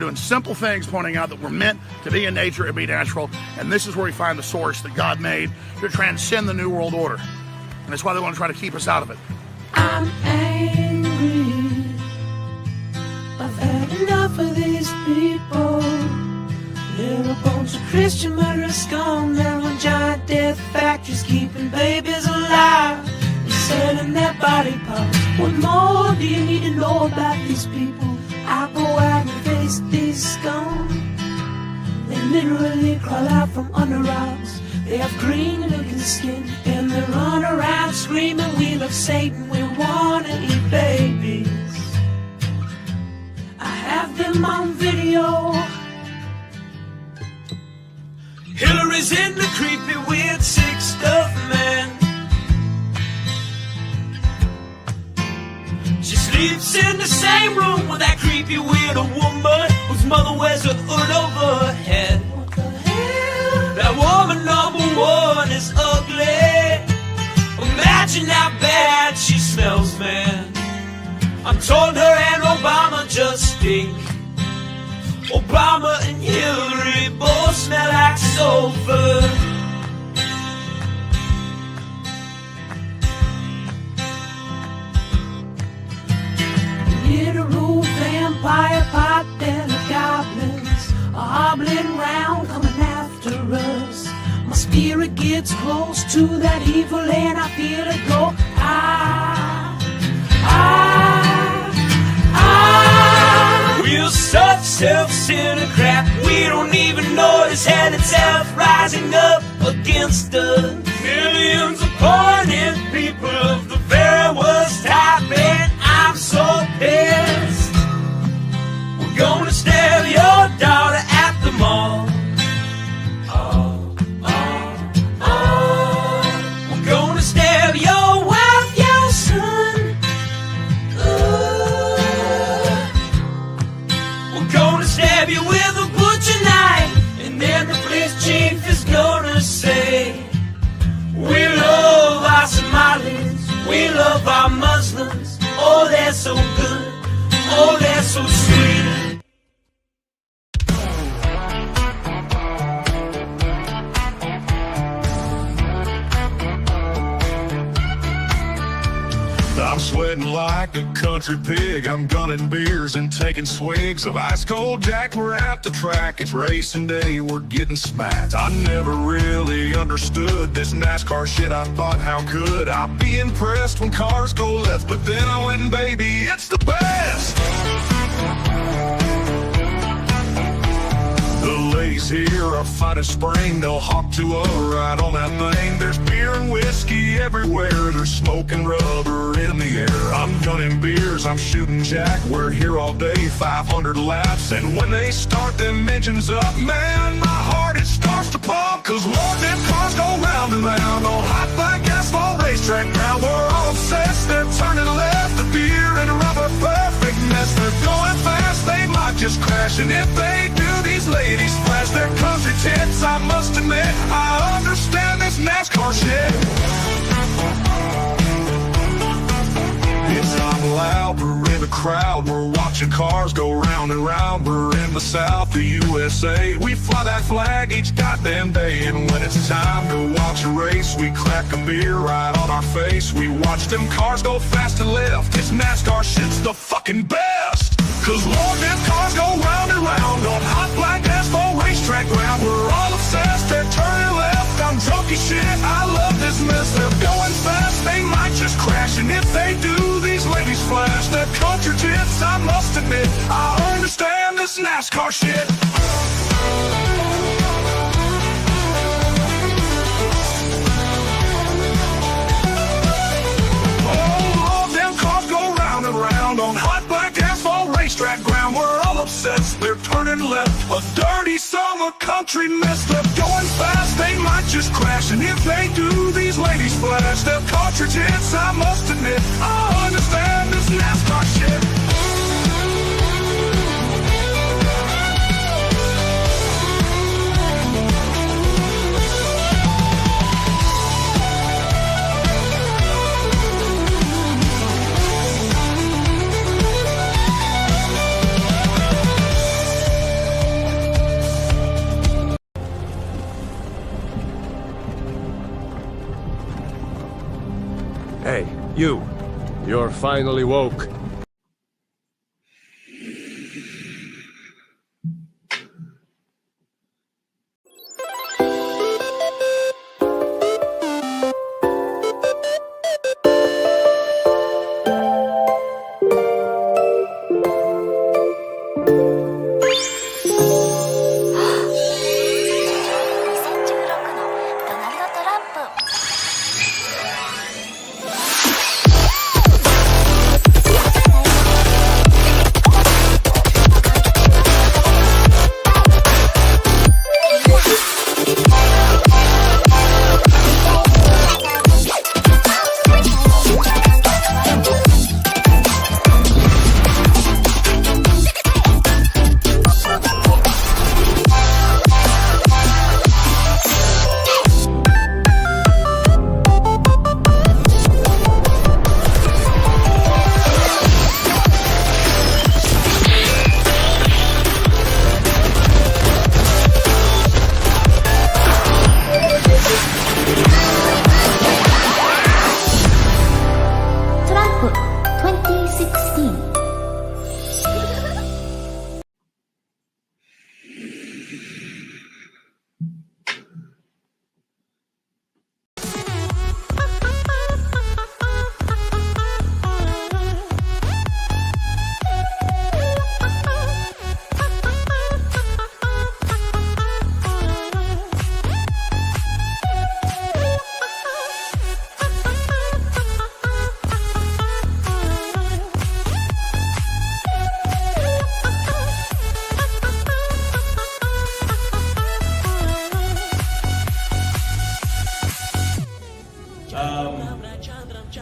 doing simple things, pointing out that we're meant to be in nature and be natural, and this is where we find the source that God made to transcend the New World Order. And that's why they want to try to keep us out of it. I'm angry. I've had enough of these people. They're a bunch of Christian murderers, scum. They're on giant death factories, keeping babies alive and selling their body parts. What more do you need to know about these people? I go out and face these scum. They literally crawl out from under rocks. They have green looking skin and they run around screaming, we love Satan, we wanna eat babies. I have them on video. Hillary's in the creepy weird sick stuff, man. She sleeps in the same room with that creepy weirdo woman whose mother wears a hood over her head. What the hell? That woman number one is ugly. Imagine how bad she smells, man. I'm told her and Obama just stink. Obama and Hillary both smell like sulfur. Literal vampire pot-bellied goblins are hobbling round, coming after us. My spirit gets close to that evil and I feel it go. We're such self-centered crap, we don't even notice hell itself rising up against us. Millions of pointed people of the very worst type, and I'm so pissed. We're gonna stab your daughter at the mall. We're gonna stab your wife, your son. We're gonna stab you with a butcher knife, and then the police chief is gonna say, we love our Somalis, we love our Muslims. Oh, they're so good, oh, they're so sweet. I'm sweating like a country pig. I'm gunning beers and taking swigs of ice cold Jack. We're at the track, it's racing day, we're getting smacked. I never really understood this NASCAR shit. I thought, how could I be impressed when cars go left? But then I went and baby, it's the best. The ladies here are fine as spring. They'll hop to a ride on that thing. There's beer and whiskey everywhere. There's smoke and rubber in the air. I'm gunning beers, I'm shooting Jack. We're here all day, 500 laps. And when they start them engines up, man, my heart, it starts to pump. Cause Lord, them cars go round and round on hot black asphalt racetrack. Now we're all obsessed, they're turning left. The beer and rubber, perfect mess. They're going fast, they might just crash. And if they do, these ladies flash their country tits. I must admit, I understand this NASCAR shit. It's not loud, we're in the crowd. We're watching cars go round and round. We're in the South, the USA. We fly that flag each goddamn day. And when it's time to watch a race, we crack a beer right on our face. We watch them cars go fast and left. This NASCAR shit's the fucking best. Cause Lord, them cars go round and round on hot black asphalt racetrack ground. We're all obsessed, they're turning left. I'm drunk as shit, I love this mess. They're going fast, they might just crash. And if they do, these ladies flash their country tits. I must admit, I understand this NASCAR shit. On hot black asphalt racetrack ground, we're all obsessed, they're turning left. A dirty summer country mess. They're going fast, they might just crash. And if they do, these ladies flash their cartridge hits. I must admit, I understand this NASCAR shit. You're finally woke.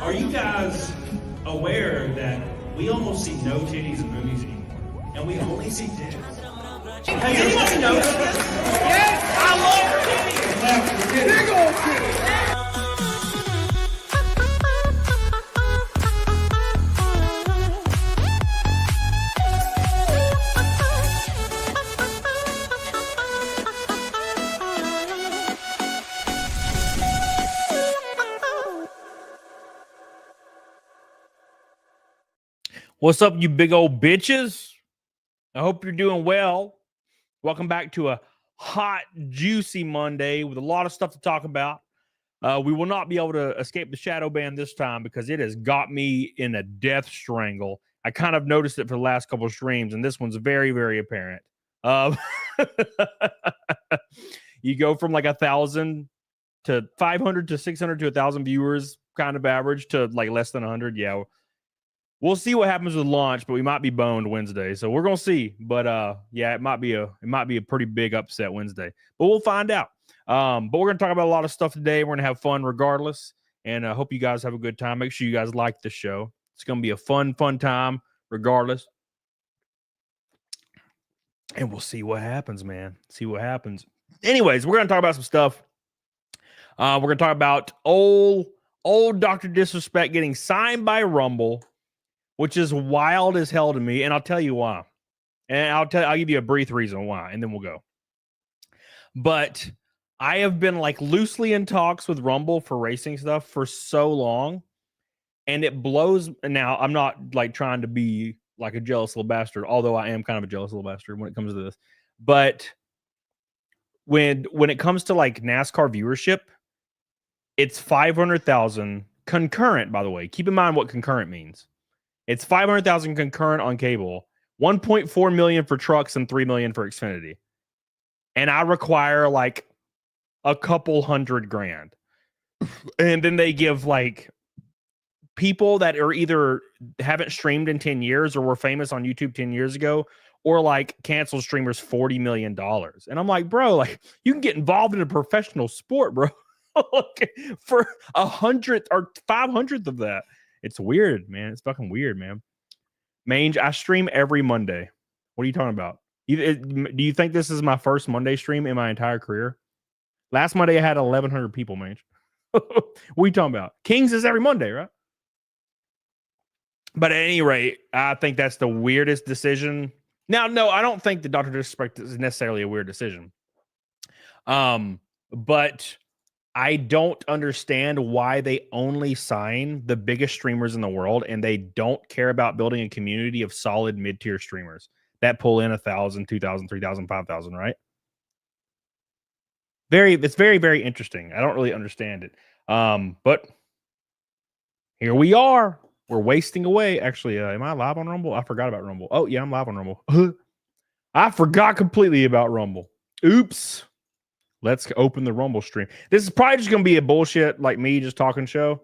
Are you guys aware that we almost see no titties in movies anymore? And we only see dicks. Hey, anybody know this? Yes, I love titties! Big old titties! What's up, you big old bitches? I hope you're doing well. Welcome back to a hot, juicy Monday with a lot of stuff to talk about. We will not be able to escape the shadow ban this time because it has got me in a death strangle. I kind of noticed it for the last couple of streams, and this one's very, very apparent. You go from like 1,000 to 500 to 600 to 1,000 viewers, kind of average, to like less than 100. Yeah. We'll see what happens with launch, but we might be boned Wednesday, so we're gonna see. But yeah, it might be a pretty big upset Wednesday, but we'll find out. But we're gonna talk about a lot of stuff today. We're gonna have fun regardless, and I hope you guys have a good time. Make sure you guys like the show. It's gonna be a fun time regardless, and we'll see what happens, man. See what happens. Anyways, we're gonna talk about some stuff. We're gonna talk about old Dr. Disrespect getting signed by Rumble, which is wild as hell to me, and I'll tell you why. And I'll give you a brief reason why, and then we'll go. But I have been like loosely in talks with Rumble for racing stuff for so long, and it blows. Now, I'm not like trying to be like a jealous little bastard, although I am kind of a jealous little bastard when it comes to this. But when it comes to like NASCAR viewership, it's 500,000 concurrent, by the way. Keep in mind what concurrent means. It's 500,000 concurrent on cable, 1.4 million for trucks, and 3 million for Xfinity. And I require like a couple $100,000. And then they give like people that are either haven't streamed in 10 years or were famous on YouTube 10 years ago, or like canceled streamers $40 million. And I'm like, bro, like you can get involved in a professional sport, bro. For 100th or 500th of that. It's weird, man. It's fucking weird, man. Mange, I stream every Monday. What are you talking about? Do you think this is my first Monday stream in my entire career? Last Monday, I had 1,100 people, Mange. What are you talking about? Kings is every Monday, right? But at any rate, I think that's the weirdest decision. Now, no, I don't think the Dr. Disrespect is necessarily a weird decision. But I don't understand why they only sign the biggest streamers in the world and they don't care about building a community of solid mid-tier streamers that pull in 1,000, 2,000, 3,000, 5,000, right? It's very, very interesting. I don't really understand it. But here we are. We're wasting away. Actually, am I live on Rumble? I forgot about Rumble. Oh, yeah, I'm live on Rumble. I forgot completely about Rumble. Oops. Let's open the Rumble stream. This is probably just going to be a bullshit, like me just talking show,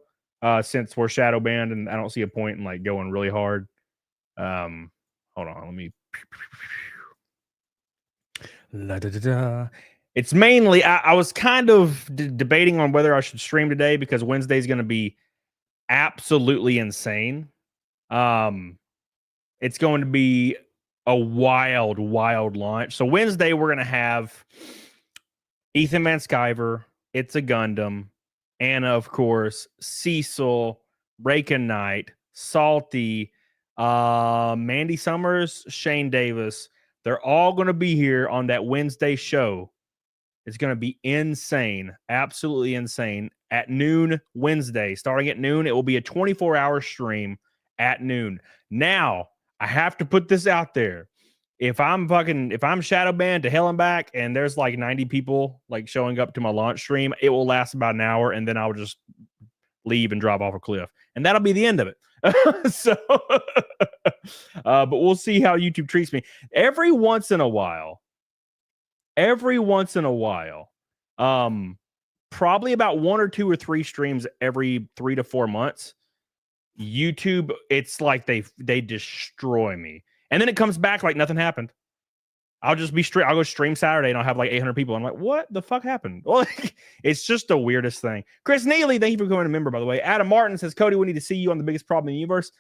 since we're shadow banned and I don't see a point in like going really hard. Hold on. Let me. It's mainly, I was kind of debating on whether I should stream today because Wednesday is going to be absolutely insane. It's going to be a wild launch. So Wednesday, we're going to have Ethan Van Sciver, It's a Gundam, Anna, of course, Cecil, Raken Knight, Salty, Mandy Summers, Shane Davis. They're all going to be here on that Wednesday show. It's going to be insane, absolutely insane. At noon Wednesday, starting at noon, it will be a 24-hour stream at noon. Now, I have to put this out there. If I'm shadow banned to hell and back and there's like 90 people like showing up to my launch stream, it will last about an hour and then I'll just leave and drop off a cliff. And that'll be the end of it. So, but we'll see how YouTube treats me. Every once in a while, probably about 1 or 2 or 3 streams every 3 to 4 months, YouTube, it's like they destroy me. And then it comes back like nothing happened. I'll just be straight. I'll go stream Saturday and I'll have like 800 people. I'm like, what the fuck happened? Well, it's just the weirdest thing. Chris Neely, thank you for becoming a member, by the way. Adam Martin says, Cody, we need to see you on the biggest problem in the universe.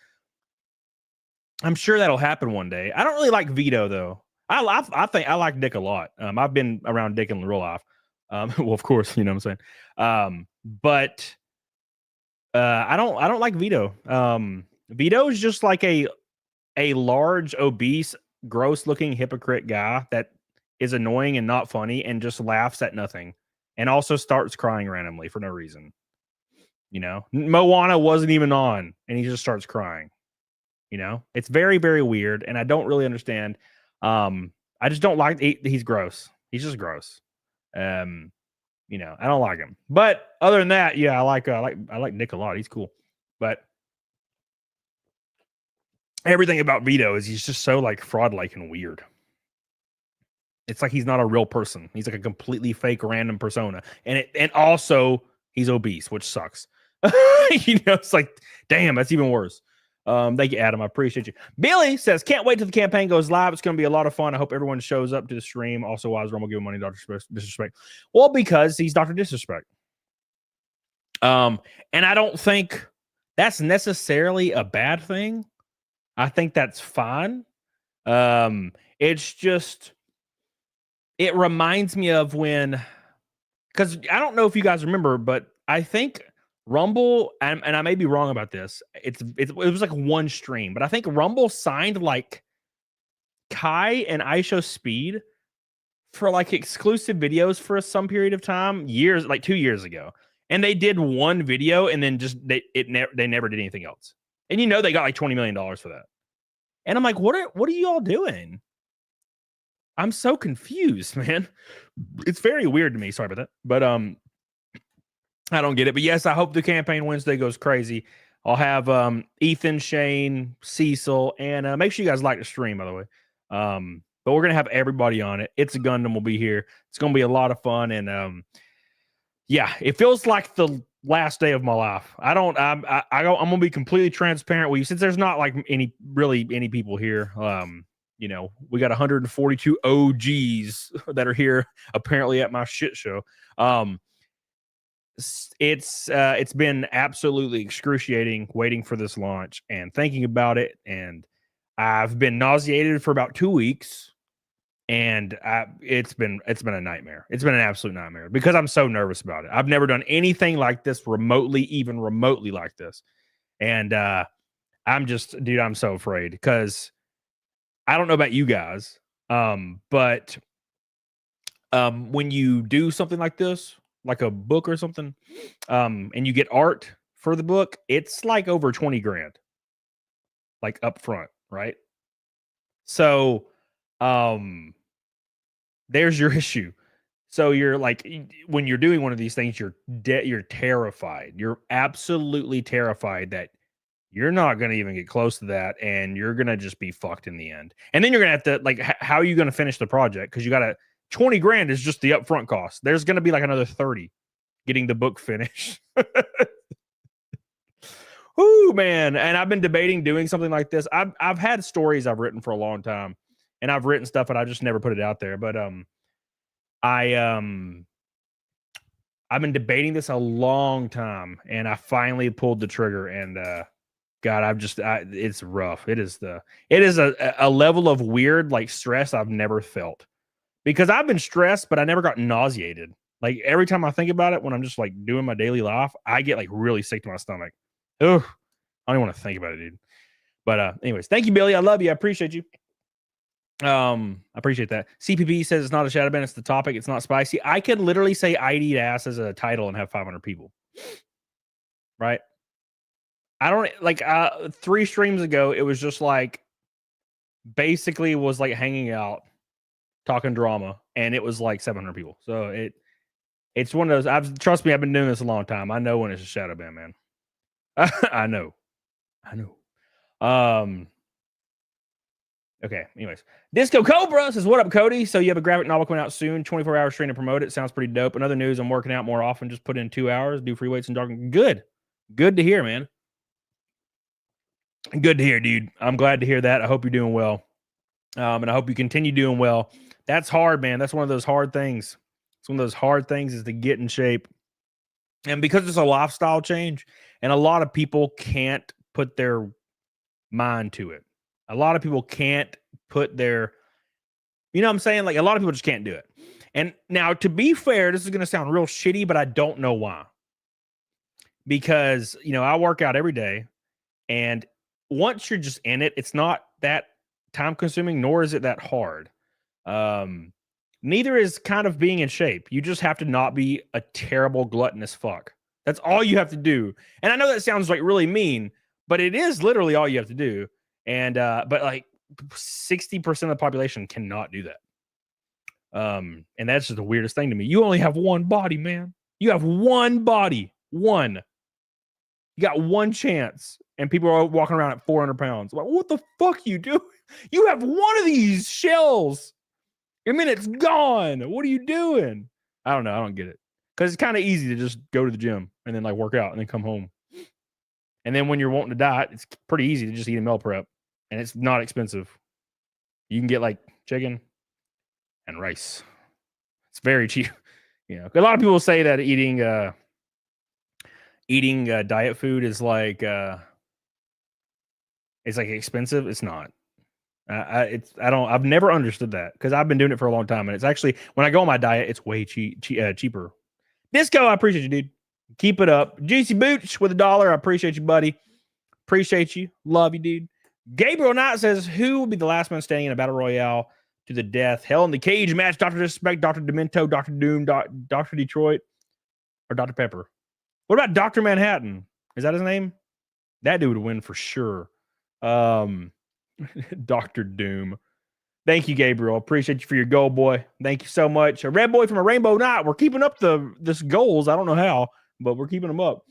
I'm sure that'll happen one day. I don't really like Vito, though. I think I like Dick a lot. I've been around Dick in real life. Well, of course, you know what I'm saying. But I don't like Vito. Vito is just like a large, obese, gross-looking hypocrite guy that is annoying and not funny and just laughs at nothing and also starts crying randomly for no reason. You know, Moana wasn't even on and he just starts crying. You know, it's very, very weird and I don't really understand. I just don't like he's gross. He's just gross. You know, I don't like him. But other than that, yeah, I like Nick a lot. He's cool. But everything about Vito is he's just so like fraud-like and weird. It's like he's not a real person. He's like a completely fake random persona. And also he's obese, which sucks. You know, it's like, damn, that's even worse. Thank you, Adam. I appreciate you. Billy says, can't wait till the campaign goes live. It's going to be a lot of fun. I hope everyone shows up to the stream. Also, why is Rumble giving money to Dr. Disrespect? Well, because he's Dr. Disrespect. And I don't think that's necessarily a bad thing. I think that's fine. It's just, it reminds me of when, because I don't know if you guys remember, but I think Rumble, and I may be wrong about this, it was like one stream, but I think Rumble signed like Kai and ISO Speed for like exclusive videos for some period of time, years, like 2 years ago. And they did one video and then just they never did anything else. And you know they got like $20 million for that. And I'm like, what are you all doing? I'm so confused, man. It's very weird to me. Sorry about that. But I don't get it. But yes, I hope the campaign Wednesday goes crazy. I'll have Ethan, Shane, Cecil, and make sure you guys like the stream, by the way. But we're gonna have everybody on it. It's a Gundam will be here. It's gonna be a lot of fun, and yeah, it feels like the last day of my life. I'm gonna be completely transparent with you since there's not like any people here. You know, we got 142 OGs that are here apparently at my shit show. It's been absolutely excruciating waiting for this launch and thinking about it, and I've been nauseated for about 2 weeks, and it's been a nightmare. It's been an absolute nightmare because I'm so nervous about it. I've never done anything like this even remotely like this, and I'm so afraid because I don't know about you guys, but when you do something like this, like a book or something, and you get art for the book, it's like over 20 grand, like up front, right? So, there's your issue. So you're like, when you're doing one of these things, you're terrified. You're absolutely terrified that you're not going to even get close to that, and you're going to just be fucked in the end. And then you're going to have to, like, how are you going to finish the project? Because you got to, 20 grand is just the upfront cost. There's going to be like another 30 getting the book finished. Ooh, man. And I've been debating doing something like this. I've had stories I've written for a long time, and I've written stuff, and I just never put it out there. But I've been debating this a long time, and I finally pulled the trigger. And God, it's rough. It is a level of weird, like, stress I've never felt, because I've been stressed, but I never got nauseated. Like, every time I think about it, when I'm just like doing my daily life, I get like really sick to my stomach. Ugh, I don't even want to think about it, dude. But anyways, thank you, Billy. I love you. I appreciate you. I appreciate that. CPP says it's not a shadow ban, it's the topic. It's not spicy. I could literally say I'd eat ass as a title and have 500 people. Right? I don't like 3 streams ago, it was just like basically was like hanging out, talking drama, and it was like 700 people. So it's one of those. Trust me, I've been doing this a long time. I know when it's a shadow ban, man. I know. Okay, anyways. Disco Cobra says, what up, Cody? So you have a graphic novel coming out soon, 24-hour stream to promote it. Sounds pretty dope. Another news, I'm working out more often. Just put in 2 hours, do free weights and jogging. Good to hear, man. Good to hear, dude. I'm glad to hear that. I hope you're doing well. And I hope you continue doing well. That's hard, man. That's one of those hard things. It's one of those hard things, is to get in shape. And because it's a lifestyle change, and a lot of people can't put their mind to it. A lot of people can't put their, you know what I'm saying? Like, a lot of people just can't do it. And now, to be fair, this is going to sound real shitty, but I don't know why. Because, I work out every day, and once you're just in it, it's not that time consuming, nor is it that hard. Neither is kind of being in shape. You just have to not be a terrible gluttonous fuck. That's all you have to do. And I know that sounds like really mean, but it is literally all you have to do. And but like 60% of the population cannot do that. And that's just the weirdest thing to me. You only have one body, man. You have one body. One. You got one chance. And people are walking around at 400 pounds. Like, what the fuck you do? You have one of these shells. I mean, it's gone. What are you doing? I don't know. I don't get it. Because it's kind of easy to just go to the gym and then like work out and then come home. And then when you're wanting to diet, it's pretty easy to just eat a meal prep. And it's not expensive. You can get like chicken and rice. It's very cheap. A lot of people say that eating diet food is like it's like expensive. It's not. I've never understood that, because I've been doing it for a long time, and it's actually, when I go on my diet, it's way cheaper. Disco, I appreciate you, dude. Keep it up. Juicy Booch with $1. I appreciate you, buddy. Appreciate you. Love you, dude. Gabriel Knight says, who will be the last man standing in a battle royale to the death? Hell in the Cage match, Dr. Disrespect, Dr. Demento, Dr. Doom, Dr. Detroit, or Dr. Pepper? What about Dr. Manhattan? Is that his name? That dude would win for sure. Dr. Doom. Thank you, Gabriel. Appreciate you for your goal, boy. Thank you so much. A red boy from a rainbow night. We're keeping up this goals. I don't know how, but we're keeping them up.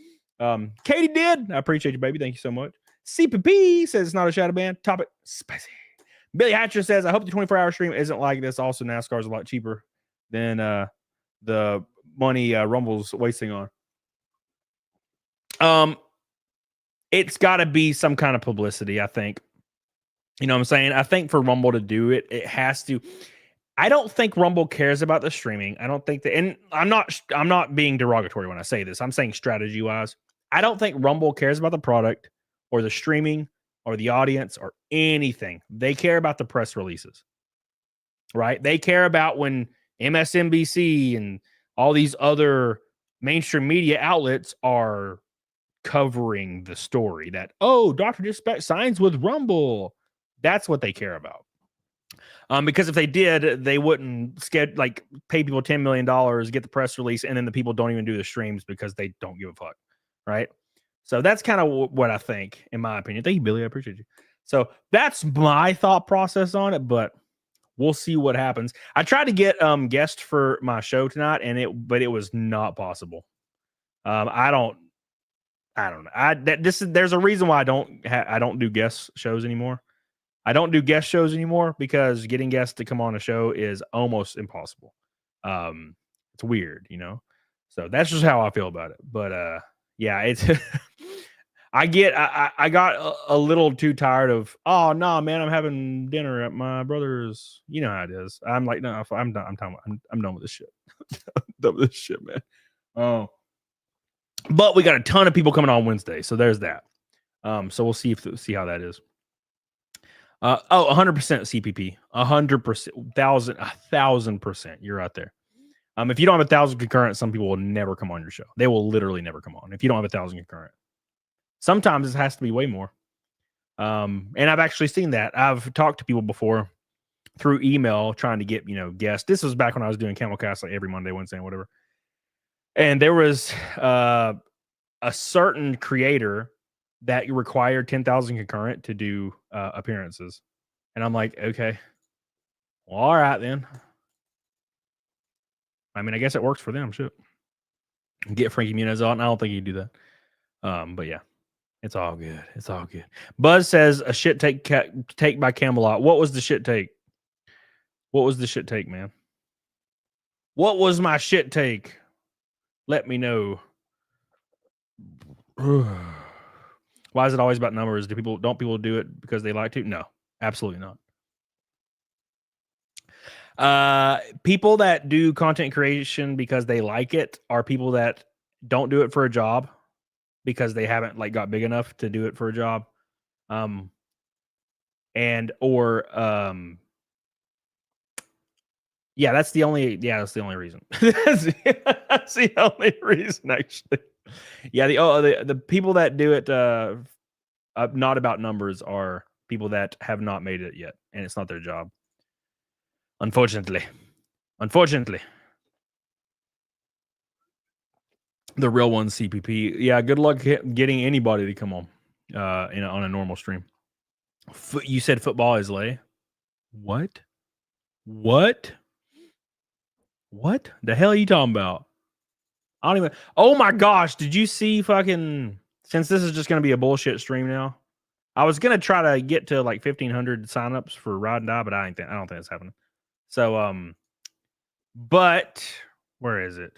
Katie did. I appreciate you, baby. Thank you so much. CPP says it's not a shadow ban. Topic spicy. Billy Hatcher says, I hope the 24-hour stream isn't like this. Also, NASCAR is a lot cheaper than the money Rumble's wasting on. It's got to be some kind of publicity, I think. You know what I'm saying? I think for Rumble to do it, it has to. I don't think Rumble cares about the streaming. I don't think that, and I'm not being derogatory when I say this. I'm saying strategy-wise. I don't think Rumble cares about the product or the streaming or the audience or anything. They care about the press releases, right? They care about when MSNBC and all these other mainstream media outlets are covering the story that, oh, Dr. Disrespect signs with Rumble. That's what they care about. Because if they did, they wouldn't pay people $10 million, get the press release, and then the people don't even do the streams because they don't give a fuck, right? So that's kind of what I think, in my opinion. Thank you, Billy. I appreciate you. So that's my thought process on it, but we'll see what happens. I tried to get guests for my show tonight, but it was not possible. I don't know. There's a reason why I don't do guest shows anymore. I don't do guest shows anymore because getting guests to come on a show is almost impossible. It's weird, you know. So that's just how I feel about it. But yeah, it's I got a little too tired of, oh no, man, I'm having dinner at my brother's. You know how it is. I'm like, no, I'm done. I'm done with this shit. I'm done with this shit, man. Oh, but we got a ton of people coming on Wednesday, so there's that. So we'll see how that is. 100% CPP, 100%, 1,000%. You're out there. If you don't have 1,000 concurrent, some people will never come on your show. They will literally never come on if you don't have 1,000 concurrent. Sometimes it has to be way more. And I've actually seen that. I've talked to people before through email trying to get, guests. This was back when I was doing CAMELCAST like every Monday, Wednesday, and whatever. And there was a certain creator that required 10,000 concurrent to do appearances. And I'm like, okay, well, all right then. I mean, I guess it works for them. Shit. Get Frankie Muniz on. I don't think he'd do that. But yeah, it's all good. It's all good. Buzz says a shit take by Camelot. What was the shit take? What was the shit take, man? What was my shit take? Let me know. Why is it always about numbers? Don't people do it because they like to? No, absolutely not. People that do content creation because they like it are people that don't do it for a job because they haven't got big enough to do it for a job. Yeah, that's the only reason. That's the only reason, actually. Yeah, the people that do it not about numbers are people that have not made it yet, and it's not their job. Unfortunately. The real one's CPP. Yeah, good luck getting anybody to come on on a normal stream. You said football is lay? What? What the hell are you talking about? I don't even. Oh my gosh! Did you see fucking? Since this is just gonna be a bullshit stream now, I was gonna try to get to 1,500 signups for Ride and Die, but I don't think it's happening. So but where is it?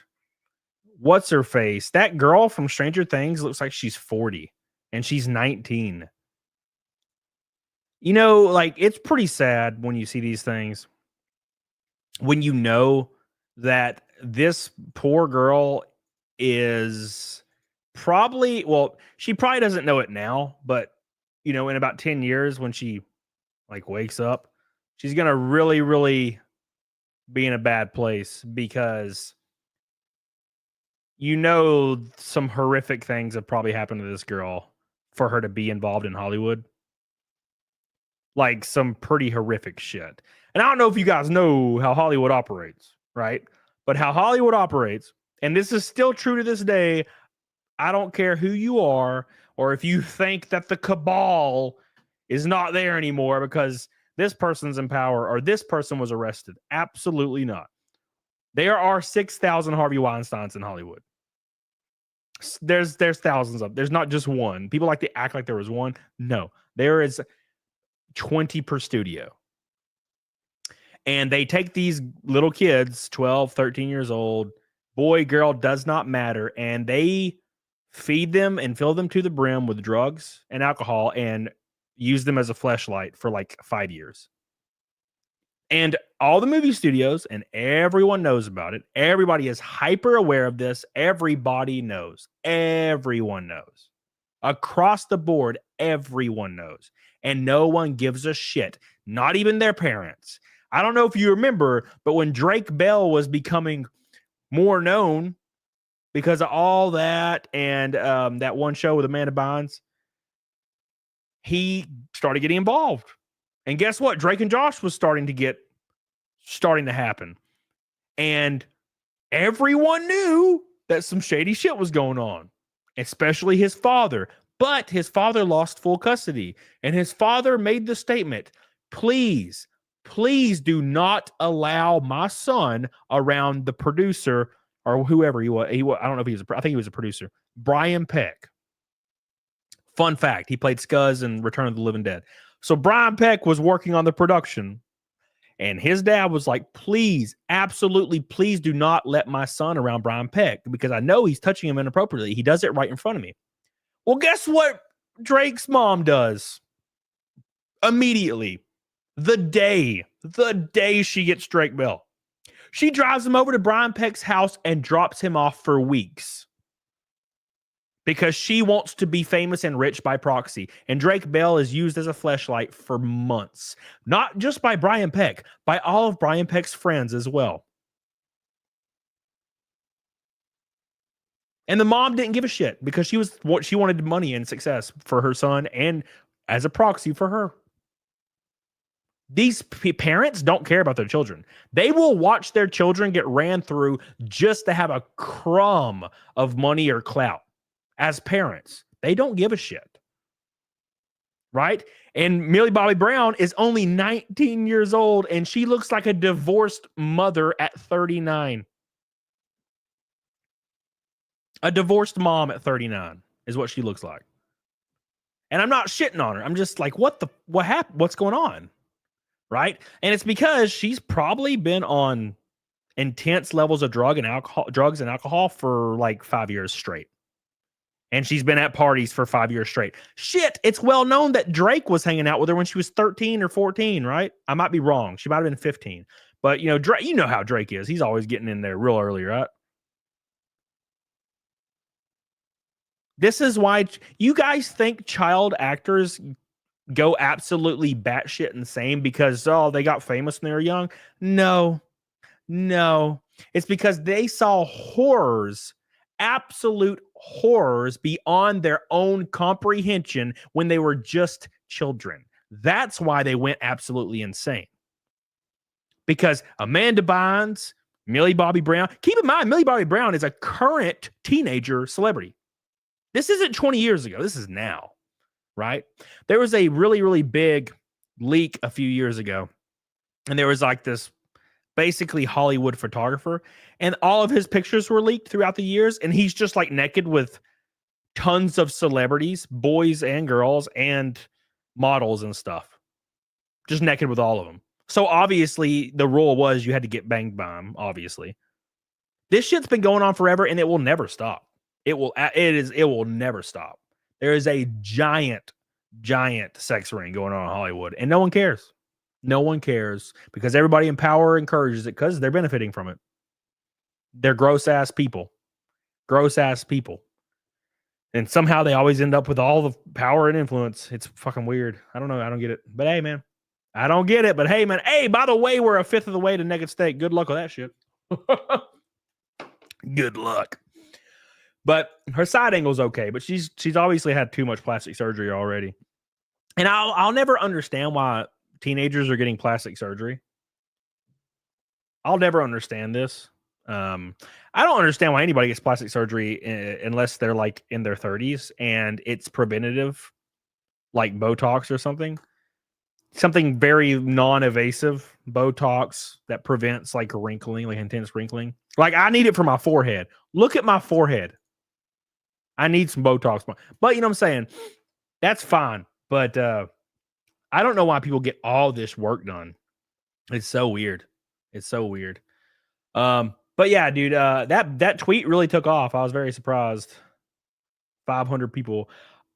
What's her face? That girl from Stranger Things looks like she's 40 and she's 19. It's pretty sad when you see these things. When you know that this poor girl is she probably doesn't know it now, but in about 10 years when she wakes up, she's going to really, really be in a bad place because some horrific things have probably happened to this girl for her to be involved in Hollywood. Some pretty horrific shit. And I don't know if you guys know how Hollywood operates, right? But how Hollywood operates, and this is still true to this day, I don't care who you are or if you think that the cabal is not there anymore because this person's in power or this person was arrested. Absolutely not. There are 6,000 Harvey Weinsteins in Hollywood. There's thousands of them. There's not just one. People like to act like there was one. No, there is 20 per studio. And they take these little kids, 12, 13 years old, boy, girl, does not matter. And they feed them and fill them to the brim with drugs and alcohol and use them as a fleshlight for 5 years. And all the movie studios and everyone knows about it. Everybody is hyper aware of this. Everybody knows. Everyone knows. Across the board, everyone knows. And no one gives a shit. Not even their parents. I don't know if you remember, but when Drake Bell was becoming more known because of all that and that one show with Amanda Bynes, he started getting involved. And guess what? Drake and Josh was starting to happen. And everyone knew that some shady shit was going on, especially his father. But his father lost full custody. And his father made the statement, please do not allow my son around the producer or whoever he was. I don't know if I think he was a producer. Brian Peck. Fun fact, he played Scuzz in Return of the Living Dead. So Brian Peck was working on the production, and his dad was like, please, absolutely, please do not let my son around Brian Peck because I know he's touching him inappropriately. He does it right in front of me. Well, guess what Drake's mom does? Immediately, the day she gets Drake Bell, she drives him over to Brian Peck's house and drops him off for weeks because she wants to be famous and rich by proxy. And Drake Bell is used as a fleshlight for months, not just by Brian Peck, by all of Brian Peck's friends as well. And the mom didn't give a shit because she wanted money and success for her son and as a proxy for her. These parents don't care about their children. They will watch their children get ran through just to have a crumb of money or clout. As parents, they don't give a shit. Right? And Millie Bobby Brown is only 19 years old and she looks like a divorced mother at 39. A divorced mom at 39 is what she looks like. And I'm not shitting on her. I'm just like, what happened? What's going on? Right? And it's because she's probably been on intense levels of drugs and alcohol for like 5 years straight. And she's been at parties for 5 years straight. Shit, it's well known that Drake was hanging out with her when she was 13 or 14, right? I might be wrong. She might have been 15. But, Drake, you know how Drake is. He's always getting in there real early, right? This is why you guys think child actors go absolutely batshit insane because, they got famous when they were young. No. It's because they saw horrors, absolute horrors beyond their own comprehension when they were just children. That's why they went absolutely insane. Because Amanda Bynes, Millie Bobby Brown, keep in mind, Millie Bobby Brown is a current teenager celebrity. This isn't 20 years ago. This is now, right? There was a really, really big leak a few years ago. And there was like this basically Hollywood photographer. And all of his pictures were leaked throughout the years. And he's just like naked with tons of celebrities, boys and girls, and models and stuff. Just naked with all of them. So obviously the rule was you had to get banged by him, obviously. This shit's been going on forever and it will never stop. It will never stop. There is a giant sex ring going on in Hollywood, and no one cares. No one cares because everybody in power encourages it because they're benefiting from it. They're gross ass people. And somehow they always end up with all the power and influence. It's fucking weird. I don't know. I don't get it. But hey, man. I don't get it. But hey, man. Hey, by the way, we're a fifth of the way to naked steak. Good luck with that shit. Good luck. But her side angle's okay, but she's obviously had too much plastic surgery already. And I'll never understand why teenagers are getting plastic surgery. I'll never understand this. I don't understand why anybody gets plastic surgery unless they're like in their 30s and it's preventative, like Botox or something. Something very non-evasive Botox that prevents like wrinkling, like intense wrinkling. Like I need it for my forehead. Look at my forehead. I need some Botox. But you know what I'm saying? That's fine. But I don't know why people get all this work done. It's so weird. But yeah, dude, that tweet really took off. I was very surprised. 500 people.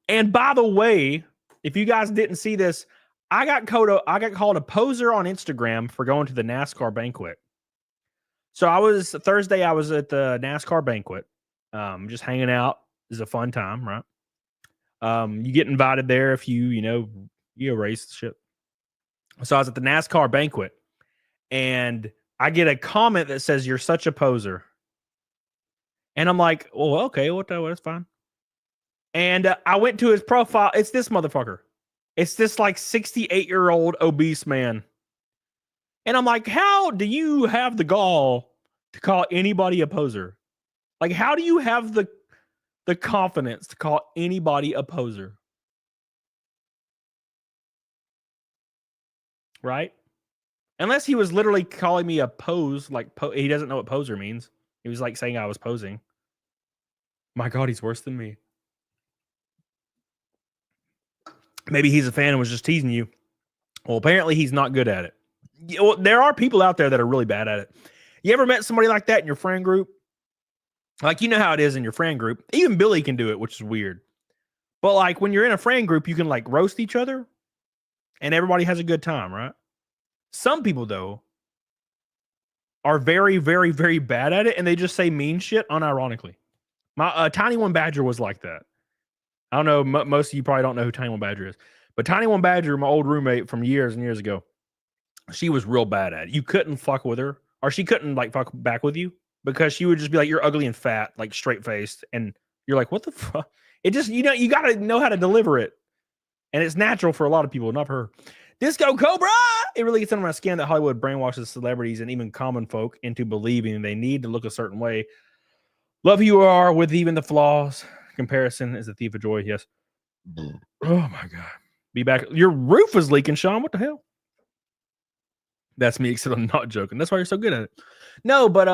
And by the way, if you guys didn't see this, I got called a poser on Instagram for going to the NASCAR banquet. So Thursday, I was at the NASCAR banquet, just hanging out. It's a fun time, right? You get invited there if you race shit. So I was at the NASCAR banquet and I get a comment that says, "You're such a poser." And I'm like, well, okay, that's fine. And I went to his profile. It's this motherfucker. It's this like 68-year-old obese man. And I'm like, how do you have the gall to call anybody a poser? Like, how do you have the confidence to call anybody a poser? Right? Unless he was literally calling me a pose, like he doesn't know what poser means. He was like saying I was posing. My God, he's worse than me. Maybe he's a fan and was just teasing you. Well, apparently he's not good at it. Well, there are people out there that are really bad at it. You ever met somebody like that in your friend group? Like, you know how it is in your friend group. Even Billy can do it, which is weird. But like when you're in a friend group, you can like roast each other and everybody has a good time, right? Some people, though, are very, very, very bad at it, and they just say mean shit unironically. My Tiny One Badger was like that. I don't know. Most of you probably don't know who Tiny One Badger is. But Tiny One Badger, my old roommate from years and years ago, she was real bad at it. You couldn't fuck with her, or she couldn't like fuck back with you because she would just be like, you're ugly and fat, like straight faced. And you're like, what the fuck? It just, you know, you got to know how to deliver it. And it's natural for a lot of people, not her. Disco Cobra! It really gets under my skin that Hollywood brainwashes celebrities and even common folk into believing they need to look a certain way. Love who you are with even the flaws. Comparison is the thief of joy. Yes. Oh my God. Be back. Your roof is leaking, Sean. What the hell? That's me, except I'm not joking. That's why you're so good at it. No, but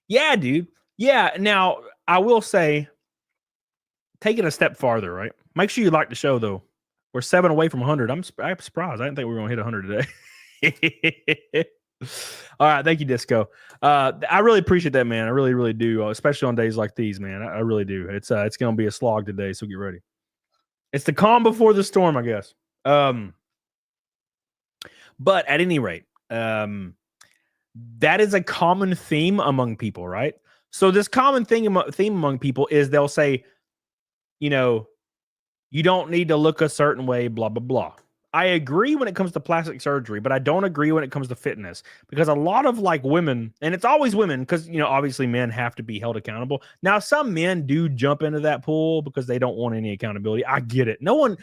yeah, dude. Yeah. Now I will say, take it a step farther, right? Make sure you like the show though. We're 7 away from 100. I'm surprised. I didn't think we were going to hit 100 today. All right. Thank you, Disco. I really appreciate that, man. I really, really do. Especially on days like these, man. I really do. It's going to be a slog today, so get ready. It's the calm before the storm, I guess. But at any rate, that is a common theme among people, right? So this common theme among people is they'll say, you know, you don't need to look a certain way, blah, blah, blah. I agree when it comes to plastic surgery, but I don't agree when it comes to fitness because a lot of like women, and it's always women because, you know, obviously men have to be held accountable. Now, some men do jump into that pool because they don't want any accountability. I get it. No one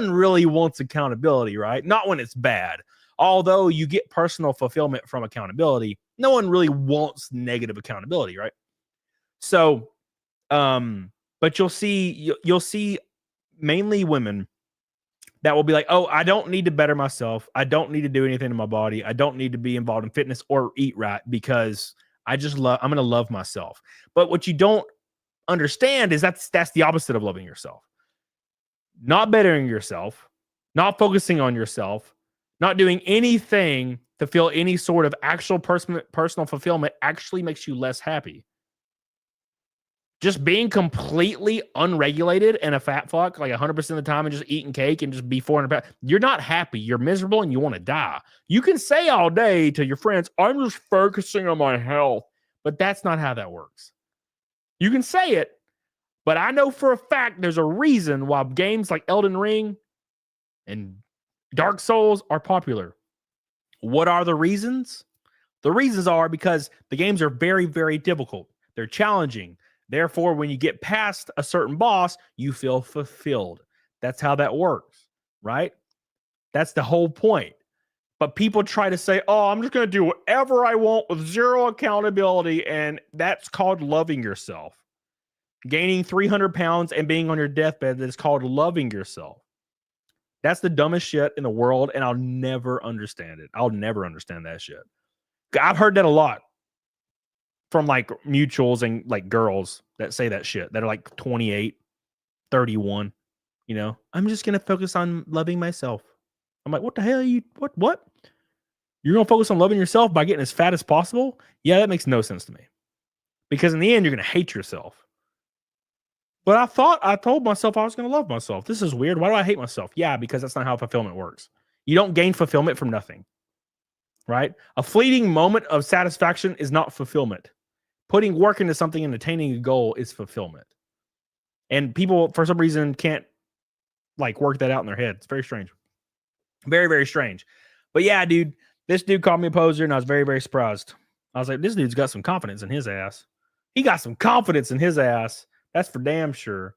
really wants accountability, right? Not when it's bad. Although you get personal fulfillment from accountability, no one really wants negative accountability, right? So, but you'll see mainly women that will be like, oh, I don't need to better myself. I don't need to do anything to my body. I don't need to be involved in fitness or eat right because I'm going to love myself. But what you don't understand is that's the opposite of loving yourself. Not bettering yourself, not focusing on yourself, not doing anything to feel any sort of actual personal fulfillment actually makes you less happy. Just being completely unregulated and a fat fuck like 100% of the time and just eating cake and just be 400 pounds, you're not happy. You're miserable and you want to die. You can say all day to your friends, I'm just focusing on my health, but that's not how that works. You can say it, but I know for a fact there's a reason why games like Elden Ring and Dark Souls are popular. What are the reasons? The reasons are because the games are very, very difficult. They're challenging. Therefore, when you get past a certain boss, you feel fulfilled. That's how that works, right? That's the whole point. But people try to say, oh, I'm just going to do whatever I want with zero accountability. And that's called loving yourself. Gaining 300 pounds and being on your deathbed, that's called loving yourself. That's the dumbest shit in the world. And I'll never understand it. I'll never understand that shit. I've heard that a lot from like mutuals and like girls that say that shit that are like 28, 31, you know, I'm just going to focus on loving myself. I'm like, what the hell are you, what? You're going to focus on loving yourself by getting as fat as possible? Yeah, that makes no sense to me because in the end, you're going to hate yourself. But I told myself I was going to love myself. This is weird. Why do I hate myself? Yeah, because that's not how fulfillment works. You don't gain fulfillment from nothing, right? A fleeting moment of satisfaction is not fulfillment. Putting work into something and attaining a goal is fulfillment. And people, for some reason, can't like work that out in their head. It's very strange. Very, very strange. But yeah, dude, this dude called me a poser and I was very, very surprised. I was like, this dude's got some confidence in his ass. He got some confidence in his ass. That's for damn sure.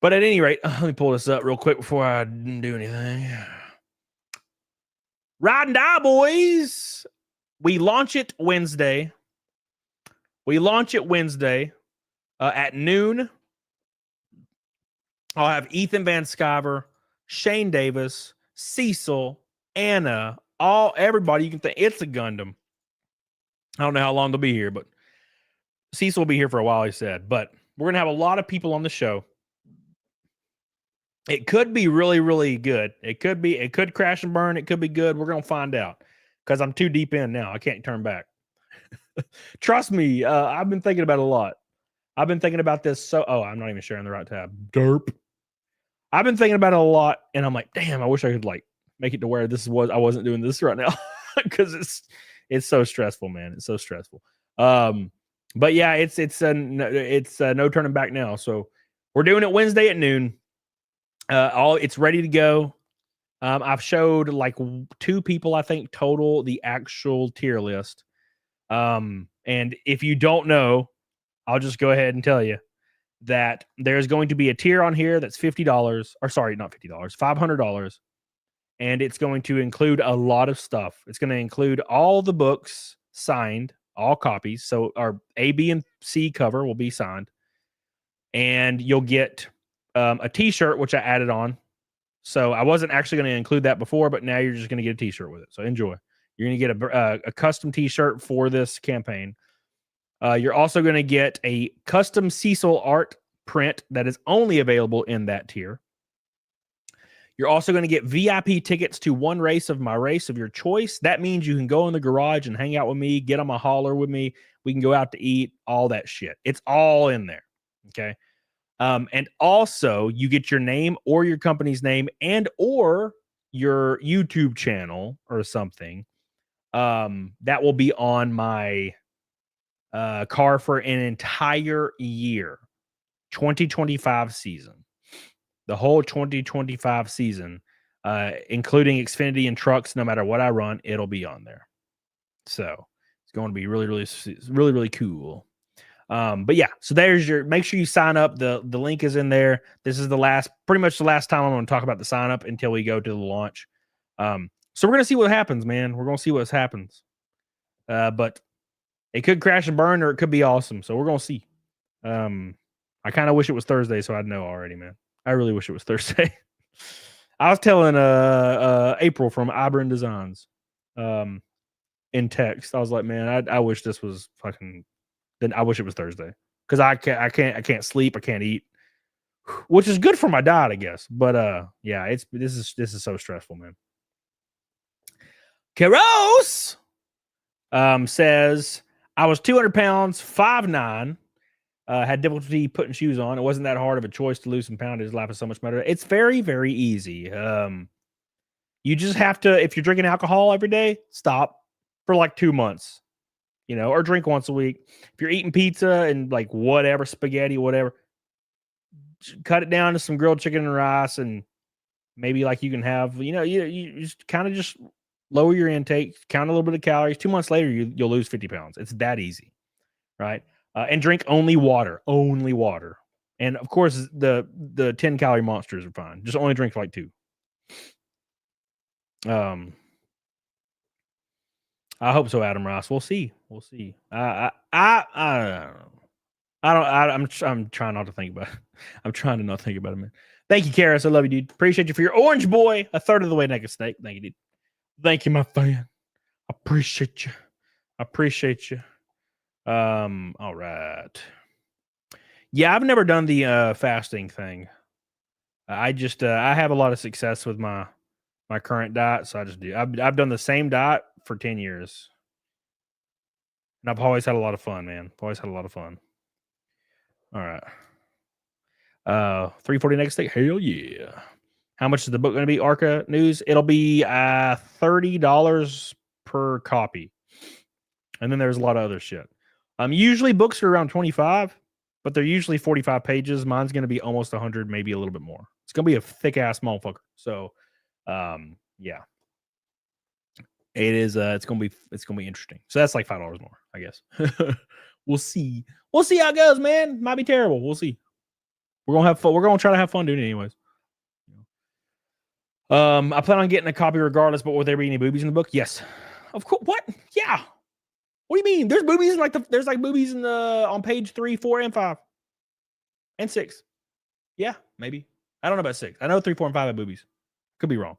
But at any rate, let me pull this up real quick before I do anything. Ride and Die, boys. We launch it Wednesday. At noon. I'll have Ethan Van Sciver, Shane Davis, Cecil, Anna, everybody you can think. It's a Gundam. I don't know how long they'll be here, but Cecil will be here for a while, he said. But we're going to have a lot of people on the show. It could be really, really good. It could crash and burn. It could be good. We're going to find out because I'm too deep in now. I can't turn back. Trust me. I've been thinking about it a lot. I've been thinking about this. I'm not even sharing the right tab. Derp. I've been thinking about it a lot, and I'm like, damn, I wish I could like make it to where I wasn't doing this right now because it's so stressful, man. It's so stressful. But yeah, it's no turning back now. So we're doing it Wednesday at noon. It's ready to go. I've showed like 2 people, I think, total the actual tier list. And if you don't know, I'll just go ahead and tell you that there's going to be a tier on here that's $50, or sorry, not $50, $500. And it's going to include a lot of stuff. It's going to include all the books signed, all copies. So our A, B, and C cover will be signed. And you'll get a t-shirt, which I added on. So I wasn't actually going to include that before, but now you're just going to get a t-shirt with it. So enjoy. You're going to get a custom t-shirt for this campaign. You're also going to get a custom Cecil art print that is only available in that tier. You're also going to get VIP tickets to one race of my race of your choice. That means you can go in the garage and hang out with me, get on my hauler with me. We can go out to eat, all that shit. It's all in there. Okay. And also you get your name or your company's name and or your YouTube channel or something. That will be on my car for an entire year. 2025 season. The whole 2025 season, including Xfinity and trucks, no matter what I run, it'll be on there. So it's going to be really, really, really, really cool. But yeah, so there's make sure you sign up. The link is in there. This is pretty much the last time I'm going to talk about the sign up until we go to the launch. So we're going to see what happens, man. We're going to see what happens. But it could crash and burn, or it could be awesome. So we're going to see. I kind of wish it was Thursday, so I'd know already, man. I really wish it was Thursday. I was telling April from Ibron Designs in text. I was like, man, I wish this was fucking. Then I wish it was Thursday because I can't sleep. I can't eat, which is good for my diet, I guess. But yeah, this is so stressful, man. Keros says I was 200 pounds, 5'9". Had difficulty putting shoes on. It wasn't that hard of a choice to lose some poundage. Life is so much better. It's very, very easy. You just have to, if you're drinking alcohol every day, stop for like 2 months, or drink once a week. If you're eating pizza and like whatever, spaghetti, whatever, cut it down to some grilled chicken and rice, and maybe like you can have, you just kind of just lower your intake, count a little bit of calories. 2 months later, you'll lose 50 pounds. It's that easy, right? And drink only water. And of course, the 10-calorie monsters are fine. Just only drink like 2. I hope so, Adam Ross. We'll see. I don't know. I'm trying not to think about it. I'm trying to not think about it, man. Thank you, Karis. I love you, dude. Appreciate you for your orange boy. A third of the way, naked snake. Thank you, dude. Thank you, my fan. Appreciate you. All right. Yeah, I've never done the fasting thing. I just I have a lot of success with my current diet, so I just do. I've done the same diet for 10 years. And I've always had a lot of fun, man. All right. 340 next day. Hell yeah. How much is the book going to be, Arca News? It'll be $30 per copy. And then there's a lot of other shit. Usually books are around 25, but they're usually 45 pages. Mine's going to be almost 100, maybe a little bit more. It's going to be a thick ass motherfucker. So, yeah, it is. It's going to be interesting. So that's like $5 more, I guess. We'll see how it goes, man. Might be terrible. We'll see. We're gonna have fun. We're gonna try to have fun doing it anyways. I plan on getting a copy regardless, but will there be any boobies in the book? Yes. Of course. What? Yeah. What do you mean? There's boobies in there's like boobies in the on page 3, 4, and 5. And 6. Yeah, maybe. I don't know about 6. I know 3, 4, and 5 have boobies. Could be wrong.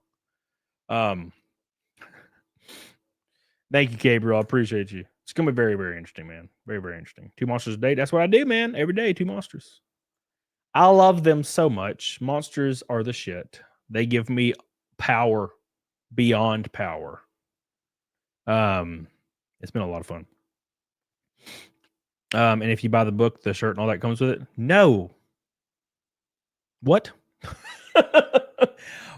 Thank you, Gabriel. I appreciate you. It's gonna be very, very interesting, man. Very, very interesting. 2 monsters a day. That's what I do, man. Every day, 2 monsters. I love them so much. Monsters are the shit. They give me power beyond power. It's been a lot of fun. And if you buy the book, the shirt and all that comes with it. No. What?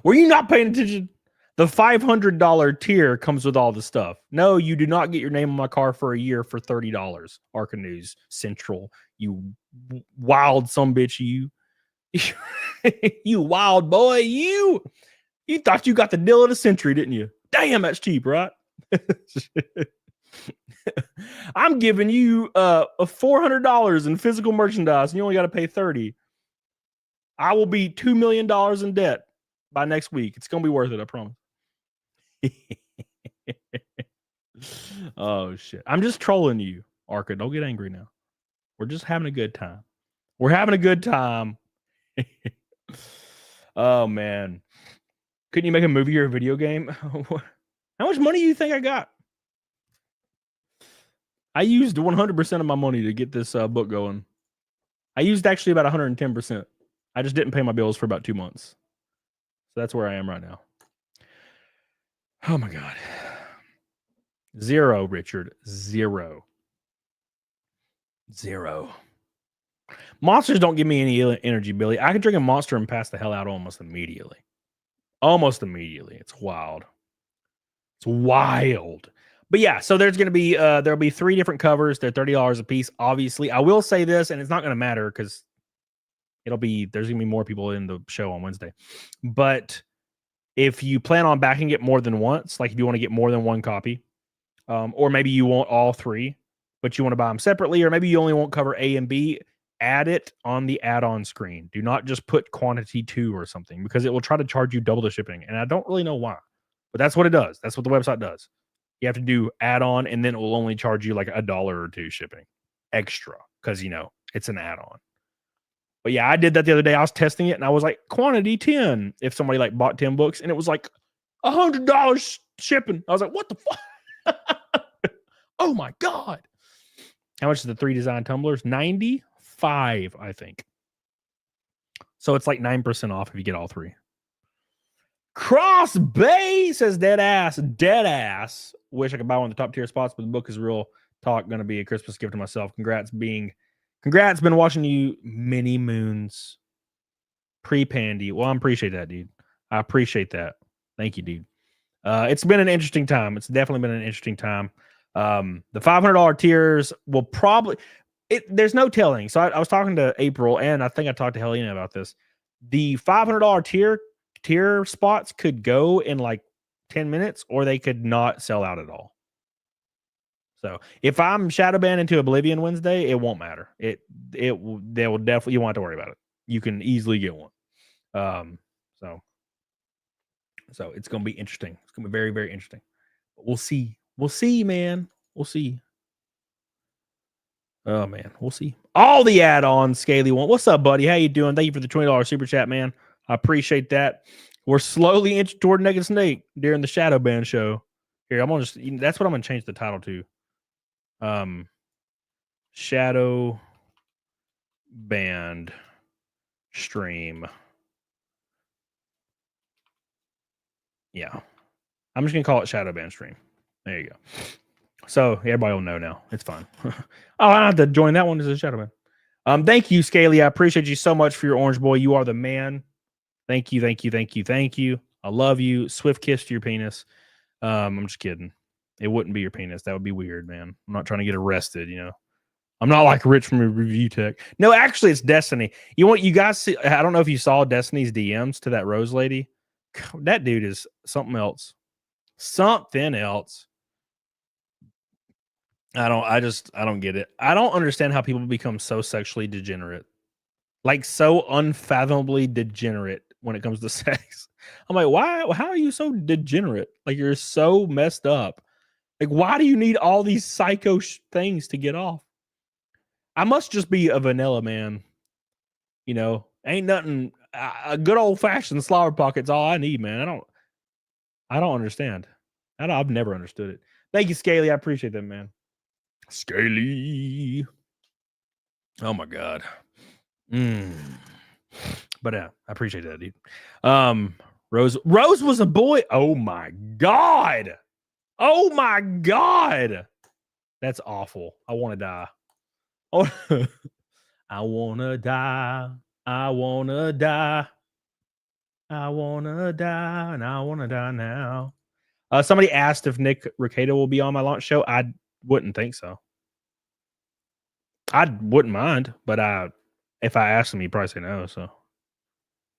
Were you not paying attention? The $500 tier comes with all the stuff. No, you do not get your name on my car for a year for $30. Arca News Central. You wild sumbitch, you. You wild boy, you thought you got the deal of the century, didn't you? Damn, that's cheap, right? I'm giving you $400 in physical merchandise and you only got to pay $30. I will be $2 million in debt by next week. It's gonna be worth it, I promise. Oh shit. I'm just trolling you, Arca. Don't get angry now. We're just having a good time. We're having a good time. Oh man. Couldn't you make a movie or a video game? How much money do you think I got? I used 100% of my money to get this book going. I used actually about 110%. I just didn't pay my bills for about 2 months. So that's where I am right now. Oh my God. 0, Richard. 0. Monsters don't give me any energy, Billy. I could drink a monster and pass the hell out almost immediately. Almost immediately. It's wild. It's wild. But yeah, so there's going to be there'll be 3 different covers. They're $30 a piece. Obviously, I will say this, and it's not going to matter because there's going to be more people in the show on Wednesday. But if you plan on backing it more than once, like if you want to get more than 1 copy, or maybe you want all 3, but you want to buy them separately, or maybe you only want cover A and B, add it on the add-on screen. Do not just put quantity 2 or something because it will try to charge you double the shipping. And I don't really know why, but that's what it does. That's what the website does. You have to do add-on and then it will only charge you like $1 or $2 shipping extra because, it's an add-on. But yeah, I did that the other day. I was testing it and I was like, quantity 10. If somebody like bought 10 books and it was like $100 shipping. I was like, what the fuck? Oh my God. How much is the 3 design tumblers? 95, I think. So it's like 9% off if you get all 3. Cross Bay says dead ass. Wish I could buy one of the top tier spots, but the book is real talk. Going to be a Christmas gift to myself. Congrats. Been watching you many moons. Pre-pandy. Well, I appreciate that, dude. I appreciate that. Thank you, dude. It's been an interesting time. It's definitely been an interesting time. The $500 tiers will probably there's no telling. So I was talking to April and I think I talked to Helena about this. The $500 tier spots could go in like 10 minutes or they could not sell out at all. So if I'm shadow banned into Oblivion Wednesday, it won't matter. They will definitely, you won't have to worry about it. You can easily get one. So it's going to be interesting. It's going to be very, very interesting. But we'll see. We'll see, man. We'll see. Oh man, we'll see. All the add-ons, Scaly one. What's up, buddy? How you doing? Thank you for the $20 super chat, man. I appreciate that. We're slowly inching toward Naked Snake during the Shadow Band show. Here, that's what I'm gonna change the title to. Shadow Band stream. Yeah. I'm just gonna call it Shadow Band stream. There you go. So everybody will know now. It's fine. Oh, I don't have to join that one as a Shadow Man. Thank you, Scaly. I appreciate you so much for your orange boy. You are the man. Thank you. I love you. Swift kiss to your penis. I'm just kidding. It wouldn't be your penis. That would be weird, man. I'm not trying to get arrested, I'm not like Rich from Review Tech. No, actually, it's Destiny. You guys see, I don't know if you saw Destiny's DMs to that Rose lady. That dude is something else. Something else. I don't get it. I don't understand how people become so sexually degenerate. Like so unfathomably degenerate when it comes to sex. I'm like, why? How are you so degenerate? Like you're so messed up. Like, why do you need all these psycho things to get off? I must just be a vanilla man. You know, ain't nothing. A good old fashioned slobber pocket's all I need, man. I don't understand. I've never understood it. Thank you, Scaly. I appreciate that, man. Scaly. Oh my god. But I appreciate that, dude. Rose was a boy. Oh my god. Oh my god. That's awful. I want to die. Oh, I want to die. I want to die. I want to die, and I want to die now. Somebody asked if Nick Recato will be on my launch show. I wouldn't think so. I wouldn't mind, but if I asked him, he'd probably say no. So,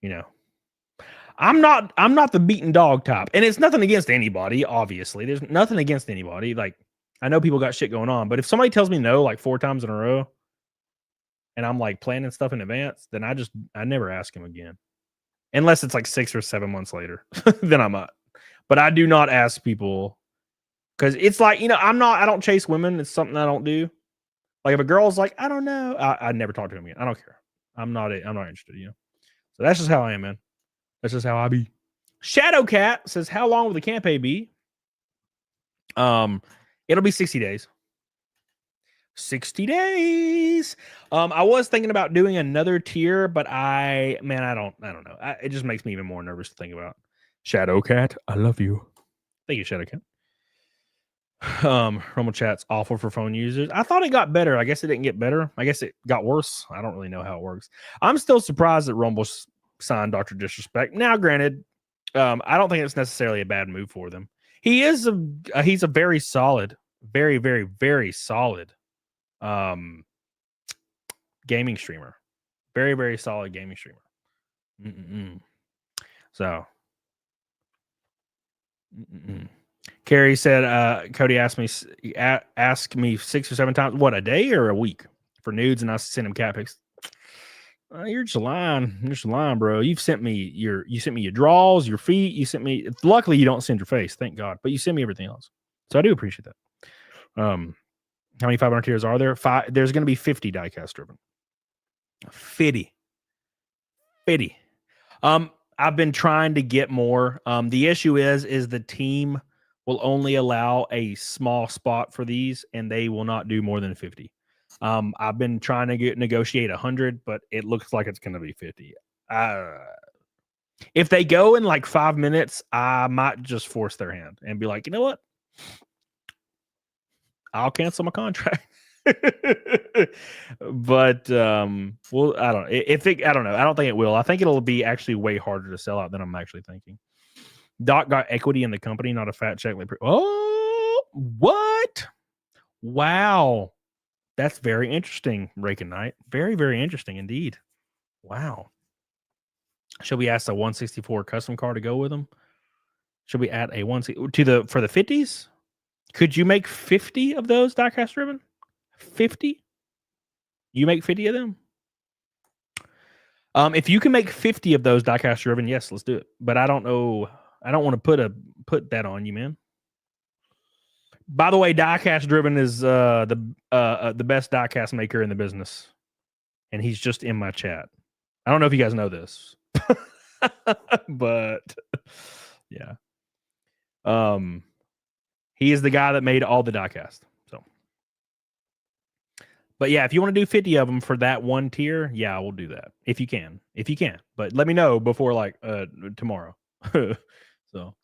you know, I'm not the beaten dog type, and it's nothing against anybody. Obviously, there's nothing against anybody. Like I know people got shit going on, but if somebody tells me no like 4 times in a row, and I'm like planning stuff in advance, then I never ask him again, unless it's like 6 or 7 months later. Then I might. But I do not ask people because it's like, you know, I don't chase women. It's something I don't do. Like if a girl's like, I don't know, I never talk to him again. I don't care. I'm not interested, you know. So that's just how I am, man. That's just how I be. Shadowcat says, how long will the campaign be? It'll be 60 days. 60 days. I was thinking about doing another tier, but I don't know. It just makes me even more nervous to think about. Shadowcat, I love you. Thank you, Shadowcat. Rumble chat's awful for phone users. I thought it got better. I guess it didn't get better. I guess it got worse. I don't really know how it works. I'm still surprised that Rumble signed Dr. Disrespect. Now, granted, I don't think it's necessarily a bad move for them. He's a very solid, very, very, very solid gaming streamer. Very, very solid gaming streamer. So Carrie said, Cody asked me 6 or 7 times, what, a day or a week for nudes, and I sent him cat pics. You're just lying. You're just lying, bro. You sent me your draws, your feet. You sent me. Luckily, you don't send your face, thank God. But you send me everything else, so I do appreciate that. How many 500 tiers are there? 5. There's going to be 50 diecast driven. 50. I've been trying to get more. The issue is the team will only allow a small spot for these, and they will not do more than 50. I've been trying to negotiate 100, but it looks like it's going to be 50. If they go in like 5 minutes, I might just force their hand and be like, you know what? I'll cancel my contract. But well, I don't know. I don't know. I don't think it will. I think it'll be actually way harder to sell out than I'm actually thinking. Doc got equity in the company, not a fat check. Oh, what? Wow. That's very interesting, Rake and Knight. Very, very interesting indeed. Wow. Should we ask a 164 custom car to go with them? Should we add a 160 for the 50s? Could you make 50 of those diecast driven? 50? You make 50 of them? If you can make 50 of those diecast driven, yes, let's do it. But I don't know. I don't want to put that on you, man. By the way, diecast driven is the best diecast maker in the business, and he's just in my chat. I don't know if you guys know this, but yeah, he is the guy that made all the diecast. So, but yeah, if you want to do 50 of them for that one tier, yeah, we'll do that if you can. But let me know before like tomorrow. So.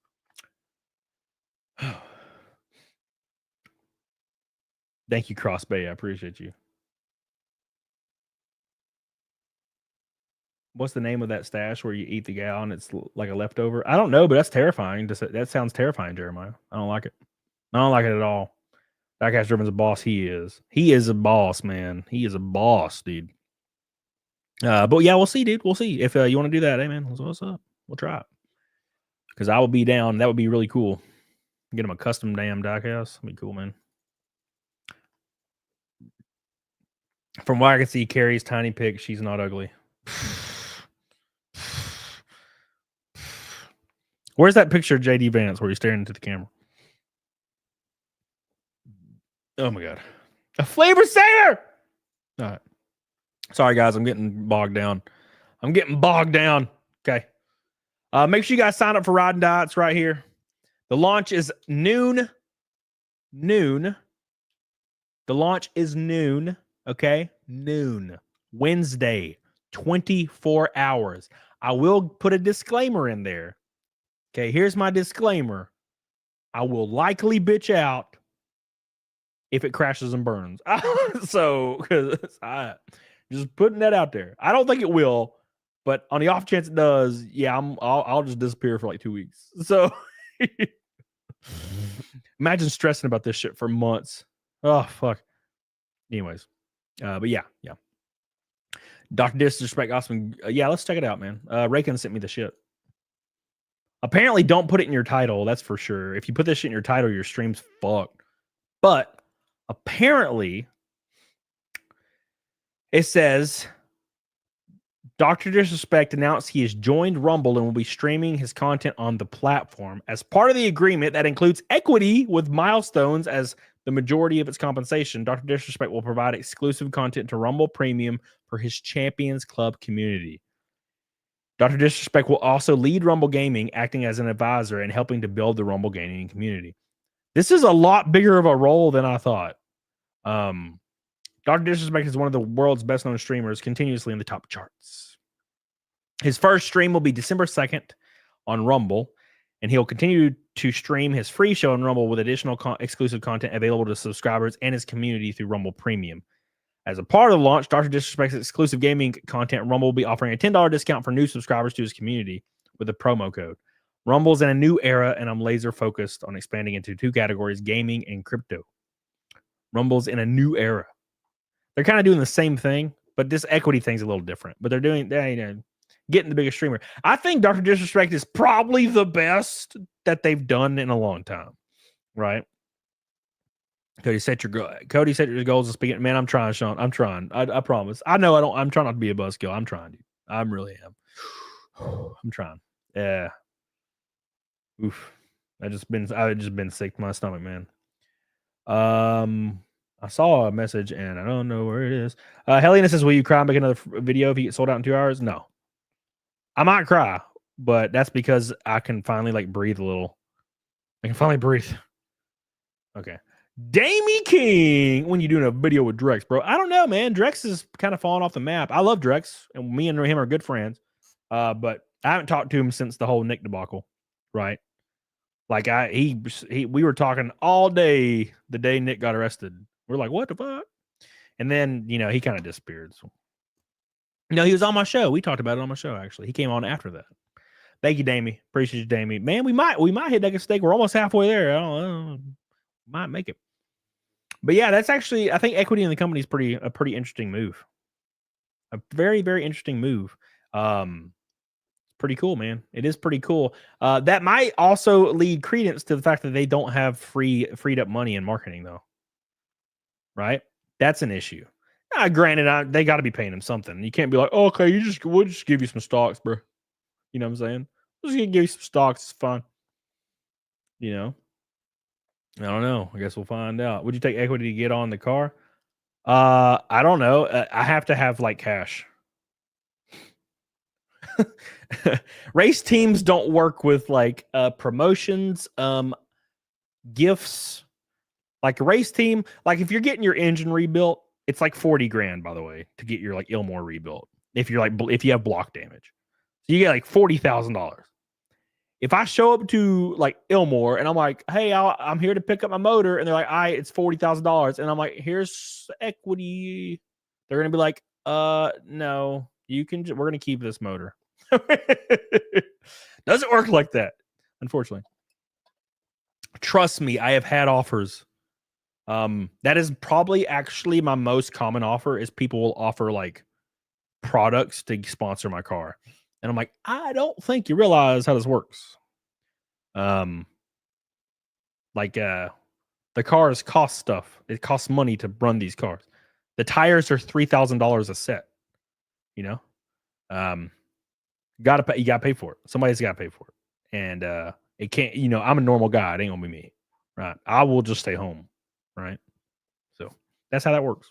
Thank you, Cross Bay. I appreciate you. What's the name of that stash where you eat the gal and it's like a leftover? I don't know, but that's terrifying. That sounds terrifying, Jeremiah. I don't like it. I don't like it at all. Diecast Driven's a boss. He is. He is a boss, man. He is a boss, dude. But yeah, we'll see, dude. We'll see. If you want to do that, hey, man, what's up? We'll try it. Because I will be down. That would be really cool. Get him a custom damn diecast. That'd be cool, man. From what I can see, Carrie's tiny pic, she's not ugly. Where's that picture of JD Vance where he's staring into the camera? Oh my god. A flavor saver! All right. Sorry, guys. I'm getting bogged down. Okay. Make sure you guys sign up for Riding Dots right here. The launch is noon. The launch is noon. Okay. Noon. Wednesday. 24 hours. I will put a disclaimer in there. Okay. Here's my disclaimer. I will likely bitch out if it crashes and burns. So, I just putting that out there. I don't think it will, but on the off chance it does, yeah, I'll just disappear for like 2 weeks. So, imagine stressing about this shit for months. Oh fuck. Anyways, but yeah. Dr. Disrespect, awesome. Yeah, let's check it out, man. Raycon sent me the shit. Apparently, don't put it in your title. That's for sure. If you put this shit in your title, your stream's fucked. But apparently, it says Dr. Disrespect announced he has joined Rumble and will be streaming his content on the platform. As part of the agreement that includes equity with milestones as the majority of its compensation, Dr. Disrespect will provide exclusive content to Rumble Premium for his Champions Club community. Dr. Disrespect will also lead Rumble Gaming, acting as an advisor and helping to build the Rumble Gaming community. This is a lot bigger of a role than I thought. Dr. Disrespect is one of the world's best known streamers, continuously in the top charts. His first stream will be December 2nd on Rumble, and he'll continue to stream his free show on Rumble with additional exclusive content available to subscribers and his community through Rumble Premium. As a part of the launch, Dr. Disrespect's exclusive gaming content, Rumble will be offering a $10 discount for new subscribers to his community with a promo code. Rumble's in a new era, and I'm laser focused on expanding into two categories, gaming and crypto. Rumble's in a new era. They're kind of doing the same thing, but this equity thing's a little different. But they're doing, getting the biggest streamer. I think Dr. Disrespect is probably the best that they've done in a long time, right? Cody, set your goals and speaking. Man, I'm trying, Sean. I'm trying. I promise. I know I don't. I'm trying not to be a buzzkill. I'm trying, dude. I really am. I'm trying. Yeah. Oof. I've just been sick to my stomach, man. I saw a message and I don't know where it is. Helena says, "Will you cry and make another video if you get sold out in 2 hours?" No. I might cry, but that's because I can finally like breathe a little. I can finally breathe. Okay. Damie King, when you doing a video with Drex, bro? I don't know, man. Drex is kind of falling off the map. I love Drex, and me and him are good friends. But I haven't talked to him since the whole Nick debacle, right? Like we were talking all day the day Nick got arrested. We're like, what the fuck? And then he kind of disappeared. So. No, he was on my show. We talked about it on my show. Actually, he came on after that. Thank you, Damie. Appreciate you, Damie. Man, we might hit that stake. We're almost halfway there. I don't know. Might make it. But yeah, that's actually, I think equity in the company is a pretty interesting move. A very, very interesting move. Pretty cool, man. It is pretty cool. That might also lead credence to the fact that they don't have freed up money in marketing, though. Right? That's an issue. Granted, they got to be paying him something. You can't be like, okay, we'll just give you some stocks, bro. You know what I'm saying? We're just gonna give you some stocks. It's fine. I don't know. I guess we'll find out. Would you take equity to get on the car? I don't know. I have to have like cash. Race teams don't work with like promotions, gifts. Like a race team, like if you're getting your engine rebuilt, it's like 40 grand, by the way, to get your like Ilmore rebuilt. If you have block damage, so you get like $40,000. If I show up to like Ilmore and I'm like, hey, I'm here to pick up my motor, and they're like, all right, it's $40,000, and I'm like, here's equity, they're gonna be like, no, we're gonna keep this motor. Doesn't work like that, unfortunately. Trust me, I have had offers. That is probably actually my most common offer is people will offer like products to sponsor my car. And I'm like, I don't think you realize how this works. The cars cost stuff. It costs money to run these cars. The tires are $3,000 a set. Gotta pay. You gotta pay for it. Somebody's gotta pay for it, and it can't. You know, I'm a normal guy. It ain't gonna be me, right? I will just stay home, right? So that's how that works.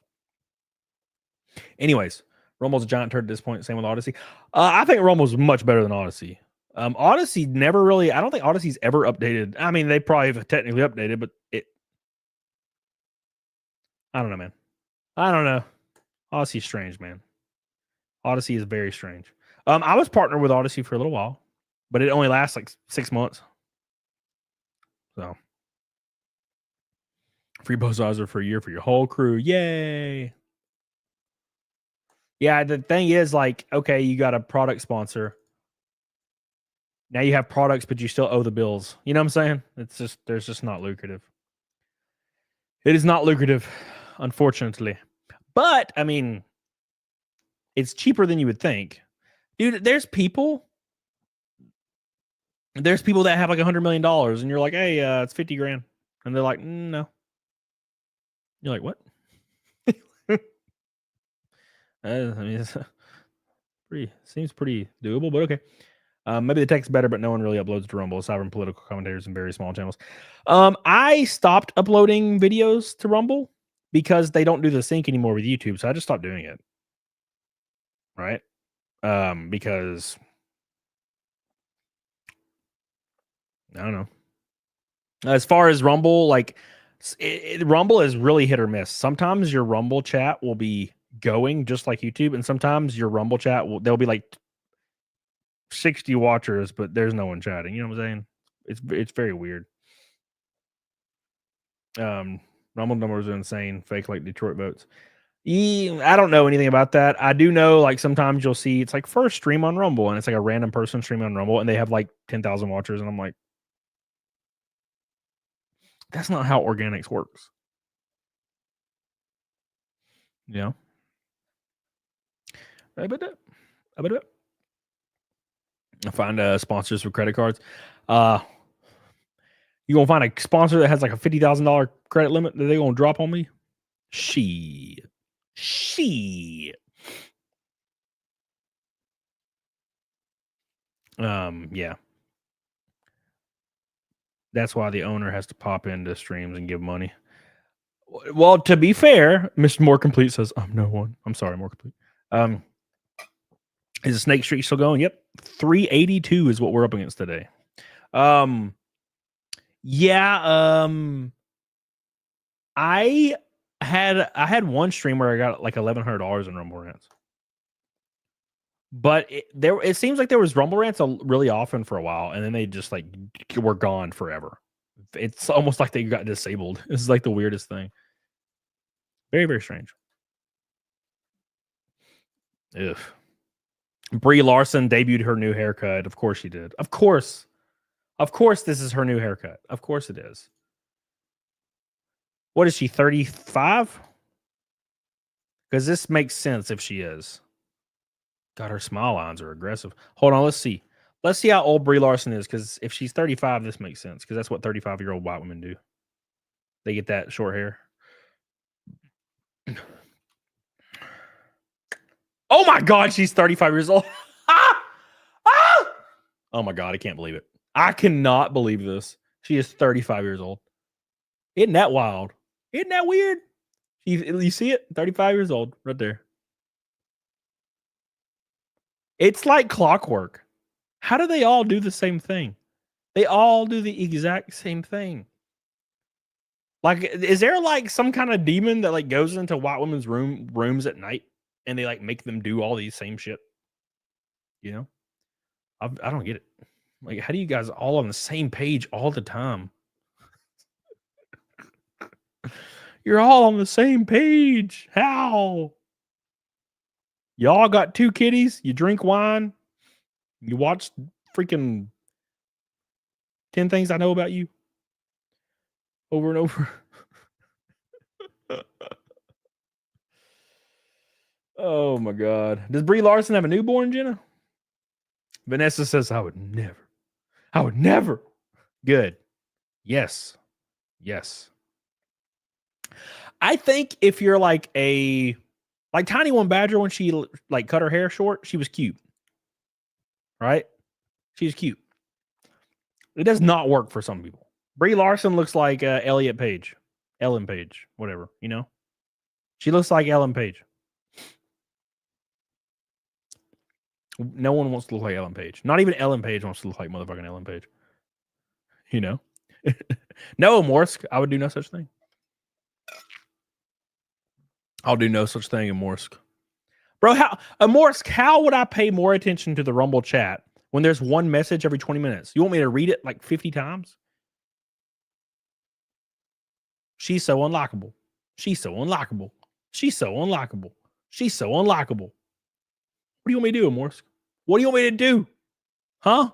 Anyways, Rumble's a giant turd at this point. Same with Odyssey. I think Rumble's much better than Odyssey. Odyssey never really. I don't think Odyssey's ever updated. I mean, they probably have technically updated, but I don't know, man. I don't know. Odyssey's strange, man. Odyssey is very strange. I was partnered with Odyssey for a little while, but it only lasts like 6 months. So free post-sizer for a year for your whole crew. Yay. Yeah, the thing is, like, okay, you got a product sponsor. Now you have products, but you still owe the bills. You know what I'm saying? It's just, there's just not lucrative. It is not lucrative, unfortunately. But, I mean, it's cheaper than you would think. Dude, there's people that have like $100 million, and you're like, hey, it's 50 grand. And they're like, no. You're like, what? I mean, it's seems pretty doable, but okay. Maybe the tech's better, but no one really uploads to Rumble, aside from political commentators and very small channels. I stopped uploading videos to Rumble because they don't do the sync anymore with YouTube, so I just stopped doing it. Right? Because I don't know. As far as Rumble, like Rumble is really hit or miss. Sometimes your Rumble chat will be going just like YouTube, and sometimes your Rumble chat there'll be like 60 watchers, but there's no one chatting. You know what I'm saying? It's very weird. Rumble numbers are insane, fake like Detroit votes. I don't know anything about that. I do know, like, sometimes you'll see it's like first stream on Rumble, and it's like a random person streaming on Rumble, and they have like 10,000 watchers, and I'm like, that's not how organics works. Yeah. I find sponsors for credit cards. You gonna find a sponsor that has like a $50,000 credit limit that they gonna drop on me? She. Yeah. That's why the owner has to pop into streams and give money. Well, to be fair, Mr. More Complete says, I'm no one. I'm sorry, More Complete. Is the Snake Streak still going? Yep. 382 is what we're up against today. Yeah. I had one stream where I got like $1,100 in Rumble Rants. But it seems like there was Rumble Rants really often for a while, and then they just like were gone forever. It's almost like they got disabled. This is like the weirdest thing. Very, very strange. Ugh. Brie Larson debuted her new haircut. Of course she did. Of course this is her new haircut. Of course it is. What is she, 35? Because this makes sense if she is. God, her smile lines are aggressive. Hold on, let's see. Let's see how old Brie Larson is, because if she's 35, this makes sense, because that's what 35-year-old white women do. They get that short hair. Oh my God, she's 35 years old. Oh my God, I can't believe it. I cannot believe this. She is 35 years old. Isn't that wild? Isn't that weird? You see it? 35 years old right there. It's like clockwork. How do they all do the same thing? They all do the exact same thing. Like, is there like some kind of demon that like goes into white women's rooms at night and they like make them do all these same shit? You know? I don't get it. Like, how do you guys all on the same page all the time? You're all on the same page. How? Y'all got 2 kitties. You drink wine. You watch freaking 10 Things I Know About You over and over. Oh my God. Does Brie Larson have a newborn, Jenna? Vanessa says, I would never. Good. Yes. I think if you're like Tiny One Badger, when she like cut her hair short, she was cute. right? She's cute. It does not work for some people. Brie Larson looks like Ellen Page, whatever, you know? She looks like Ellen Page. No one wants to look like Ellen Page. Not even Ellen Page wants to look like motherfucking Ellen Page. You know? No, Morsk, I would do no such thing. I'll do no such thing in Morsk. Bro, Morsk, how would I pay more attention to the Rumble chat when there's one message every 20 minutes? You want me to read it like 50 times? She's so unlockable. She's so unlockable. She's so unlockable. She's so unlockable. What do you want me to do, Morsk? What do you want me to do? Huh?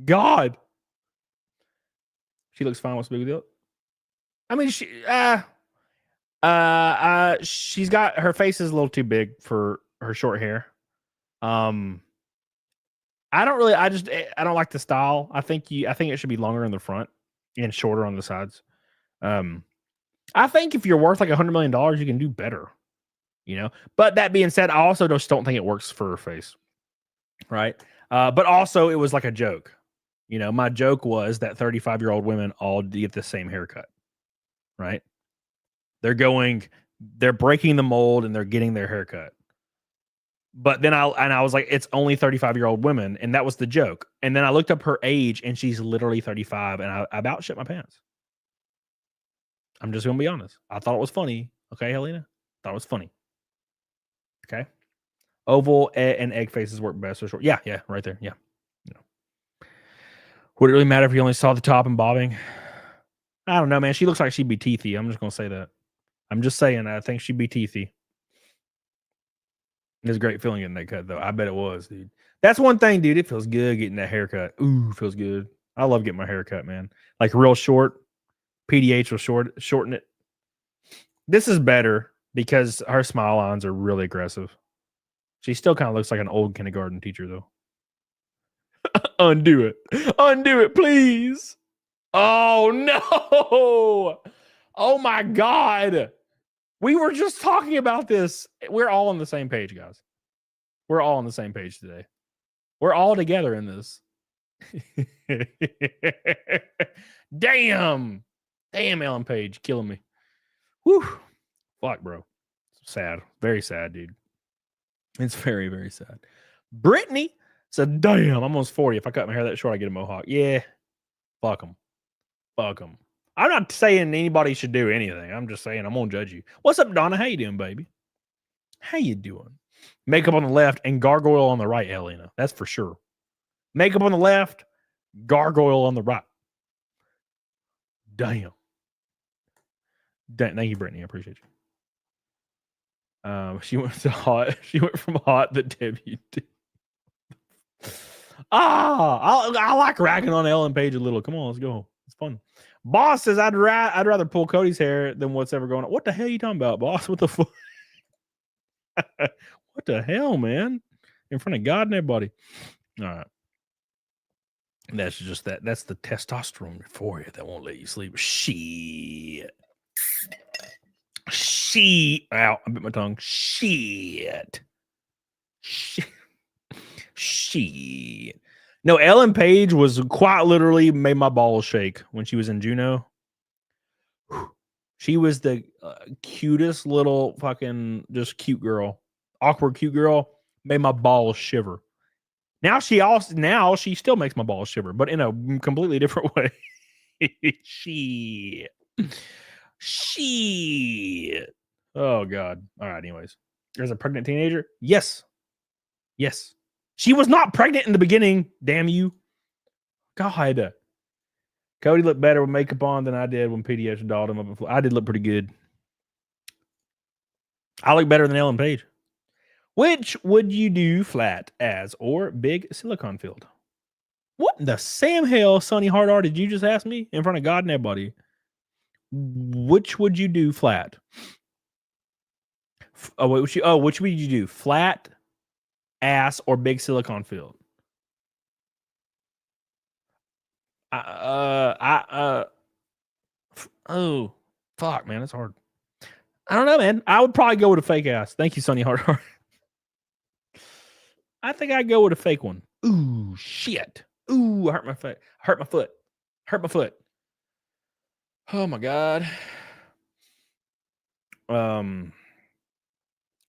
God. She looks fine. What's the big deal? I mean, she's got, her face is a little too big for her short hair. I don't like the style. I think it should be longer in the front and shorter on the sides. I think if you're worth like $100 million, you can do better, you know? But that being said, I also just don't think it works for her face. Right. But also it was like a joke. You know, my joke was that 35-year-old women all get the same haircut. Right. They're breaking the mold and they're getting their haircut. But then I was like, it's only 35-year-old women. And that was the joke. And then I looked up her age and she's literally 35. And I about shit my pants. I'm just going to be honest. I thought it was funny. Okay, Helena? Thought it was funny. Okay. Oval and egg faces work best or short. Yeah, right there. Yeah. You know. Would it really matter if you only saw the top and bobbing? I don't know, man. She looks like she'd be teethy. I'm just going to say that. I'm just saying, I think she'd be teethy. It was a great feeling getting that cut, though. I bet it was, dude. That's one thing, dude. It feels good getting that haircut. Ooh, feels good. I love getting my haircut, man. Like real short. PDH will shorten it. This is better because her smile lines are really aggressive. She still kind of looks like an old kindergarten teacher, though. Undo it. Undo it, please. Oh, no. Oh, my God. We were just talking about this. We're all on the same page, guys. We're all on the same page today. We're all together in this. Damn. Damn, Ellen Page killing me. Whew. Fuck, bro. Sad. Very sad, dude. It's very, very sad. Brittany said, damn, I'm almost 40. If I cut my hair that short, I get a mohawk. Yeah. Fuck them. Fuck them. I'm not saying anybody should do anything. I'm just saying I'm going to judge you. What's up, Donna? How you doing, baby? How you doing? Makeup on the left and gargoyle on the right, Helena. That's for sure. Makeup on the left, gargoyle on the right. Damn. Thank you, Brittany. I appreciate you. She went to hot. She went from hot to WD. I like racking on Ellen Page a little. Come on, let's go. It's fun. Boss says I'd rather pull Cody's hair than what's ever going on. What the hell are you talking about, boss? What the fuck? What the hell, man? In front of God and everybody. All right. That's just that. That's the testosterone for you that won't let you sleep. Shit. Ow, I bit my tongue. Shit. No, Ellen Page was quite literally made my balls shake when she was in Juno. She was the cutest little fucking just cute girl. Awkward cute girl. Made my balls shiver. Now she still makes my balls shiver, but in a completely different way. Shit. Oh, God. All right, anyways. There's a pregnant teenager? Yes. She was not pregnant in the beginning. Damn you. God. Cody looked better with makeup on than I did when PDH dolled him up. I did look pretty good. I look better than Ellen Page. Which would you do, flat as or big silicone filled? What in the Sam hell, Sonny Hard R, did you just ask me in front of God and everybody? Which would you do, flat? Which would you do, flat ass or big silicone filled? Oh, fuck, man, it's hard. I don't know, man. I would probably go with a fake ass. Thank you, Sonny Hard. I think I'd go with a fake one. Ooh, shit. Ooh, I hurt my foot. Hurt my foot. Hurt my foot. Oh my God.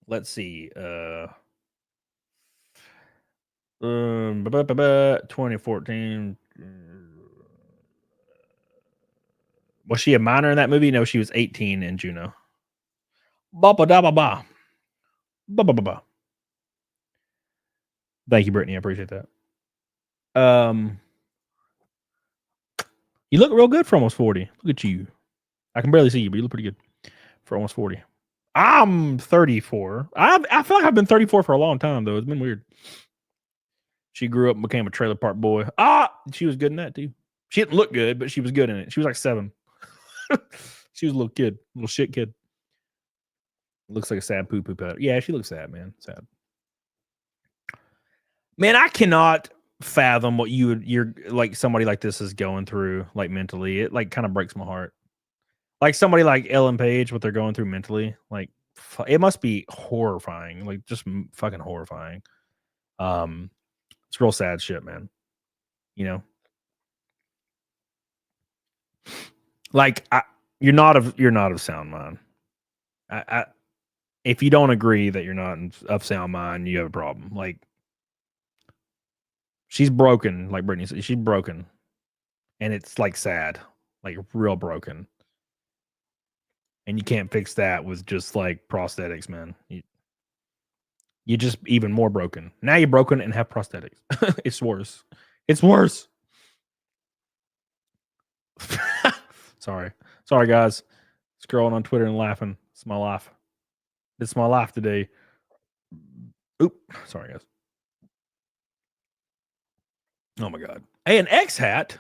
Let's see. 2014. Was she a minor in that movie? No, she was 18 in Juno. Ba ba da ba ba. Ba ba ba ba. Thank you, Brittany. I appreciate that. You look real good for almost 40. Look at you. I can barely see you, but you look pretty good for almost 40. I'm 34. I feel like I've been 34 for a long time, though. It's been weird. She grew up and became a trailer park boy. She was good in that, too. She didn't look good, but she was good in it. She was like 7. She was a little kid, little shit kid. Looks like a sad poo-poo pad. Yeah, she looks sad, man. Sad. Man, I cannot fathom what you're like somebody like this is going through, like mentally. It like kind of breaks my heart. Like somebody like Ellen Page, what they're going through mentally, like it must be horrifying, like just fucking horrifying. It's real sad shit, man. You know, like you're not of sound mind. If you don't agree that you're not of sound mind, you have a problem. Like she's broken, like Brittany said, she's broken, and it's like sad, like real broken. And you can't fix that with just like prosthetics, man. You're just even more broken. Now you're broken and have prosthetics. It's worse. It's worse. Sorry, guys. Scrolling on Twitter and laughing. It's my life. It's my life today. Oop. Sorry, guys. Oh my God. Hey, an X hat.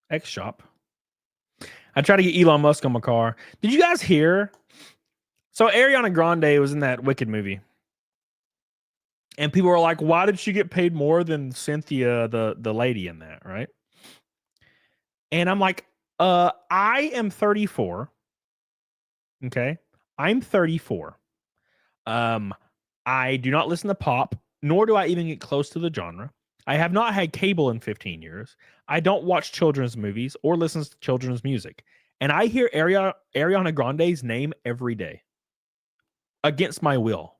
X shop. I tried to get Elon Musk on my car. Did you guys hear? So Ariana Grande was in that Wicked movie. And people were like, why did she get paid more than Cynthia, the lady in that, right? And I'm like, I am 34. Okay. I'm 34. I do not listen to pop, nor do I even get close to the genre. I have not had cable in 15 years. I don't watch children's movies or listen to children's music. And I hear Ariana Grande's name every day. Against my will.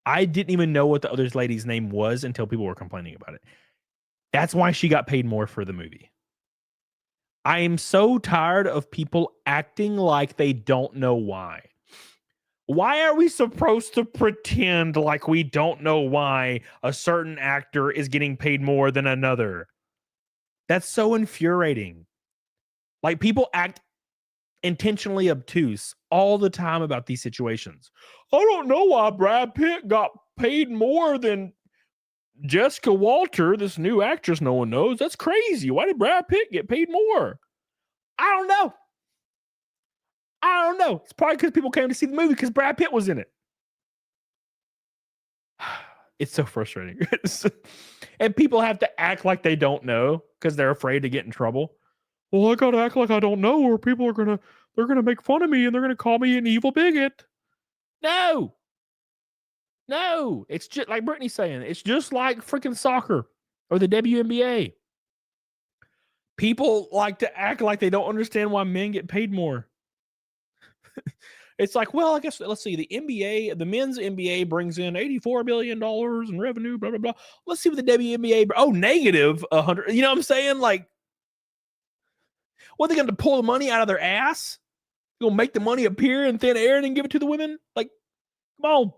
I didn't even know what the other lady's name was until people were complaining about it. That's why she got paid more for the movie. I am so tired of people acting like they don't know why. Why are we supposed to pretend like we don't know why a certain actor is getting paid more than another? That's so infuriating. Like people act intentionally obtuse all the time about these situations. I don't know why Brad Pitt got paid more than Jessica Walter, this new actress no one knows. That's crazy. Why did Brad Pitt get paid more? I don't know. It's probably because people came to see the movie because Brad Pitt was in it. It's so frustrating. And people have to act like they don't know because they're afraid to get in trouble. Well, I gotta act like I don't know, or people are they're gonna make fun of me and they're gonna call me an evil bigot. No, it's just like Brittany's saying. It's just like freaking soccer or the WNBA. People like to act like they don't understand why men get paid more. It's like, well, I guess let's see. The NBA, the men's NBA brings in $84 billion in revenue. Blah blah blah. Let's see what the WNBA. Oh, negative 100. You know what I'm saying? Like, what, they going to pull the money out of their ass? Gonna make the money appear in thin air and then give it to the women? Like, come on.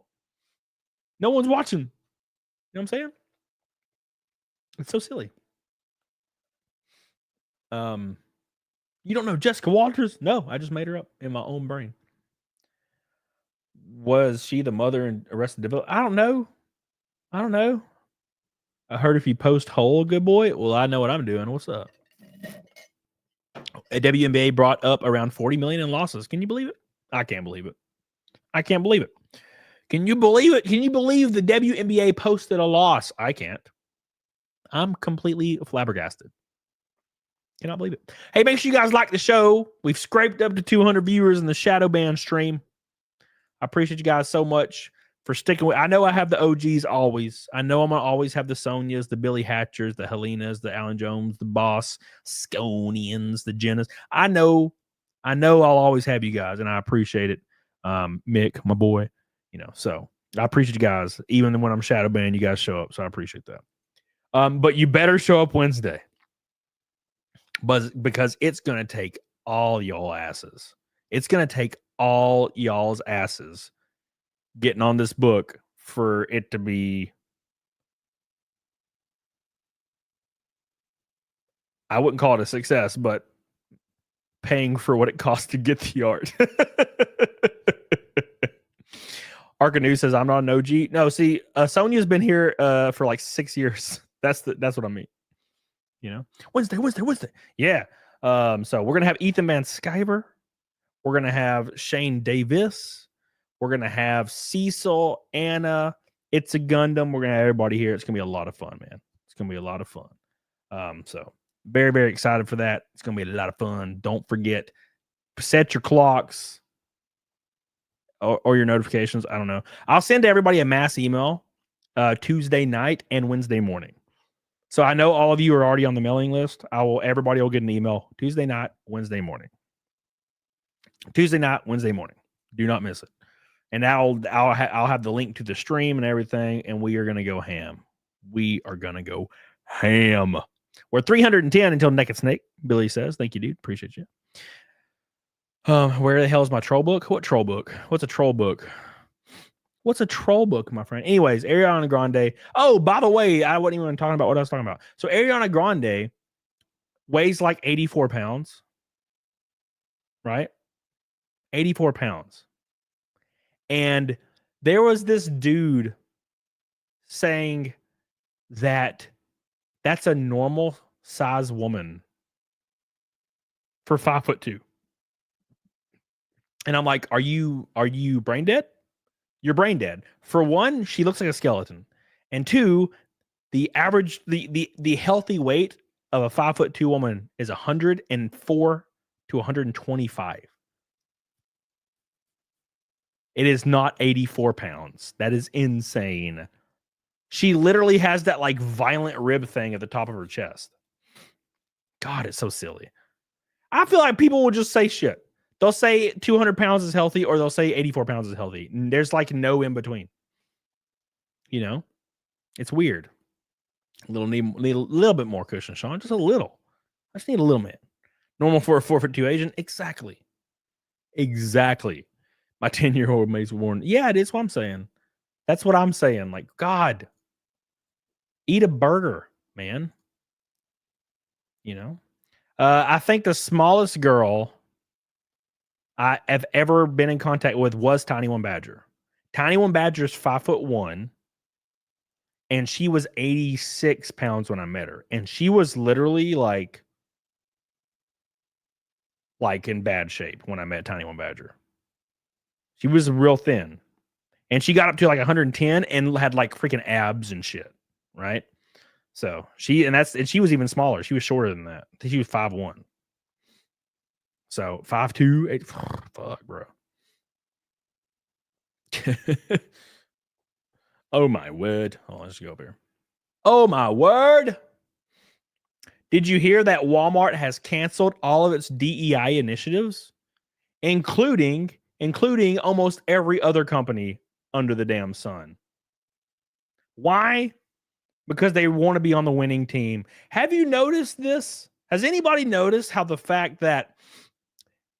No one's watching. You know what I'm saying? It's so silly. You don't know Jessica Walters? No, I just made her up in my own brain. Was she the mother in Arrested Development? I don't know. I heard if you post whole, good boy, well, I know what I'm doing. What's up? A WNBA brought up around 40 million in losses. Can you believe it? I can't believe it. Can you believe it? Can you believe the WNBA posted a loss? I can't. I'm completely flabbergasted. Cannot believe it. Hey, make sure you guys like the show. We've scraped up to 200 viewers in the shadow ban stream. I appreciate you guys so much. for sticking with. I know I have the OGs always. I know I'm gonna always have the Sonias, the Billy Hatchers, the Helenas, the Alan Jones, the Boss Sconians, the Jennas. I know I'll always have you guys, and I appreciate it. Mick, my boy, so I appreciate you guys. Even when I'm shadow banned, you guys show up, so I appreciate that. But you better show up Wednesday, because it's gonna take all y'all asses. It's gonna take all y'all's asses getting on this book for it to be, I wouldn't call it a success, but paying for what it costs to get the art. Arcanu says, I'm not an OG. No, see, Sonia's been here for like 6 years. That's what I mean. Wednesday. Yeah. So we're gonna have Ethan Van Sciver. We're gonna have Shane Davis. We're going to have Cecil, Anna, It's a Gundam. We're going to have everybody here. It's going to be a lot of fun, man. It's going to be a lot of fun. So very, very excited for that. It's going to be a lot of fun. Don't forget, set your clocks or your notifications. I don't know. I'll send everybody a mass email Tuesday night and Wednesday morning. So I know all of you are already on the mailing list. Everybody will get an email Tuesday night, Wednesday morning. Tuesday night, Wednesday morning. Do not miss it. And I'll have the link to the stream and everything, and we are going to go ham. We are going to go ham. We're 310 until Naked Snake, Billy says. Thank you, dude. Appreciate you. Where the hell is my troll book? What troll book? What's a troll book? What's a troll book, my friend? Anyways, Ariana Grande. Oh, by the way, I wasn't even talking about what I was talking about. So Ariana Grande weighs like 84 pounds, right? 84 pounds. And there was this dude saying that that's a normal size woman for 5'2". And I'm like, are you brain dead? You're brain dead. For one, she looks like a skeleton. And two, the average, the healthy weight of a 5'2" woman is 104 to 125. It is not 84 pounds. That is insane. She literally has that like violent rib thing at the top of her chest. God, it's so silly. I feel like people will just say shit. They'll say 200 pounds is healthy, or they'll say 84 pounds is healthy. There's like no in between. It's weird. Need a little bit more cushion, Sean. Just a little. I just need a little bit. Normal for a 4'2" Asian. Exactly. My 10-year-old Mace Warren. Yeah, it is what I'm saying. That's what I'm saying. Like, God, eat a burger, man. I think the smallest girl I have ever been in contact with was Tiny One Badger. Tiny One Badger is 5'1", and she was 86 pounds when I met her. And she was literally like in bad shape when I met Tiny One Badger. She was real thin, and she got up to like 110 and had like freaking abs and shit, right? So she was even smaller. She was shorter than that. I think she was 5'1". So 5'2", 8, fuck, bro. Oh my word! Oh, let's go up here. Oh my word! Did you hear that Walmart has canceled all of its DEI initiatives, including almost every other company under the damn sun? Why? Because they want to be on the winning team. Have you noticed this? Has anybody noticed how the fact that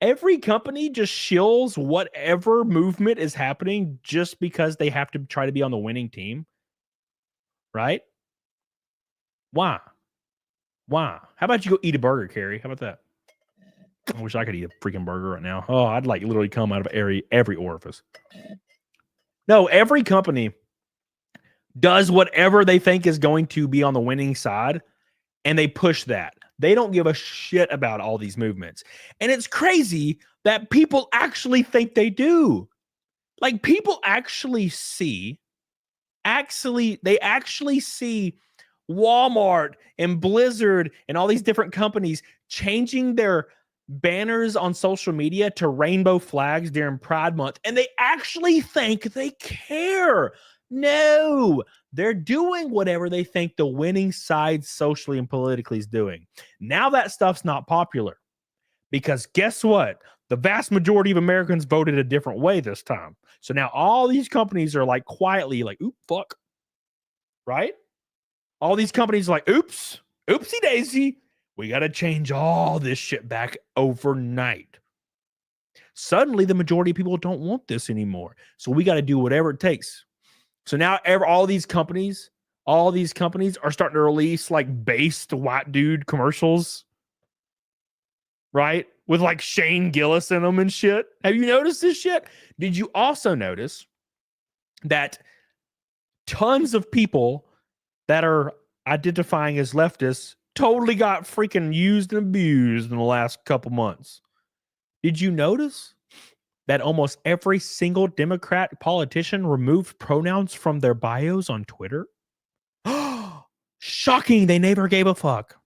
every company just shills whatever movement is happening just because they have to try to be on the winning team? Right? Why? How about you go eat a burger, Carrie? How about that? I wish I could eat a freaking burger right now. Oh, I'd like literally come out of every orifice. No, every company does whatever they think is going to be on the winning side, and they push that. They don't give a shit about all these movements. And it's crazy that people actually think they do. Like, people actually see Walmart and Blizzard and all these different companies changing their banners on social media to rainbow flags during Pride Month, and they actually think they care. No, they're doing whatever they think the winning side socially and politically is doing. Now that stuff's not popular because guess what? The vast majority of Americans voted a different way this time. So now all these companies are like quietly like, oop, fuck. Right? All these companies are like, oops, oopsie daisy. We got to change all this shit back overnight. Suddenly, the majority of people don't want this anymore. So we got to do whatever it takes. So now all these companies are starting to release like based white dude commercials, right? With like Shane Gillis in them and shit. Have you noticed this shit? Did you also notice that tons of people that are identifying as leftists totally got freaking used and abused in the last couple months? Did you notice that almost every single Democrat politician removed pronouns from their bios on Twitter? Shocking. They never gave a fuck.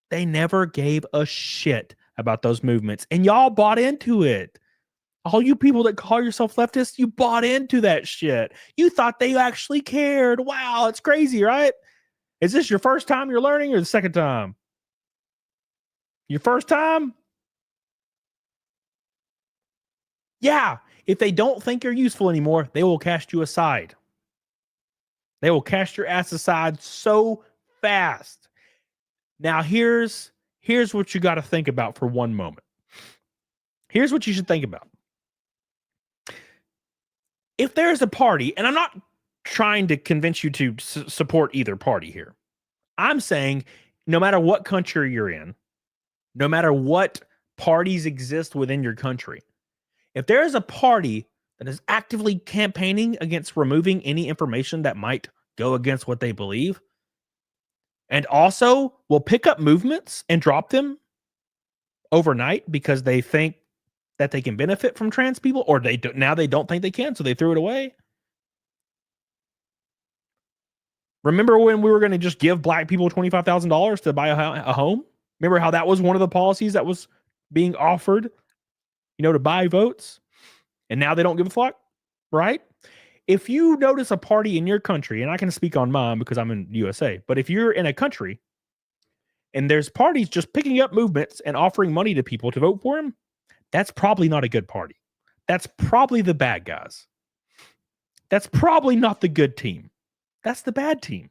They never gave a shit about those movements. And y'all bought into it. All you people that call yourself leftists, you bought into that shit. You thought they actually cared. Wow, it's crazy, right? Is this your first time you're learning or the second time? Your first time? Yeah. If they don't think you're useful anymore, they will cast you aside. They will cast your ass aside so fast. Now, here's what you got to think about for one moment. Here's what you should think about. If there's a party, and I'm not trying to convince you to support either party here. I'm saying no matter what country you're in, no matter what parties exist within your country, if there is a party that is actively campaigning against removing any information that might go against what they believe, and also will pick up movements and drop them overnight because they think that they can benefit from trans people, or now they don't think they can, so they threw it away. Remember when we were going to just give black people $25,000 to buy a home? Remember how that was one of the policies that was being offered, to buy votes? And now they don't give a fuck, right? If you notice a party in your country, and I can speak on mine because I'm in USA, but if you're in a country and there's parties just picking up movements and offering money to people to vote for them, that's probably not a good party. That's probably the bad guys. That's probably not the good team. That's the bad team.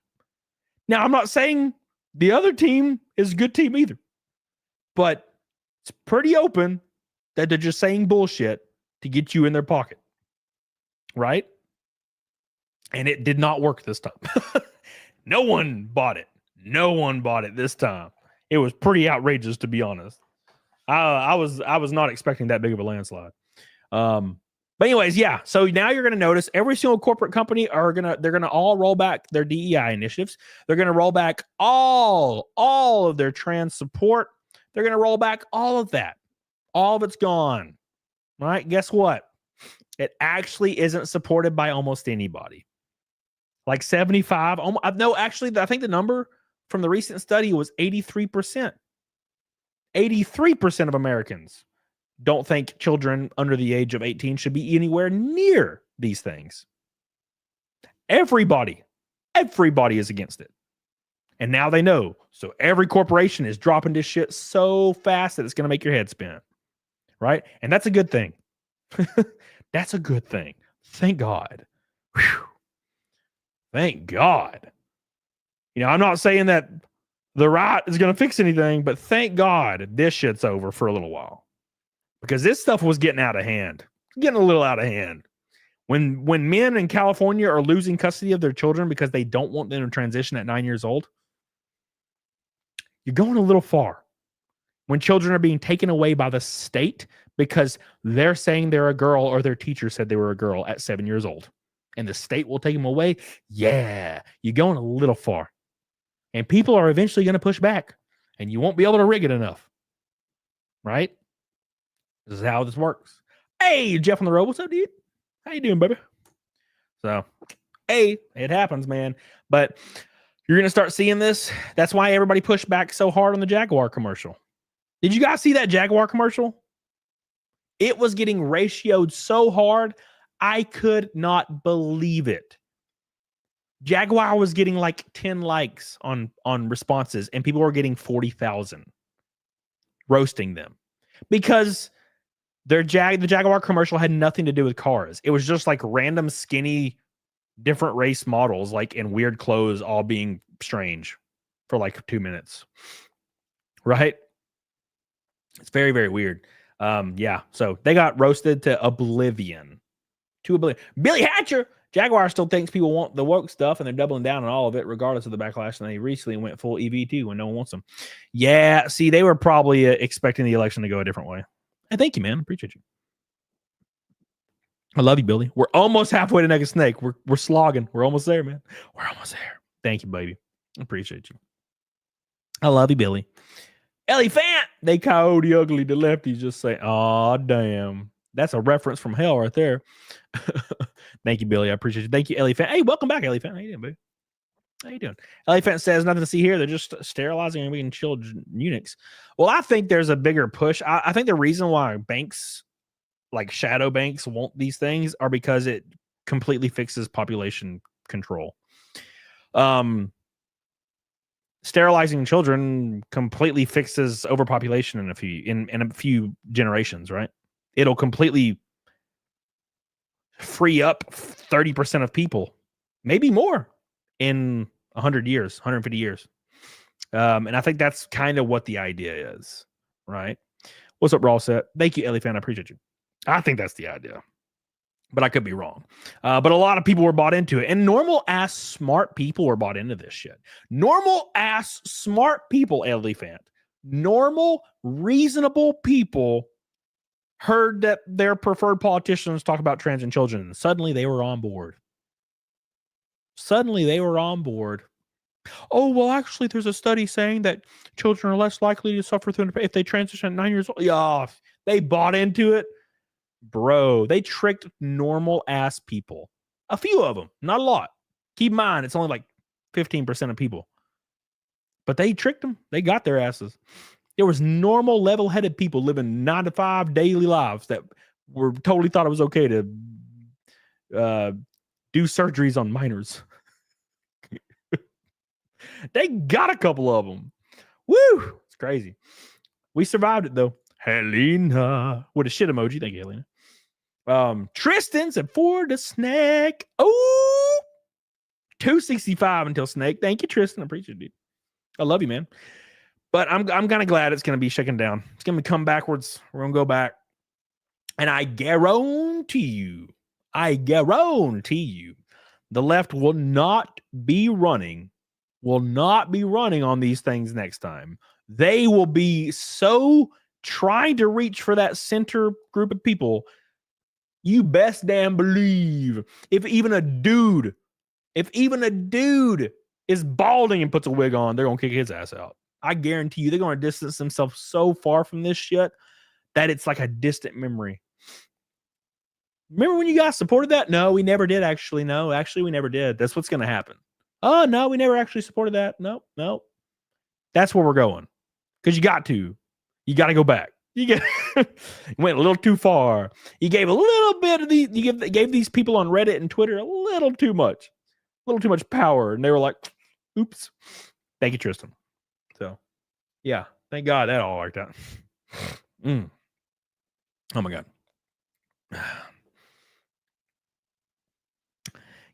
Now, I'm not saying the other team is a good team either, but it's pretty open that they're just saying bullshit to get you in their pocket, right? And it did not work this time. No one bought it. No one bought it this time. It was pretty outrageous, to be honest. I was not expecting that big of a landslide. But anyways, yeah. So now you're going to notice every single corporate company they're going to all roll back their DEI initiatives. They're going to roll back all of their trans support. They're going to roll back all of that. All of it's gone. Right? Guess what? It actually isn't supported by almost anybody. Like 75. No, actually, I think the number from the recent study was 83%. 83% of Americans don't think children under the age of 18 should be anywhere near these things. Everybody is against it. And now they know. So every corporation is dropping this shit so fast that it's going to make your head spin. Right? And that's a good thing. That's a good thing. Thank God. Whew. Thank God. I'm not saying that the right is going to fix anything, but thank God this shit's over for a little while. Because this stuff was getting out of hand. Getting a little out of hand. When men in California are losing custody of their children because they don't want them to transition at 9 years old, you're going a little far. When children are being taken away by the state because they're saying they're a girl or their teacher said they were a girl at 7 years old, and the state will take them away, yeah, you're going a little far. And people are eventually going to push back, and you won't be able to rig it enough. Right? This is how this works. Hey, Jeff on the road. What's up, dude? How you doing, baby? So, hey, it happens, man. But you're going to start seeing this. That's why everybody pushed back so hard on the Jaguar commercial. Did you guys see that Jaguar commercial? It was getting ratioed so hard, I could not believe it. Jaguar was getting like 10 likes on responses, and people were getting 40,000 roasting them because the Jaguar commercial had nothing to do with cars. It was just like random skinny different race models like in weird clothes all being strange for like 2 minutes. Right? It's very, very weird. Yeah, so they got roasted to oblivion. Billy Hatcher, Jaguar still thinks people want the woke stuff and they're doubling down on all of it regardless of the backlash, and they recently went full EV too when no one wants them. Yeah, see, they were probably expecting the election to go a different way. And thank you, man. Appreciate you. I love you, Billy. We're almost halfway to Naked Snake. We're slogging. We're almost there, man. We're almost there. Thank you, baby. Appreciate you. I love you, Billy. Ellie Fant, they coyote ugly. The lefties just say, "Oh, damn." That's a reference from hell right there. Thank you, Billy. I appreciate you. Thank you, Ellie Fant. Hey, welcome back, Ellie Fant. How you doing, baby? How you doing? Ellie Fant says, nothing to see here. They're just sterilizing and being chilled eunuchs. Well, I think there's a bigger push. I think the reason why banks, like shadow banks, want these things are because it completely fixes population control. Sterilizing children completely fixes overpopulation in a few generations, right? It'll completely free up 30% of people, maybe more, in 100 years, 150 years. And I think that's kind of what the idea is, right? What's up, Raw Set? Thank you, Ellie Fan. I appreciate you. I think that's the idea, but I could be wrong. But a lot of people were bought into it, and normal ass smart people were bought into this shit. Normal ass smart people, Ellie Fan. Normal, reasonable people heard that their preferred politicians talk about trans and children, and suddenly they were on board. Oh, well, actually, there's a study saying that children are less likely to suffer if they transition at 9 years old. Yeah, they bought into it. Bro, they tricked normal ass people. A few of them, not a lot. Keep in mind, it's only like 15% of people. But they tricked them. They got their asses. There was normal, level-headed people living 9 to 5 daily lives that were totally thought it was okay to do surgeries on minors. They got a couple of them. Woo! It's crazy. We survived it, though. Helena. With a shit emoji. Thank you, Helena. Tristan said, for the snake. Oh! 265 until snake. Thank you, Tristan. I appreciate it, dude. I love you, man. But I'm kind of glad it's going to be shaken down. It's going to come backwards. We're going to go back. And I guarantee you, the left will not be running on these things next time. They will be so trying to reach for that center group of people. You best damn believe if even a dude is balding and puts a wig on, they're going to kick his ass out. I guarantee you they're going to distance themselves so far from this shit that it's like a distant memory. Remember when you guys supported that? No, we never did, actually. No, actually, we never did. That's what's going to happen. Oh, no, we never actually supported that. No. That's where we're going. Because you got to go back. You went a little too far. You gave a little bit of gave these people on Reddit and Twitter a little too much power. And they were like, oops. Thank you, Tristan. So, yeah, thank God that all worked out. Oh, my God.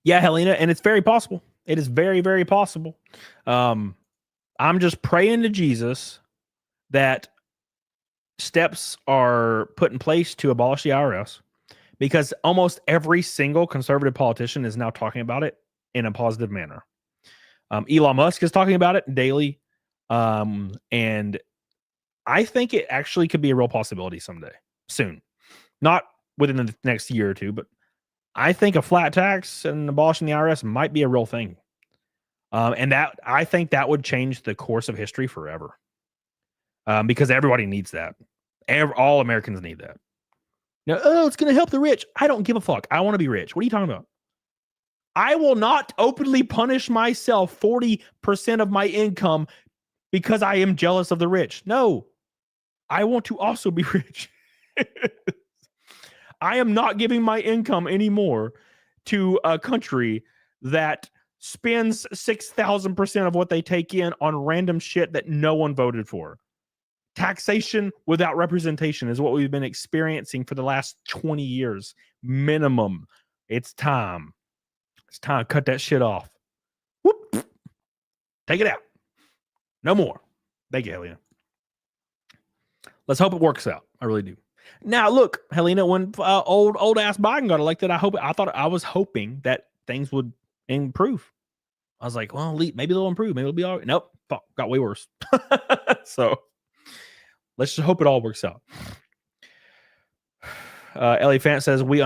Yeah, Helena, and it's very possible. It is very, very possible. I'm just praying to Jesus that steps are put in place to abolish the IRS, because almost every single conservative politician is now talking about it in a positive manner. Elon Musk is talking about it daily. And I think it actually could be a real possibility soon. Not within the next year or two, but I think a flat tax and abolishing the IRS might be a real thing. And that, I think that would change the course of history forever. Because everybody needs that. All Americans need that. Now, it's going to help the rich. I don't give a fuck. I want to be rich. What are you talking about? I will not openly punish myself 40% of my income because I am jealous of the rich. No. I want to also be rich. I am not giving my income anymore to a country that spends 6,000% of what they take in on random shit that no one voted for. Taxation without representation is what we've been experiencing for the last 20 years minimum. It's time. It's time to cut that shit off. Whoop. Take it out. No more. Thank you, Helena. Let's hope it works out. I really do. Now, look, Helena, when old ass Biden got elected, I was hoping that things would improve. I was like, well, maybe they'll improve. Maybe it'll be all right. Nope. Fuck, got way worse. So let's just hope it all works out. Ellie Fant says we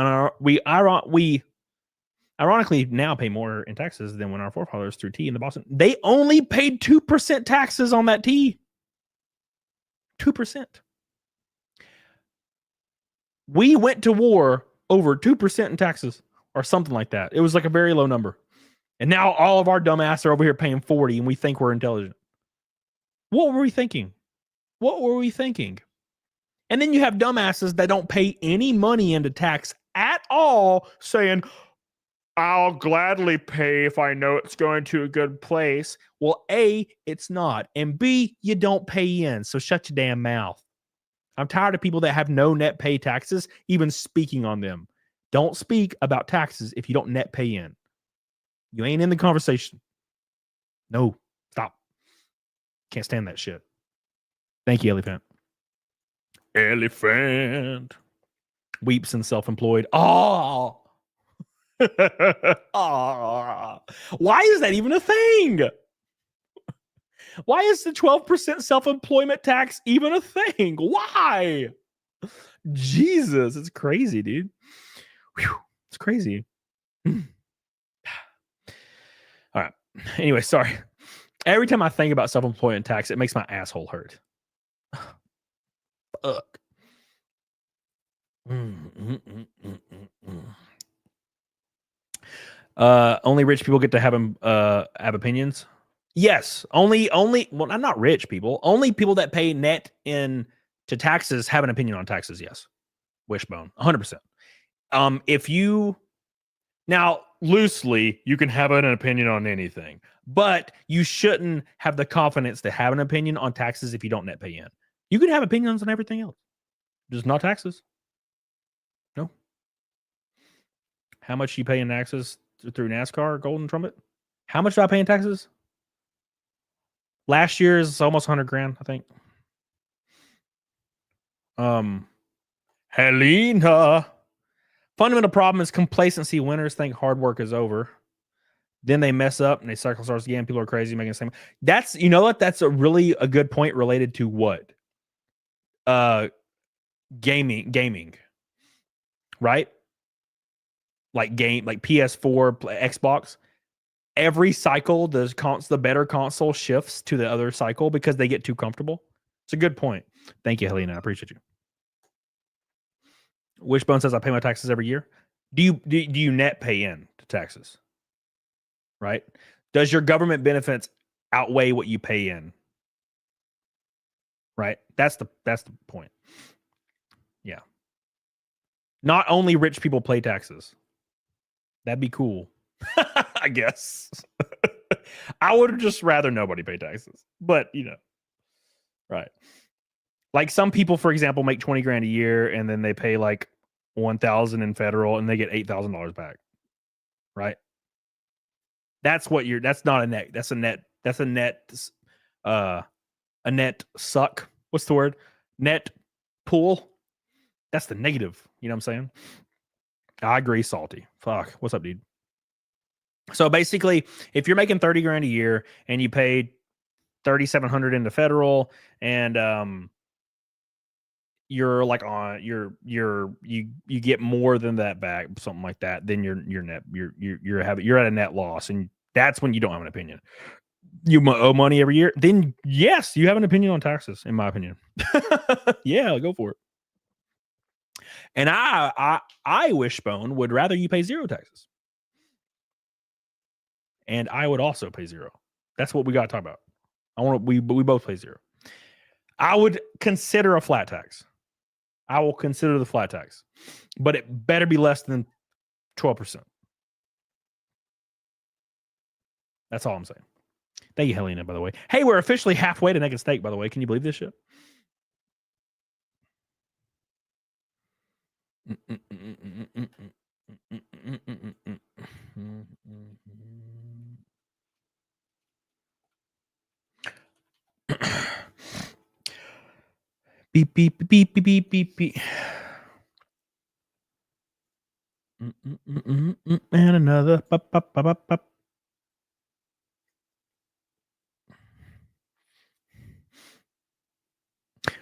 ironically now pay more in taxes than when our forefathers threw tea in the Boston. They only paid 2% taxes on that tea. 2%. We went to war over 2% in taxes or something like that. It was like a very low number. And now all of our dumbasses are over here paying 40 and we think we're intelligent. What were we thinking? What were we thinking? And then you have dumbasses that don't pay any money into tax at all saying, I'll gladly pay if I know it's going to a good place. Well, A, it's not. And B, you don't pay in. So shut your damn mouth. I'm tired of people that have no net pay taxes, even speaking on them. Don't speak about taxes if you don't net pay in. You ain't in the conversation. No, stop. Can't stand that shit. Thank you, Elephant. Elephant. Weeps and self-employed. Oh. Oh. Why is that even a thing? Why is the 12% self-employment tax even a thing? Why? Jesus, it's crazy, dude. Whew, it's crazy. All right. Anyway, sorry. Every time I think about self-employment tax, it makes my asshole hurt. Fuck. Only rich people get to have opinions. Yes, only. Well, I'm not rich people. Only people that pay net in to taxes have an opinion on taxes. Yes, Wishbone, 100%. If you now loosely, you can have an opinion on anything, but you shouldn't have the confidence to have an opinion on taxes if you don't net pay in. You can have opinions on everything else, just not taxes. No. How much you pay in taxes through NASCAR, Golden Trumpet? How much do I pay in taxes? Last year is almost 100 grand, I think. Helena. Fundamental problem is complacency. Winners think hard work is over. Then they mess up and they cycle starts again. People are crazy making the same. That's, you know what? That's a good point related to what? Gaming. Right? Like PS4, Xbox. Every cycle, the better console shifts to the other cycle because they get too comfortable. It's a good point. Thank you, Helena. I appreciate you. Wishbone says I pay my taxes every year. Do you net pay in to taxes? Right? Does your government benefits outweigh what you pay in? Right? That's the point. Yeah. Not only rich people pay taxes. That'd be cool. I guess. I would just rather nobody pay taxes. But, you know. Right. Like some people, for example, make 20 grand a year and then they pay like 1,000 in federal and they get $8,000 back. Right? That's not a net. That's a net suck. What's the word? Net pool. That's the negative. You know what I'm saying? I agree, Salty. Fuck. What's up, dude? So basically, if you're making 30 grand a year and you pay 3,700 into federal and you're like on you get more than that back, something like that, then you're at a net loss, and that's when you don't have an opinion. You owe money every year, then yes, you have an opinion on taxes, in my opinion. Yeah, go for it. And I Wishbone would rather you pay zero taxes. And I would also pay zero. That's what we got to talk about. We both pay zero. I would consider a flat tax. I will consider the flat tax, but it better be less than 12%. That's all I'm saying. Thank you, Helena, by the way. Hey, we're officially halfway to naked steak, by the way. Can you believe this shit? Beep, beep, beep, beep, beep, beep, beep. And another.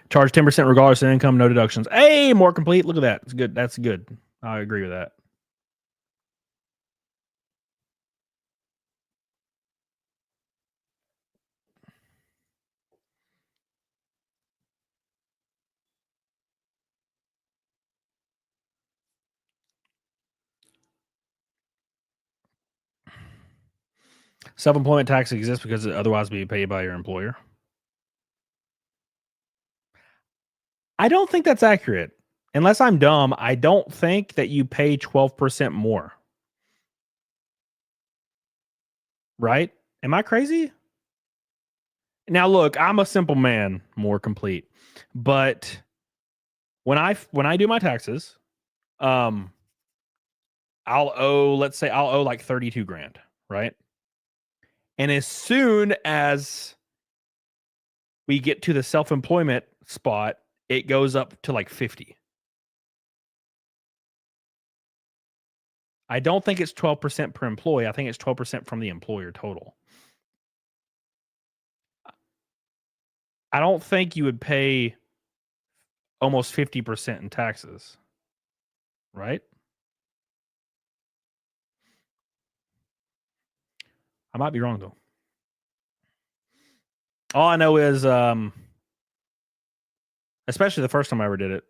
Charge 10% regardless of income, no deductions. Hey, more complete. Look at that. It's good. That's good. I agree with that. Self-employment tax exists because it otherwise would be paid by your employer. I don't think that's accurate. Unless I'm dumb, I don't think that you pay 12% more. Right? Am I crazy? Now look, I'm a simple man, more complete. But when I do my taxes, I'll owe like 32 grand, right? And as soon as we get to the self-employment spot, it goes up to like 50. I don't think it's 12% per employee. I think it's 12% from the employer total. I don't think you would pay almost 50% in taxes, right? I might be wrong though. All I know is, especially the first time I ever did it,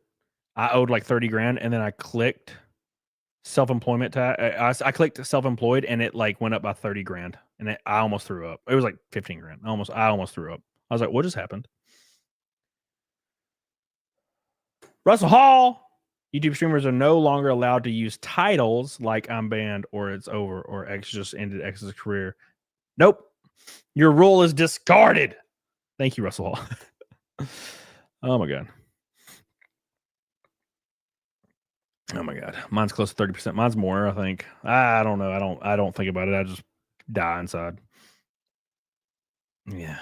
I owed like 30 grand, and then I clicked self-employment tax. I clicked self-employed, and it like went up by 30 grand, and I almost threw up. It was like 15 grand. I almost threw up. I was like, what just happened? Russell Hall. YouTube streamers are no longer allowed to use titles like I'm banned or it's over or X just ended X's career. Nope. Your rule is discarded. Thank you, Russell Hall. Oh my God. Oh my God. Mine's close to 30%. Mine's more, I think. I don't know. I don't think about it. I just die inside. Yeah.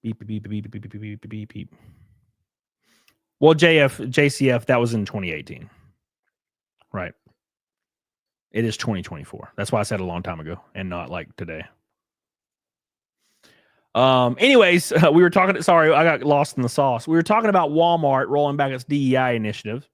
Beep, beep, beep, beep, beep, beep, beep, beep, beep. Well, JCF, that was in 2018. Right. It is 2024. That's why I said a long time ago and not like today. Anyways, we were talking. Sorry, I got lost in the sauce. We were talking about Walmart rolling back its DEI initiative,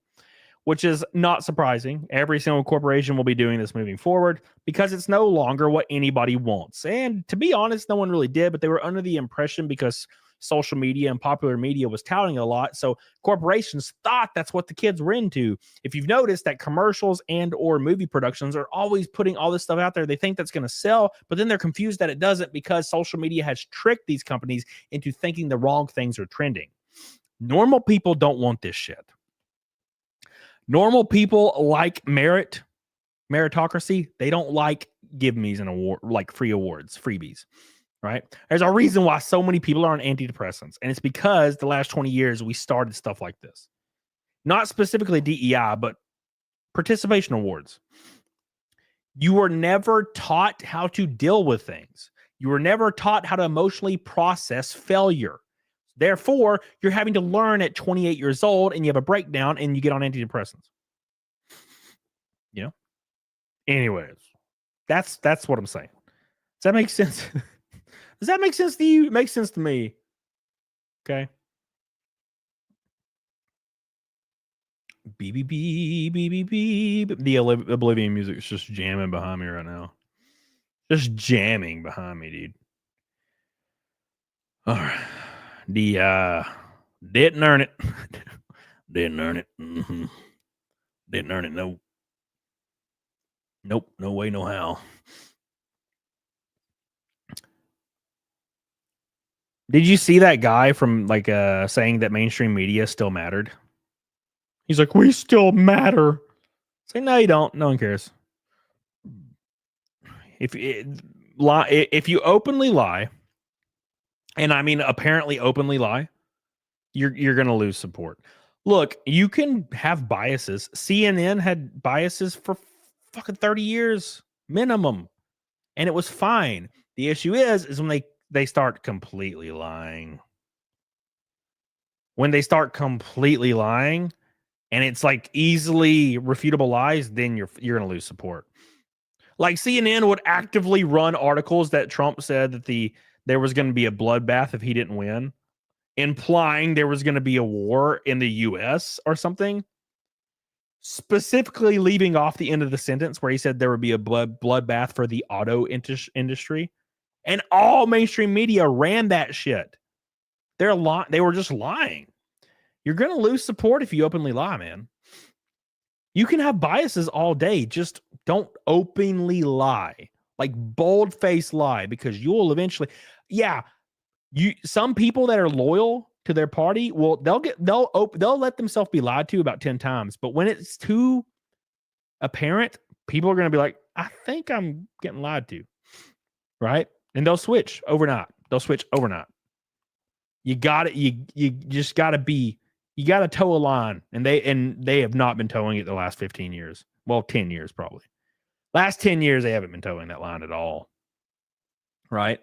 which is not surprising. Every single corporation will be doing this moving forward because it's no longer what anybody wants. And to be honest, no one really did, but they were under the impression because social media and popular media was touting a lot. So corporations thought that's what the kids were into. If you've noticed that commercials and or movie productions are always putting all this stuff out there, they think that's going to sell, but then they're confused that it doesn't because social media has tricked these companies into thinking the wrong things are trending. Normal people don't want this shit. Normal people like meritocracy. They don't like give me's an award, like free awards, freebies. Right? There's a reason why so many people are on antidepressants. And it's because the last 20 years, we started stuff like this. Not specifically DEI, but participation awards. You were never taught how to deal with things. You were never taught how to emotionally process failure. Therefore, you're having to learn at 28 years old and you have a breakdown and you get on antidepressants. You know? Anyways, that's what I'm saying. Does that make sense? Does that make sense to you? It makes sense to me. Okay. Beep, beep, beep, beep, beep, beep. The Oblivion music is just jamming behind me right now. Just jamming behind me, dude. All right. Didn't earn it. Didn't earn it. Mm-hmm. Didn't earn it. No. Nope. No way, no how. Did you see that guy from like saying that mainstream media still mattered? He's like, we still matter. Say, no, you don't. No one cares. If you openly lie, and I mean apparently openly lie, you're gonna lose support. Look, you can have biases. CNN had biases for fucking 30 years minimum, and it was fine. The issue is when they start completely lying. When they start completely lying, and it's like easily refutable lies, then you're gonna lose support. Like CNN would actively run articles that Trump said that there was going to be a bloodbath if he didn't win, implying there was going to be a war in the U.S. or something, specifically leaving off the end of the sentence where he said there would be a bloodbath for the auto industry. And all mainstream media ran that shit. They were just lying. You're going to lose support if you openly lie, man. You can have biases all day. Just don't openly lie, like bold-faced lie, because you'll eventually, some people that are loyal to their party, well, they'll let themselves be lied to about 10 times. But when it's too apparent, people are going to be like, I think I'm getting lied to, right? And they'll switch overnight. You just got to toe a line, and they have not been towing it the last 15 years. Well, 10 years probably. Last 10 years, they haven't been towing that line at all. Right?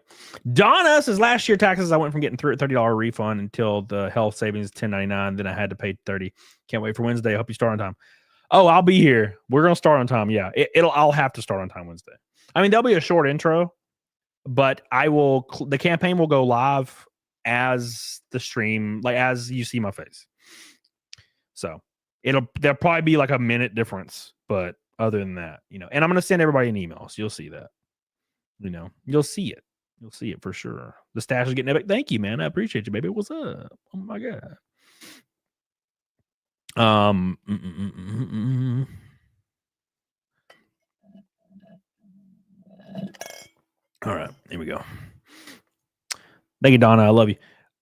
Donna says, last year taxes, I went from getting $30 refund until the health savings $10.99. Then I had to pay $30. Can't wait for Wednesday. I hope you start on time. Oh, I'll be here. We're going to start on time. Yeah, I'll have to start on time Wednesday. I mean, there'll be a short intro, but the campaign will go live as the stream, like as you see my face. So there'll probably be like a minute difference, but other than that, and I'm going to send everybody an email. So you'll see that, you'll see it for sure. The stash is getting epic. Thank you, man. I appreciate you, baby. What's up? Oh my God. All right, here we go. Thank you, Donna. I love you.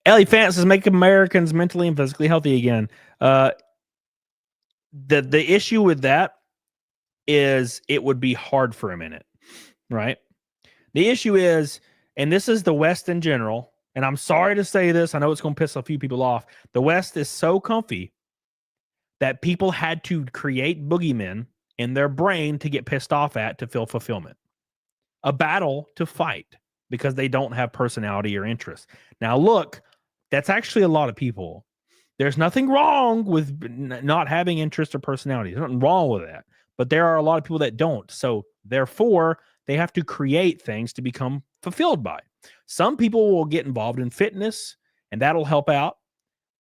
Ellie Fant says, make Americans mentally and physically healthy again. The issue with that is it would be hard for a minute, right? The issue is, and this is the West in general, and I'm sorry to say this, I know it's going to piss a few people off. The West is so comfy that people had to create boogeymen in their brain to get pissed off at to feel fulfillment. A battle to fight because they don't have personality or interest. Now, look, that's actually a lot of people. There's nothing wrong with not having interest or personality. There's nothing wrong with that. But there are a lot of people that don't. So therefore, they have to create things to become fulfilled by. Some people will get involved in fitness, and that'll help out.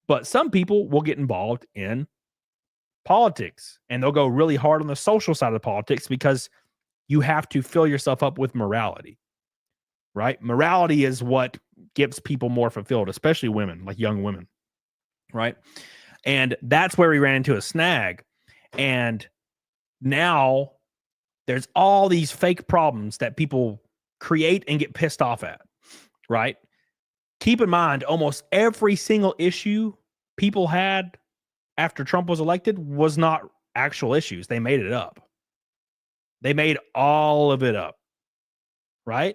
But some people will get involved in politics, and they'll go really hard on the social side of politics because you have to fill yourself up with morality, right? Morality is what gets people more fulfilled, especially women, like young women, right? And that's where we ran into a snag. And now there's all these fake problems that people create and get pissed off at, right? Keep in mind, almost every single issue people had after Trump was elected was not actual issues. They made it up. They made all of it up, right?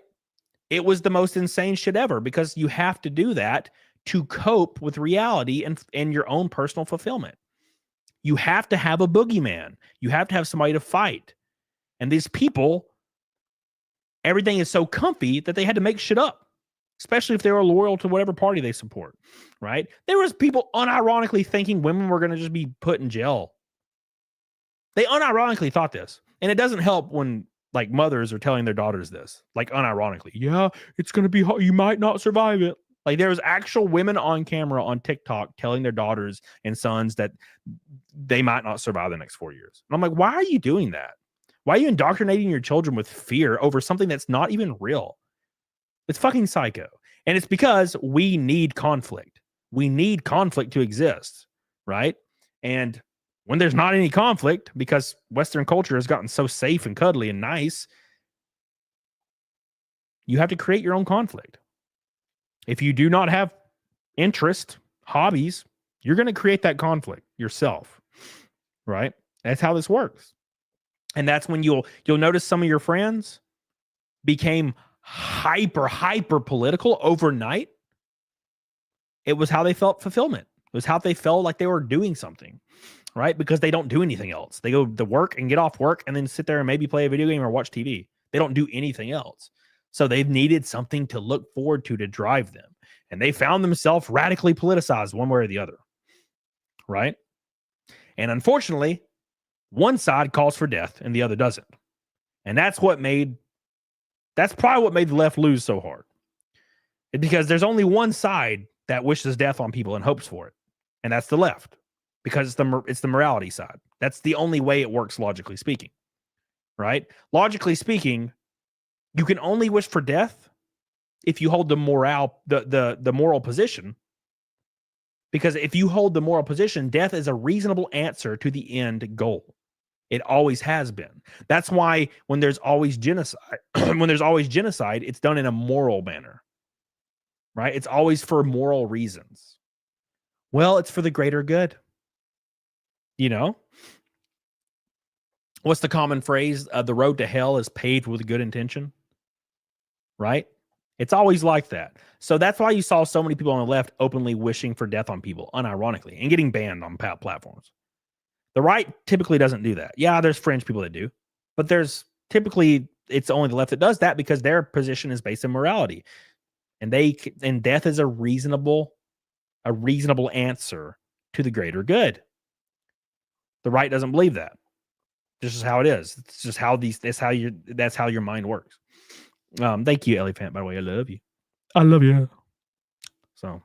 It was the most insane shit ever because you have to do that to cope with reality and your own personal fulfillment. You have to have a boogeyman. You have to have somebody to fight. And these people, everything is so comfy that they had to make shit up, especially if they were loyal to whatever party they support, right? There was people unironically thinking women were going to just be put in jail. They unironically thought this. And it doesn't help when like mothers are telling their daughters this, like unironically. Yeah, it's going to be hard. You might not survive it. Like there's actual women on camera on TikTok telling their daughters and sons that they might not survive the next 4 years. And I'm like, why are you doing that? Why are you indoctrinating your children with fear over something that's not even real? It's fucking psycho. And it's because we need conflict. We need conflict to exist, right? And when there's not any conflict, because Western culture has gotten so safe and cuddly and nice, you have to create your own conflict. If you do not have interest, hobbies, you're going to create that conflict yourself, right? That's how this works. And that's when you'll notice some of your friends became hyper political overnight. It was how they felt fulfillment. It was how they felt like they were doing something, right? Because they don't do anything else. They go to work and get off work and then sit there and maybe play a video game or watch TV. They don't do anything else. So they've needed something to look forward to drive them. And they found themselves radically politicized one way or the other, right? And unfortunately, one side calls for death and the other doesn't. And that's probably what made the left lose so hard. It's because there's only one side that wishes death on people and hopes for it. And that's the left, because it's the morality side. That's the only way it works, logically speaking, right? Logically speaking, you can only wish for death if you hold the moral position. Because if you hold the moral position, death is a reasonable answer to the end goal. It always has been. That's why when there's always genocide, it's done in a moral manner, right? It's always for moral reasons. Well, it's for the greater good. You know? What's the common phrase? The road to hell is paved with good intention, right? It's always like that. So that's why you saw so many people on the left openly wishing for death on people, unironically, and getting banned on platforms. The right typically doesn't do that. Yeah, there's fringe people that do, but there's typically, it's only the left that does that because their position is based in morality, and death is a reasonable answer to the greater good. The right doesn't believe that. This is how it is. It's just how that's how your mind works. Thank you, Elephant, by the way. I love you. I love you. So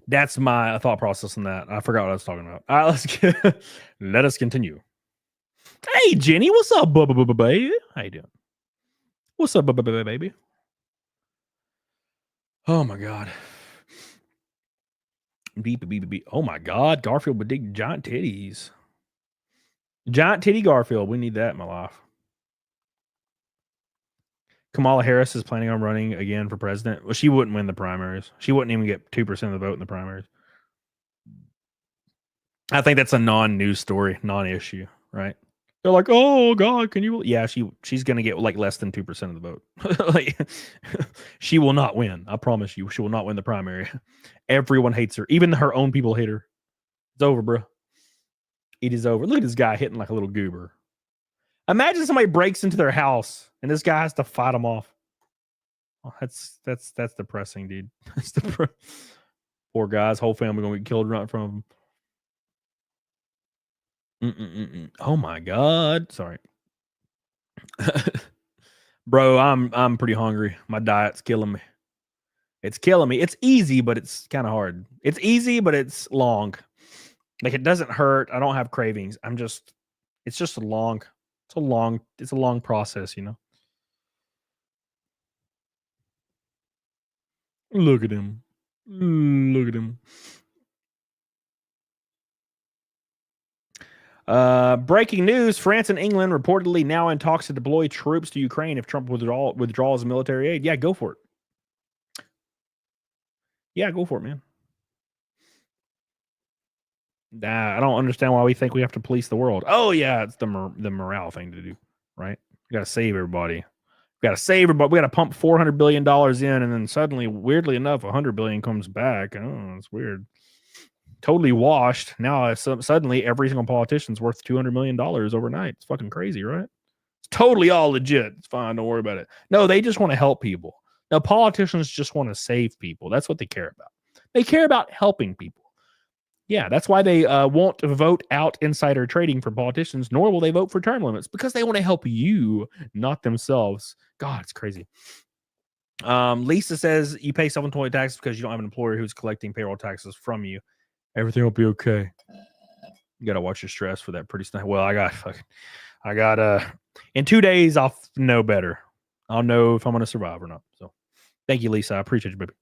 that's my thought process on that. I forgot what I was talking about. All right, let us continue. Hey, Jenny, what's up, baby? How you doing? What's up, baby? Oh my God. Beep. Oh my God, Garfield with big giant titties. Giant titty Garfield. We need that in my life. Kamala Harris is planning on running again for president. Well, she wouldn't win the primaries. She wouldn't even get 2% of the vote in the primaries. I think that's a non-news story, non-issue, right? They're like, oh God, can you? Yeah, she's gonna get like less than 2% of the vote. Like, she will not win. I promise you, she will not win the primary. Everyone hates her. Even her own people hate her. It's over, bro. It is over. Look at this guy hitting like a little goober. Imagine somebody breaks into their house and this guy has to fight them off. Oh, that's depressing, dude. That's poor guy's whole family gonna get killed right in front of him. Oh my God. Sorry. Bro, I'm pretty hungry. My diet's killing me. It's killing me. It's easy, but it's kind of hard. It's easy, but it's long. Like, it doesn't hurt. I don't have cravings. It's just a long process, you know. Look at him. Look at him. Breaking news: France and England reportedly now in talks to deploy troops to Ukraine if Trump withdraws military aid. Yeah, go for it. Yeah, go for it, man. Nah, I don't understand why we think we have to police the world. Oh yeah, it's the morale thing to do, right? We got to save everybody. We got to save everybody. We got to pump $400 billion in, and then suddenly, weirdly enough, $100 billion comes back. Oh, it's weird. Totally washed. Now suddenly every single politician's worth $200 million overnight. It's fucking crazy, right? It's totally all legit. It's fine. Don't worry about it. No, they just want to help people. Now, politicians just want to save people. That's what they care about. They care about helping people. Yeah, that's why they won't vote out insider trading for politicians, nor will they vote for term limits, because they want to help you, not themselves. God, it's crazy. Lisa says you pay self-employed taxes because you don't have an employer who's collecting payroll taxes from you. Everything will be okay. You got to watch your stress for that pretty stuff. Well, I got in 2 days, I'll know better. I'll know if I'm going to survive or not. So thank you, Lisa. I appreciate you, baby.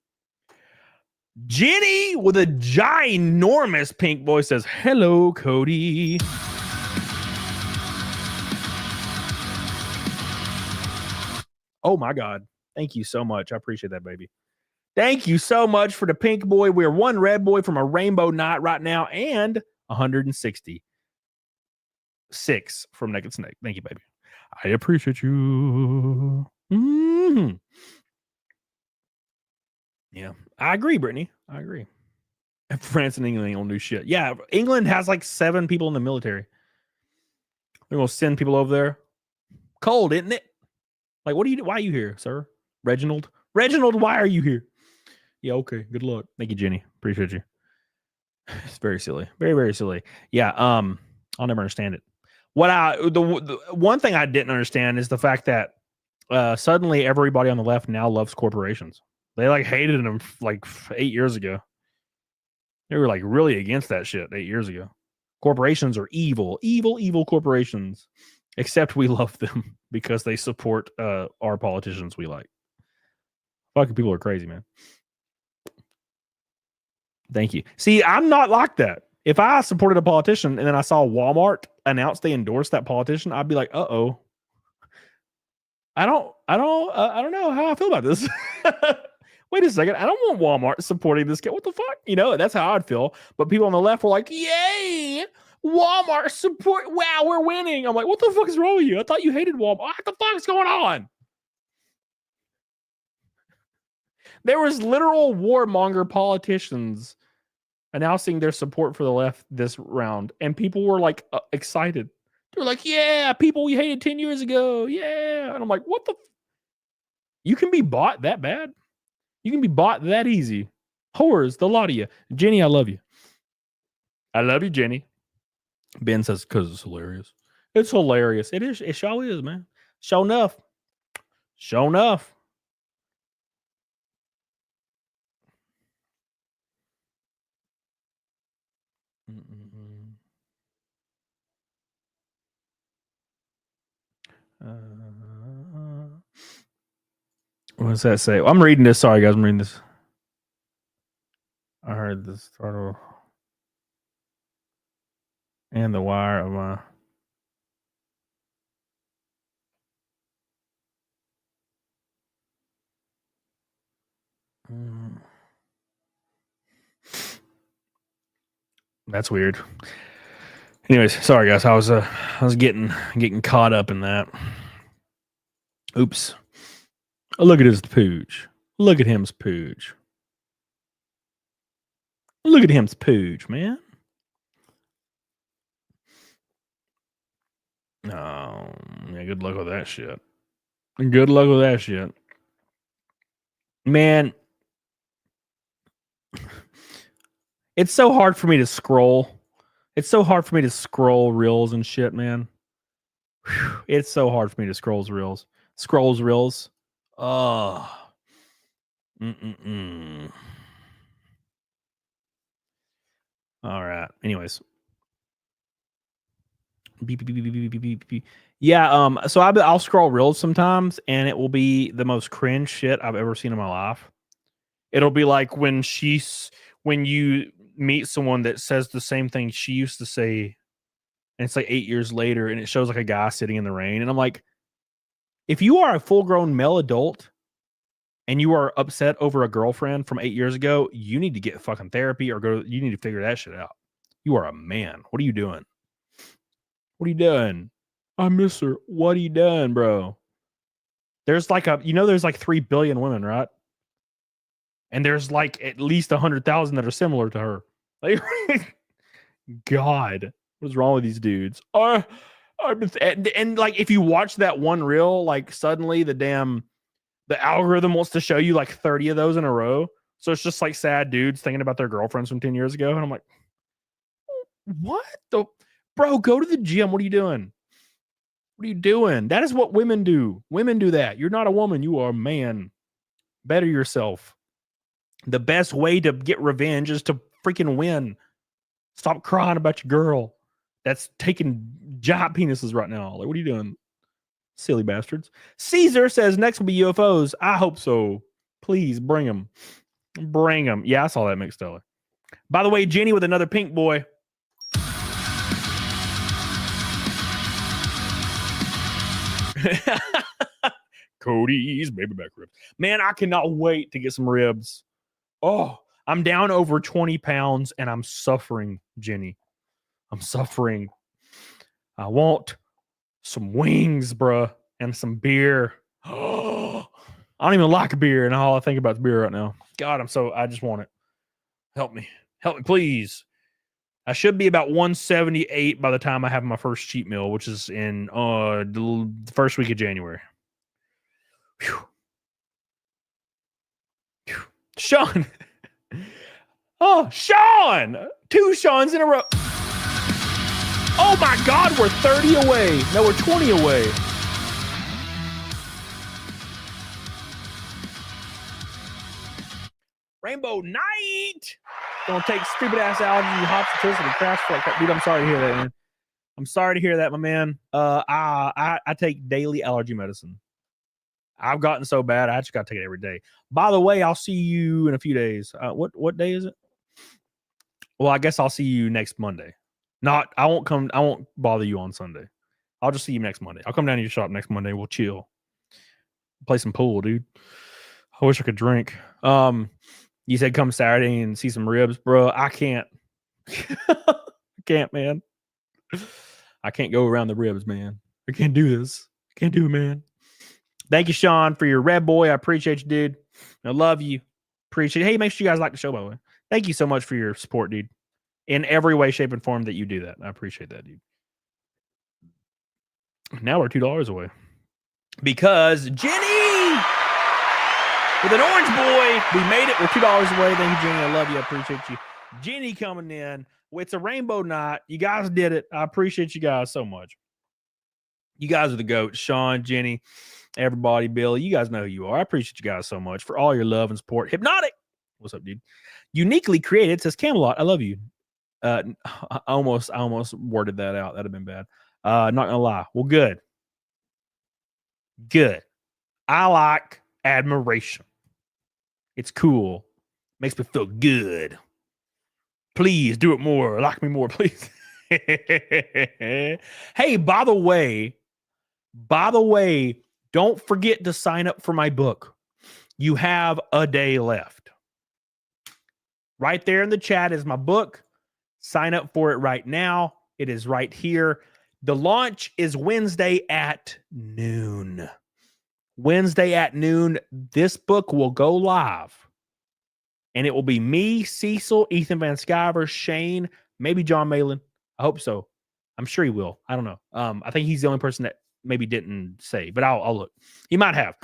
Jenny with a ginormous pink voice says, hello, Cody. Oh my God. Thank you so much. I appreciate that, baby. Thank you so much for the pink boy. We're one red boy from a rainbow knot right now, and 166 from Naked Snake. Thank you, baby. I appreciate you. Mm-hmm. Yeah, I agree, Brittany. I agree. France and England ain't gonna do shit. Yeah, England has like 7 people in the military. They're gonna send people over there. Cold, isn't it? Like, why are you here, sir? Reginald, why are you here? Yeah, okay. Good luck. Thank you, Jenny. Appreciate you. It's very silly. Very, very silly. Yeah. I'll never understand it. The one thing I didn't understand is the fact that suddenly everybody on the left now loves corporations. They like hated them like 8 years ago. They were like really against that shit 8 years ago. Corporations are evil, evil, evil corporations. Except we love them because they support our politicians we like. Fucking people are crazy, man. Thank you. See, I'm not like that. If I supported a politician and then I saw Walmart announce they endorsed that politician, I'd be like, uh-oh. I don't know how I feel about this. Wait a second. I don't want Walmart supporting this guy. What the fuck? You know, that's how I'd feel. But people on the left were like, yay, Walmart support. Wow, we're winning. I'm like, what the fuck is wrong with you? I thought you hated Walmart. What the fuck is going on? There was literal warmonger politicians announcing their support for the left this round. And people were like excited. They were like, yeah, people we hated 10 years ago. Yeah. And I'm like, what the? You can be bought that bad? You can be bought that easy. Whores, the lot of you. Jenny, I love you. I love you, Jenny. Ben says, because it's hilarious. It's hilarious. It is. It sure is, man. Show enough. Show enough. What does that say? I'm reading this. Sorry, guys. I'm reading this. I heard the startle and the wire of my. That's weird. Anyways, sorry guys. I was getting caught up in that. Oops. Oh, look at his pooch. Look at him's pooch. Look at him's pooch, man. Oh, yeah, good luck with that shit. Good luck with that shit. Man, it's so hard for me to scroll. It's so hard for me to scroll reels and shit, man. Whew, it's so hard for me to scroll reels. Scrolls reels. Oh. All right. Anyways. Beep, beep, beep, beep, beep, beep, beep. Yeah, so I'll scroll reels sometimes and it will be the most cringe shit I've ever seen in my life. It'll be like when you meet someone that says the same thing she used to say, and it's like 8 years later, and it shows like a guy sitting in the rain. And I'm like, if you are a full-grown male adult and you are upset over a girlfriend from 8 years ago, you need to get fucking therapy or you need to figure that shit out. You are a man. What are you doing? What are you doing? I miss her. What are you doing, bro? There's like there's like 3 billion women, right? And there's like at least 100,000 that are similar to her. Like, God, what is wrong with these dudes? And like, if you watch that one reel, like suddenly the algorithm wants to show you like 30 of those in a row. So it's just like sad dudes thinking about their girlfriends from 10 years ago. And I'm like, what the? Bro, go to the gym. What are you doing? What are you doing? That is what women do. Women do that. You're not a woman. You are a man. Better yourself. The best way to get revenge is to freaking win. Stop crying about your girl that's taking giant penises right now. Like, what are you doing? Silly bastards. Caesar says next will be UFOs. I hope so. Please bring them. Bring them. Yeah, I saw that, McSteller. By the way, Jenny with another pink boy. Cody's baby back ribs. Man, I cannot wait to get some ribs. Oh, I'm down over 20 pounds and I'm suffering, Jenny. I'm suffering. I want some wings, bruh, and some beer. Oh, I don't even like beer, and all I think about is beer right now. God, I just want it. Help me, please. I should be about 178 by the time I have my first cheat meal, which is in the first week of January. Whew. Whew. Sean. Oh, Sean! 2 Seans in a row. Oh my God, we're 30 away. No, we're 20 away. Rainbow Night. Don't take stupid ass allergy, hospitality, and crash like that. Dude, I'm sorry to hear that, man. I'm sorry to hear that, my man. I take daily allergy medicine. I've gotten so bad, I just got to take it every day. By the way, I'll see you in a few days. What day is it? Well, I guess I'll see you next Monday. I won't bother you on Sunday. I'll just see you next Monday. I'll come down to your shop next Monday. We'll chill. Play some pool, dude. I wish I could drink. You said come Saturday and see some ribs, bro. I can't. I can't, man. I can't go around the ribs, man. I can't do this. Can't do it, man. Thank you, Sean, for your red boy. I appreciate you, dude. I love you. Appreciate it. Hey, make sure you guys like the show, by the way. Thank you so much for your support, dude. In every way, shape, and form that you do that. I appreciate that, dude. Now we're $2 away. Because Jenny, with an orange boy, we made it. We're $2 away. Thank you, Jenny. I love you. I appreciate you. Jenny coming in. It's a rainbow night. You guys did it. I appreciate you guys so much. You guys are the GOAT. Sean, Jenny, everybody, Billy. You guys know who you are. I appreciate you guys so much for all your love and support. Hypnotic. What's up, dude? Uniquely created, says Camelot. I love you. I almost worded that out. That'd have been bad. Not gonna lie. Well, good. I like admiration. It's cool. Makes me feel good. Please do it more. Like me more, please. Hey, by the way, don't forget to sign up for my book. You have a day left. Right there in the chat is my book. Sign up for it right now. It is right here. The launch is Wednesday at noon. Wednesday at noon, this book will go live. And it will be me, Cecil, Ethan Van Sciver, Shane, maybe John Malin. I hope so. I'm sure he will. I don't know. I think he's the only person that maybe didn't say, but I'll look. He might have.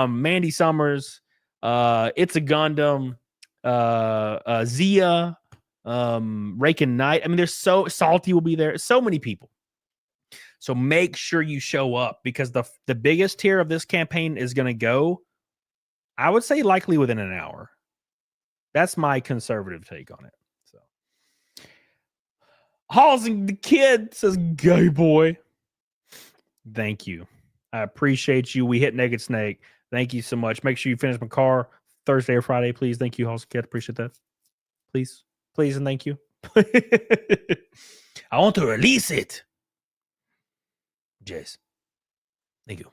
Mandy Summers, It's a Gundam, Zia, Raken Knight. I mean, there's so Salty will be there. So many people. So make sure you show up because the biggest tier of this campaign is going to go, I would say, likely within an hour. That's my conservative take on it. So, Halsing the Kid says, "Gay boy." Thank you. I appreciate you. We hit Naked Snake. Thank you so much. Make sure you finish my car Thursday or Friday, please. Thank you, Halsing Kid. Appreciate that. Please, and thank you. I want to release it. Jace. Thank you.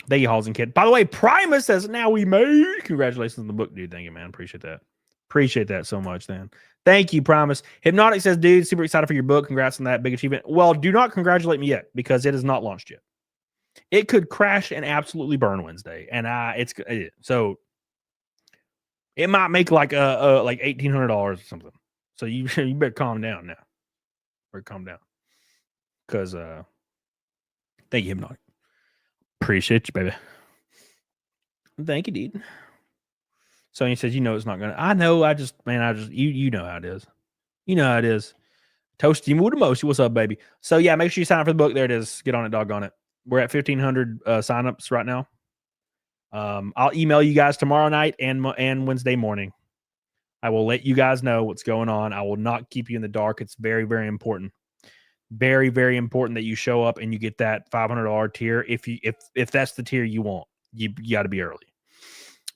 Thank you, Halsing Kid. By the way, Primus says, "Now we made." Congratulations on the book, dude. Thank you, man. Appreciate that. Appreciate that so much, man. Thank you, Primus. Hypnotic says, "Dude, super excited for your book. Congrats on that big achievement." Well, do not congratulate me yet because it is not launched yet. It could crash and absolutely burn Wednesday, and so it might make like $1,800 or something. So you better calm down now. Or calm down, because thank you, Hypnotic. Appreciate you, baby. Thank you, dude. Sonya says, "You know it's not gonna." I know. You know how it is. You know how it is. Toasty Mudamoshi, what's up, baby? So yeah, make sure you sign up for the book. There it is. Get on it, doggone it. We're at 1,500 signups right now. I'll email you guys tomorrow night and Wednesday morning. I will let you guys know what's going on. I will not keep you in the dark. It's very, very important. Very, very important that you show up and you get that $500 tier. If that's the tier you want, you got to be early.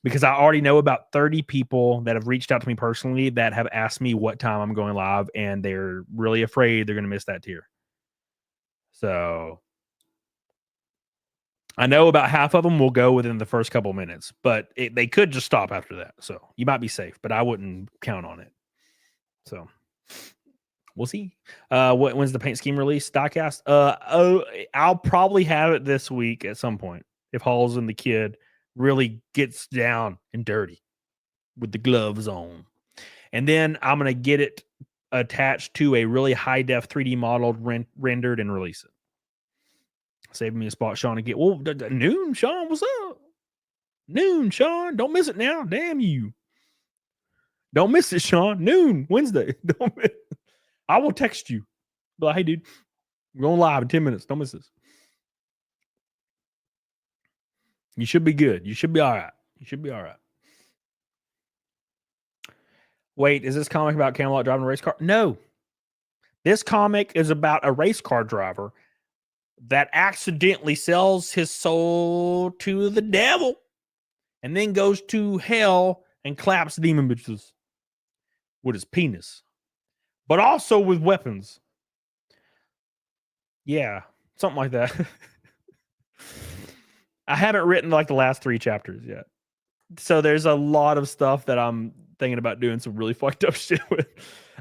Because I already know about 30 people that have reached out to me personally that have asked me what time I'm going live, and they're really afraid they're going to miss that tier. So I know about half of them will go within the first couple minutes, but they could just stop after that. So you might be safe, but I wouldn't count on it. So we'll see. When's the paint scheme release? Diecast? I'll probably have it this week at some point if Halls and the kid really gets down and dirty with the gloves on. And then I'm going to get it attached to a really high def 3D modeled, rendered, and release it. Save me a spot, Sean, to get. Well, noon, Sean, what's up? Noon, Sean. Don't miss it now. Damn you. Don't miss it, Sean. Noon, Wednesday. Don't miss. I will text you. Be like, hey, dude, we're going live in 10 minutes. Don't miss this. You should be good. You should be all right. You should be all right. Wait, is this comic about Camelot driving a race car? No. This comic is about a race car driver that accidentally sells his soul to the devil and then goes to hell and claps demon bitches with his penis, but also with weapons. Yeah, something like that. I haven't written like the last 3 chapters yet. So there's a lot of stuff that I'm thinking about doing some really fucked up shit with.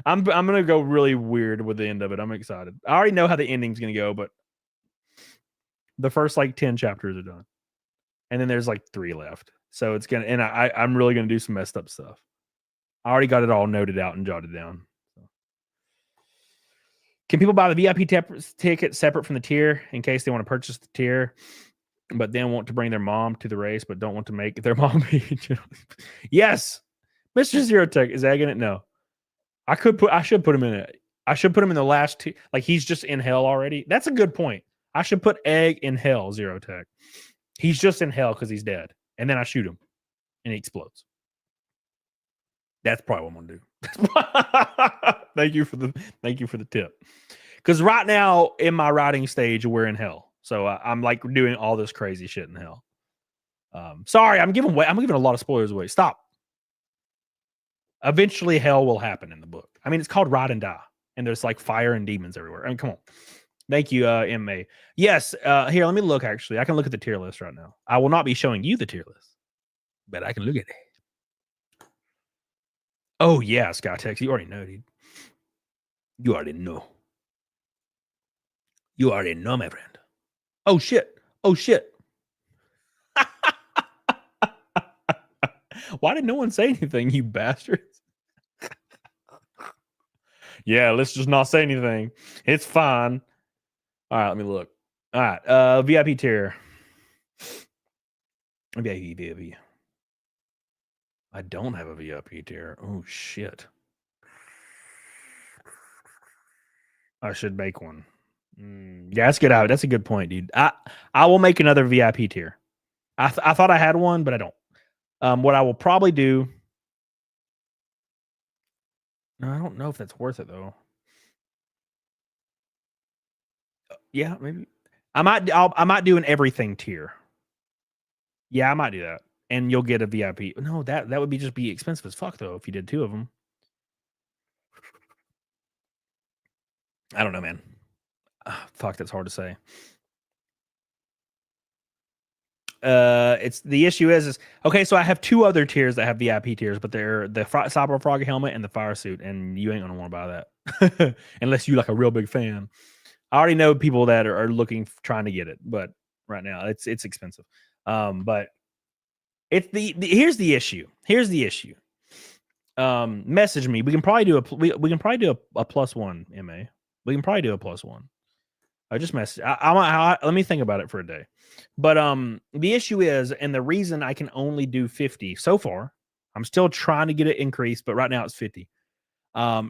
I'm going to go really weird with the end of it. I'm excited. I already know how the ending's going to go, but the first like 10 chapters are done. And then there's like 3 left. So it's going to, and I'm really going to do some messed up stuff. I already got it all noted out and jotted down. So. Can people buy the VIP ticket separate from the tier in case they want to purchase the tier, but then want to bring their mom to the race, but don't want to make their mom be? Yes. Mr. Zero Tech is egging it. No, I should put him in it. I should put him in the last 2. Like he's just in hell already. That's a good point. I should put Egg in hell, Zero Tech. He's just in hell because he's dead. And then I shoot him and he explodes. That's probably what I'm gonna do. Thank you for the tip. Because right now in my writing stage, we're in hell. So I'm like doing all this crazy shit in hell. Sorry, I'm giving a lot of spoilers away. Stop. Eventually hell will happen in the book. I mean, it's called Ride and Die. And there's like fire and demons everywhere. I mean, come on. Thank you, M.A. Yes, here, let me look, actually. I can look at the tier list right now. I will not be showing you the tier list, but I can look at it. Oh, yeah, Skytex. You already know, dude. You already know. You already know, my friend. Oh, shit. Oh, shit. Why did no one say anything, you bastards? Yeah, let's just not say anything. It's fine. All right, let me look. All right, VIP tier. VIP. I don't have a VIP tier. Oh, shit. I should make one. Yeah, that's good. That's a good point, dude. I will make another VIP tier. I thought I had one, but I don't. What I will probably do. I don't know if that's worth it though. Yeah, maybe. I might do an everything tier. Yeah, I might do that, and you'll get a VIP. No, that would just be expensive as fuck though if you did 2 of them. I don't know, man. Fuck, that's hard to say. It's the issue is okay. So I have 2 other tiers that have VIP tiers, but they're the Cyber Frog helmet and the fire suit, and you ain't gonna want to buy that unless you like a real big fan. I already know people that are looking, trying to get it, but right now it's expensive. But it's here's the issue. Message me. We can probably do a +1, MA. We can probably do a +1. I just message. Let me think about it for a day. But the issue is, and the reason I can only do 50 so far, I'm still trying to get it increased, but right now it's 50.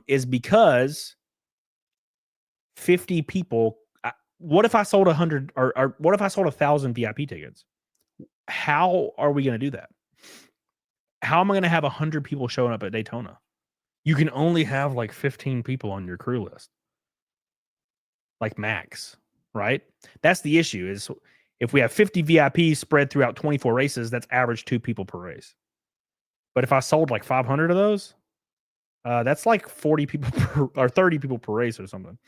Is because 50 people. What if I sold 100 or what if I sold 1,000 VIP tickets? How are we going to do that? How am I going to have 100 people showing up at Daytona? You can only have like 15 people on your crew list. Like max, right? That's the issue is if we have 50 VIPs spread throughout 24 races, that's average 2 people per race. But if I sold like 500 of those, that's like 40 people or 30 people per race or something.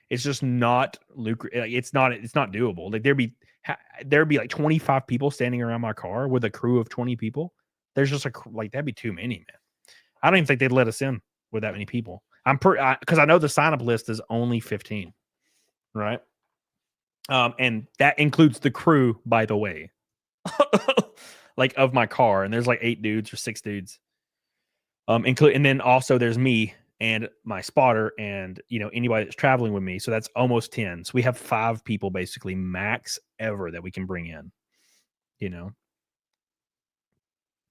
It's just not lucrative. It's not doable. Like there'd be there'd be like 25 people standing around my car with a crew of 20 people. There's just like that'd be too many, man. I don't even think they'd let us in with that many people. Because I know the sign up list is only 15, right? And that includes the crew, by the way, like of my car. And there's like 8 dudes or 6 dudes. And then also there's me and my spotter and anybody that's traveling with me. So that's almost 10. So we have 5 people basically max ever that we can bring in.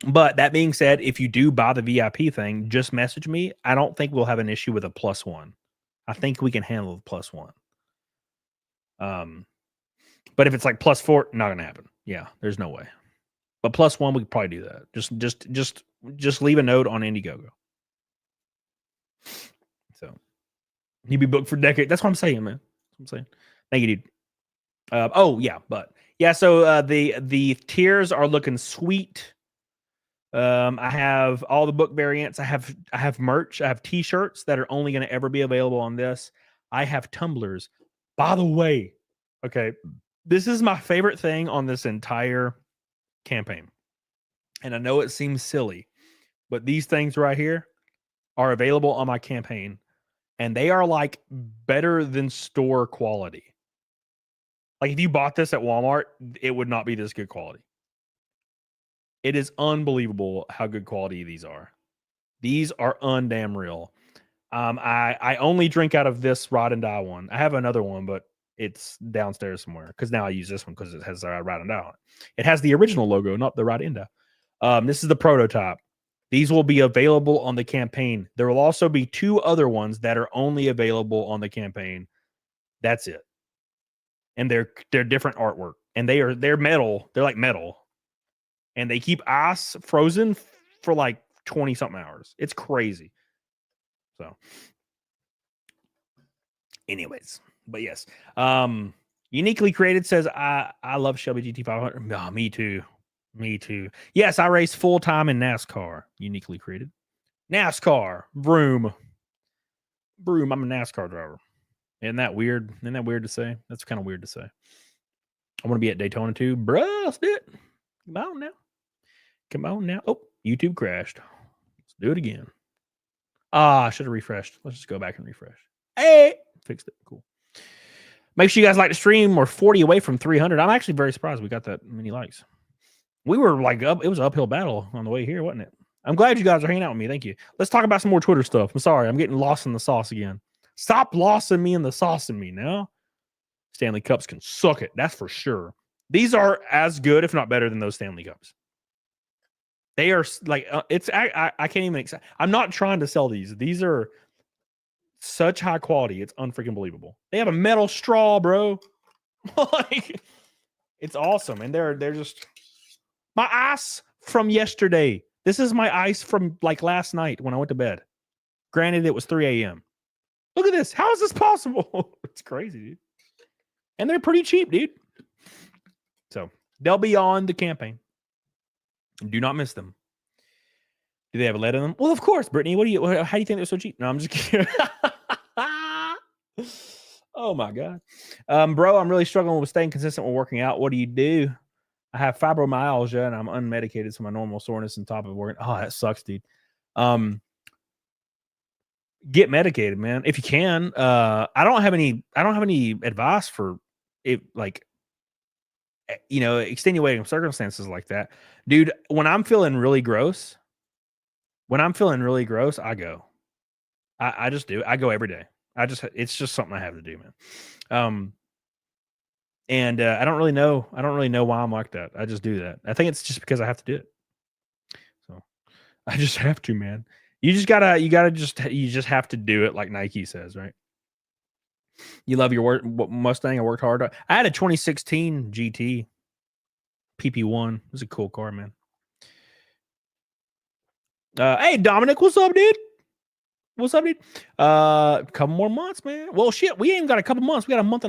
But that being said, if you do buy the VIP thing, just message me. I don't think we'll have an issue with a +1. I think we can handle the +1. But if it's like +4, not gonna happen. Yeah, there's no way. But +1, we could probably do that. Just leave a note on Indiegogo. So you'd be booked for decades. That's what I'm saying, man. That's what I'm saying. Thank you, dude. So the tiers are looking sweet. I have all the book variants. I have merch. I have t-shirts that are only going to ever be available on this. I have tumblers. By the way, okay, this is my favorite thing on this entire campaign. And I know it seems silly, but these things right here are available on my campaign, and they are like better than store quality. Like if you bought this at Walmart, it would not be this good quality. It is unbelievable how good quality these are. These are undamn real. I only drink out of this Ride and Die one. I have another one, but it's downstairs somewhere because now I use this one because it has Ride and Die on it. It has the original logo, not the Ride and Die. This is the prototype. These will be available on the campaign. There will also be 2 other ones that are only available on the campaign. That's it. And they're different artwork, and they're metal. They're like metal. And they keep ice frozen for like 20 something hours. It's crazy. So anyways, but yes. Uniquely Created says, I love Shelby GT500. Oh, me too. Me too. Yes, I race full time in NASCAR. Uniquely Created. NASCAR. Vroom. I'm a NASCAR driver. Isn't that weird? Isn't that weird to say? That's kind of weird to say. I want to be at Daytona too. Bruh, let's do it. Come on now. Come on now. Oh, YouTube crashed. Let's do it again. I should have refreshed. Let's just go back and refresh. Hey, fixed it. Cool. Make sure you guys like the stream. We're 40 away from 300. I'm actually very surprised we got that many likes. We were like up. It was an uphill battle on the way here, wasn't it? I'm glad you guys are hanging out with me. Thank you. Let's talk about some more Twitter stuff. I'm sorry. I'm getting lost in the sauce again. Stop lossing me in the sauce in me now. Stanley Cups can suck it. That's for sure. These are as good, if not better, than those Stanley Cups. They are like, I can't even, I'm not trying to sell these. These are such high quality. It's unfreaking believable. They have a metal straw, bro. Like, it's awesome. And they're just my ice from yesterday. This is my ice from like last night when I went to bed. Granted, it was 3 a.m. Look at this. How is this possible? It's crazy, dude. And they're pretty cheap, dude. So they'll be on the campaign. Do not miss them. Do they have a lead in them? Well, of course, Brittany. How do you think they're so cheap? No, I'm just kidding. Oh my God. Bro, I'm really struggling with staying consistent with working out. What do you do? I have fibromyalgia and I'm unmedicated, so my normal soreness on top of working. Oh, that sucks, dude. Get medicated, man, if you can. I don't have any advice for it, like, extenuating circumstances like that, dude. When I'm feeling really gross, I go. I just do. I go every day. It's just something I have to do, man. And I don't really know why I'm like that. I just do that. I think it's just because I have to do it. So I just have to, man. You just have to do it, like Nike says, right? You love your Mustang. I worked hard. I had a 2016 GT PP1. It was a cool car, man. Hey, Dominic, what's up, dude? A couple more months, man. Well, shit, we ain't got a couple months. We got a month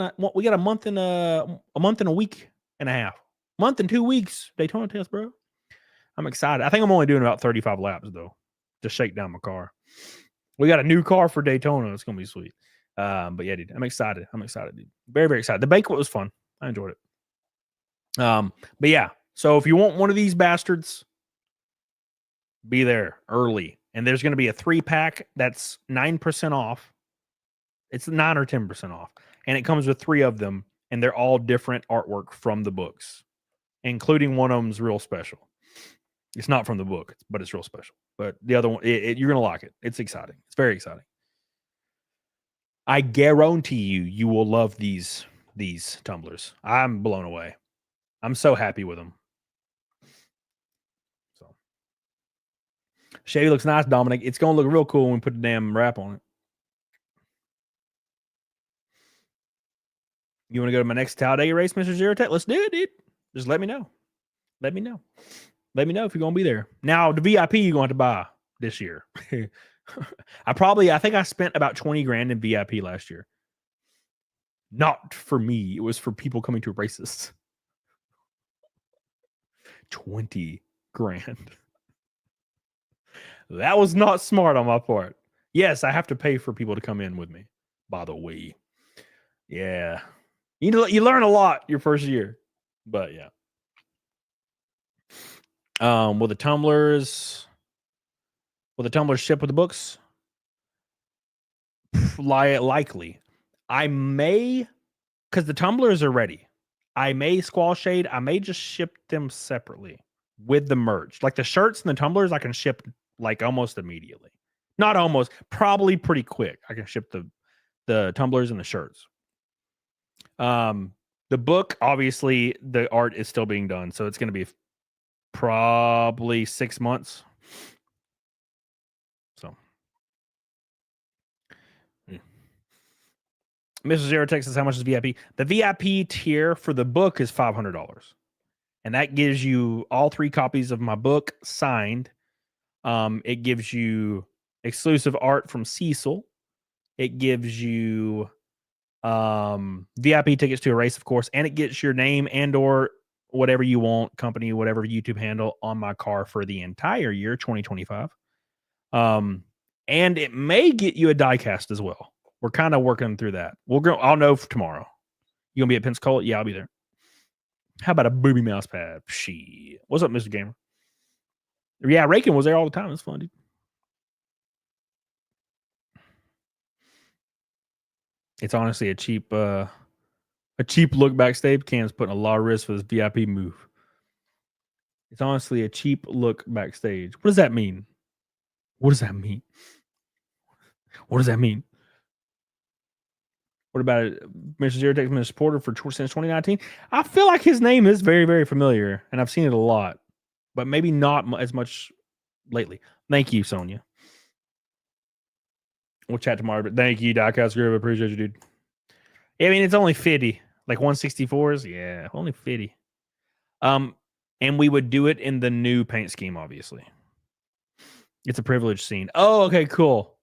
and a week and a half. Month and 2 weeks Daytona test, bro. I'm excited. I think I'm only doing about 35 laps though, to shake down my car. We got a new car for Daytona. It's gonna be sweet. But yeah, dude, I'm excited. Dude. Very, very excited. The banquet was fun. I enjoyed it. But yeah, so if you want one of these bastards, be there early. And there's going to be a 3-pack that's 9% off. It's 9 or 10% off. And it comes with 3 of them, and they're all different artwork from the books, including one of them's real special. It's not from the book, but it's real special. But the other one, you're going to like it. It's exciting. It's very exciting. I guarantee you will love these tumblers. I'm blown away. I'm so happy with them. So, Chevy looks nice, Dominic. It's going to look real cool when we put the damn wrap on it. You want to go to my next Talladega race, Mr. Zero Tech? Let's do it, dude. Just let me know. Let me know. Let me know if you're going to be there. Now, the VIP you're going to have to buy this year. I think I spent about 20 grand in VIP last year. Not for me. It was for people coming to races. 20 grand. That was not smart on my part. Yes, I have to pay for people to come in with me, by the way. Yeah. You learn a lot your first year. But yeah. Will the tumblers ship with the books? Likely. I may, because the tumblers are ready. I may Squall Shade. I may just ship them separately with the merch. Like the shirts and the tumblers, I can ship like almost immediately. Not almost, probably pretty quick. I can ship the tumblers and the shirts. The book, obviously, the art is still being done, so it's going to be probably 6 months. So, Mr. Zero Tech says, how much is VIP? The VIP tier for the book is $500. And that gives you all 3 copies of my book signed. It gives you exclusive art from Cecil. It gives you VIP tickets to a race, of course, and it gets your name and or whatever you want, company, whatever YouTube handle on my car for the entire year, 2025. And it may get you a diecast as well. We're kind of working through that. I'll know for tomorrow. You gonna be at Pensacola? Yeah, I'll be there. How about a booby mouse pad? Shit. What's up, Mr. Gamer? Yeah, Rakin was there all the time. It's fun, dude. It's honestly a cheap look backstage. Cam's putting a lot of risk for this VIP move. It's honestly a cheap look backstage. What does that mean? What does that mean? What does that mean? What about it? Mr. Zero Tech's been a supporter since 2019. I feel like his name is very, very familiar, and I've seen it a lot, but maybe not as much lately. Thank you, Sonia. We'll chat tomorrow, but thank you, Diecast Group. I appreciate you, dude. I mean, it's only 50, like 164s. Yeah, only 50. And we would do it in the new paint scheme, obviously. It's a privileged scene. Oh, okay, cool.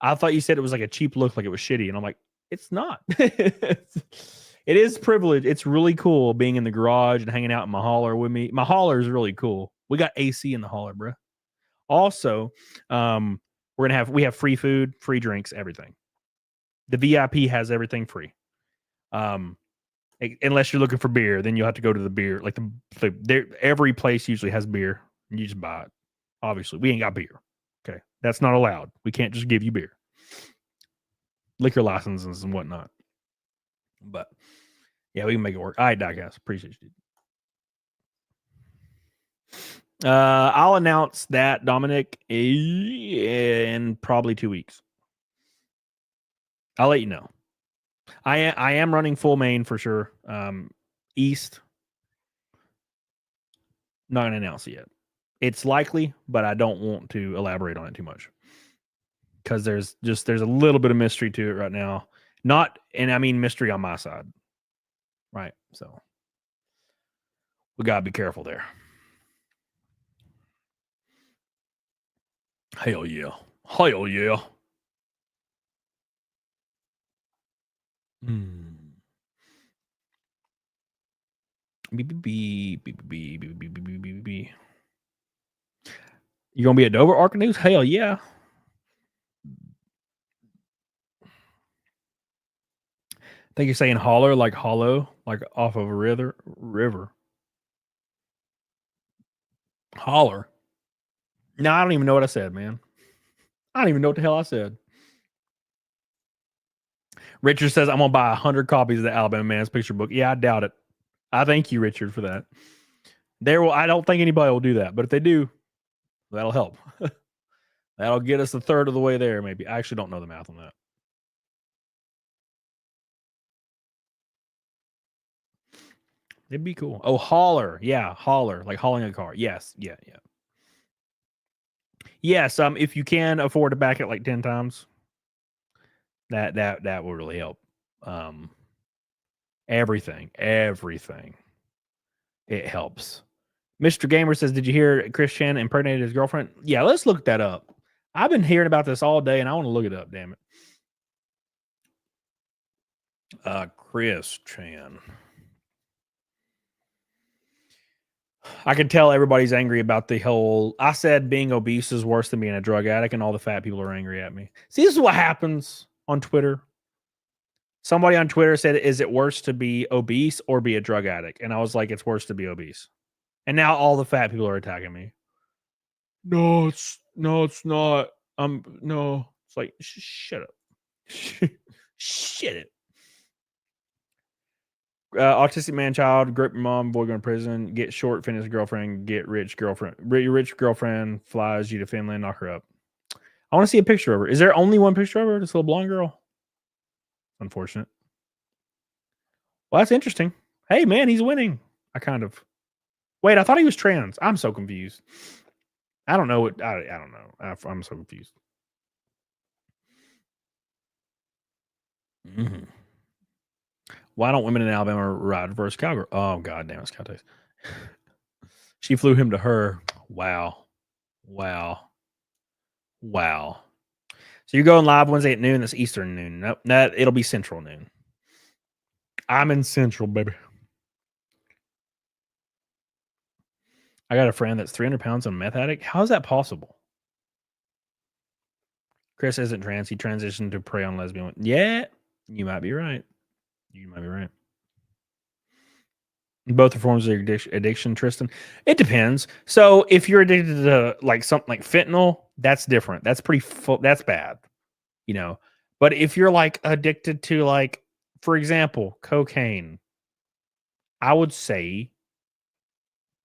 I thought you said it was like a cheap look, like it was shitty, and I'm like, it's not. It is privilege. It's really cool being in the garage and hanging out in my hauler with me. My hauler is really cool. We got AC in the hauler, bro. Also, we have free food, free drinks, everything. The VIP has everything free. Unless you're looking for beer, then you'll have to go to the beer. Like every place usually has beer, and you just buy it. Obviously, we ain't got beer. Okay, that's not allowed. We can't just give you beer, liquor licenses and whatnot. But yeah, we can make it work. All right, Diecast, appreciate you, dude. I'll announce that, Dominic, in probably 2 weeks. I'll let you know. I am running full main for sure. East, not gonna announce it yet. It's likely, but I don't want to elaborate on it too much because there's a little bit of mystery to it right now. And I mean mystery on my side, right? So we gotta be careful there. Hell yeah. You gonna be at Dover Arca News? Hell yeah. think you're saying holler, like hollow, like off of a river. Holler. No, I don't even know what I said, man. I don't even know what the hell I said. Richard says, I'm going to buy 100 copies of the Alabama Man's Picture Book. Yeah, I doubt it. I thank you, Richard, for that. I don't think anybody will do that, but if they do, that'll help. That'll get us a third of the way there, maybe. I actually don't know the math on that. It'd be cool. Oh, holler. Yeah, holler. Like hauling a car. Yes. Yeah. Yes, if you can afford to back it like 10 times, that will really help. Everything. It helps. Mr. Gamer says, did you hear Chris Chan impregnated his girlfriend? Yeah, let's look that up. I've been hearing about this all day and I want to look it up, damn it. Chris Chan. I can tell everybody's angry about the whole, I said being obese is worse than being a drug addict, and all the fat people are angry at me. See, this is what happens on Twitter. Somebody on Twitter said, is it worse to be obese or be a drug addict? And I was like, it's worse to be obese. And now all the fat people are attacking me. No, it's not. No. It's like, shut up. Shit it. Autistic man child, grape mom, boy going to prison, get short, finish girlfriend, get rich girlfriend. Rich girlfriend flies you to Finland, knock her up. I want to see a picture of her. Is there only one picture of her? This little blonde girl? Unfortunate. Well, that's interesting. Hey, man, he's winning. Wait, I thought he was trans. I'm so confused. I don't know what. I don't know. I'm so confused. Mm-hmm. Why don't women in Alabama ride reverse cowgirl? Oh, God damn, it's cowtails. She flew him to her. Wow. So you're going live Wednesday at noon. That's Eastern noon. Nope, it'll be Central noon. I'm in Central, baby. I got a friend that's 300 pounds and meth addict. How is that possible? Chris isn't trans. He transitioned to prey on lesbian. Yeah, you might be right. Both are forms of addiction, Tristan. It depends. So if you're addicted to like something like fentanyl, that's different. That's that's bad, you know. But if you're like addicted to like, for example, cocaine, I would say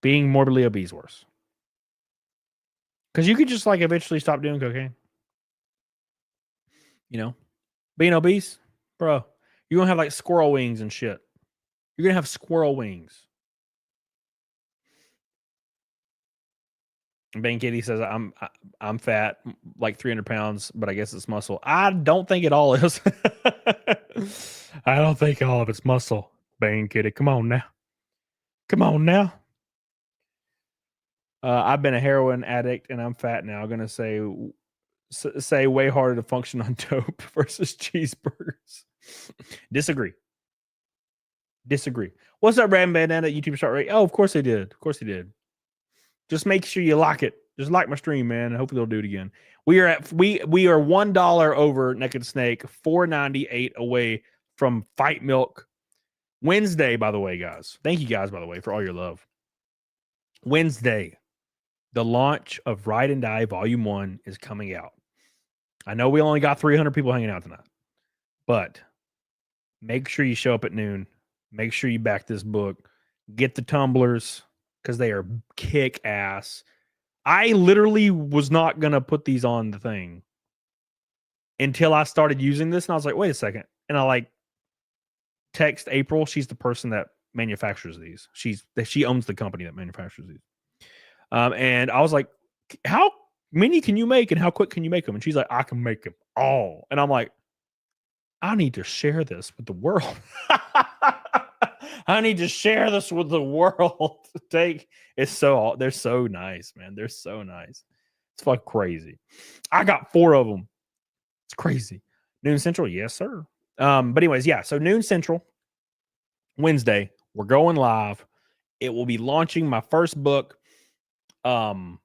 being morbidly obese worse. Because you could just like eventually stop doing cocaine. You know, being obese, bro, you're going to have like squirrel wings and shit. You're going to have squirrel wings. Bang Kitty says, I'm fat, like 300 pounds, but I guess it's muscle. I don't think it all is. I don't think all of it's muscle. Bang Kitty, come on now. I've been a heroin addict and I'm fat now. I'm going to say way harder to function on dope versus cheeseburgers. Disagree. What's up, Ram Bandana? YouTube start rate. Oh, of course they did. Just make sure you like it. Just like my stream, man. And hopefully they'll do it again. We are $1 over Naked Snake, $4.98 away from Fight Milk. Wednesday, by the way, guys. Thank you guys, by the way, for all your love. Wednesday, the launch of Ride and Die Volume 1 is coming out. I know we only got 300 people hanging out tonight, but make sure you show up at noon. Make sure you back this book. Get the tumblers because they are kick ass. I literally was not going to put these on the thing until I started using this. And I was like, wait a second. And I like text April. She's the person that manufactures these. She owns the company that manufactures these. And I was like, how many can you make and how quick can you make them? And she's like, I can make them all. And I'm like, I need to share this with the world. I need to share this with the world. They're so nice, man. They're so nice. It's fucking crazy. I got 4 of them. It's crazy. Noon Central, yes, sir. But anyways, yeah. So noon Central, Wednesday, we're going live. It will be launching my first book. The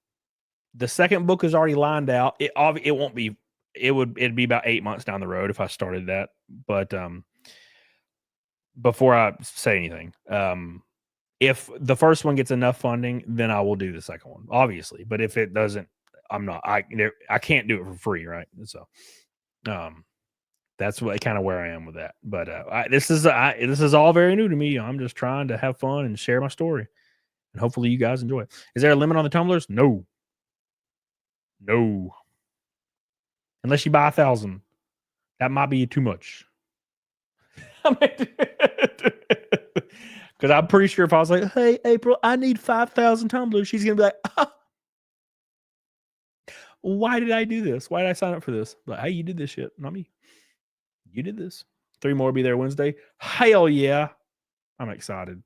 second book is already lined out. It won't be. It'd be about 8 months down the road if I started that. But before I say anything, if the first one gets enough funding, then I will do the second one, obviously. But if it doesn't, I'm not. I can't do it for free, right? So, that's what kind of where I am with that. But this is all very new to me. I'm just trying to have fun and share my story, and hopefully you guys enjoy it. Is there a limit on the tumblers? No. Unless you buy 1,000, that might be too much. Because I'm pretty sure if I was like, "Hey, April, I need 5,000 tumblers," she's gonna be like, "Why did I do this? Why did I sign up for this?" But hey, you did this shit, not me. You did this. 3 more will be there Wednesday. Hell yeah. I'm excited.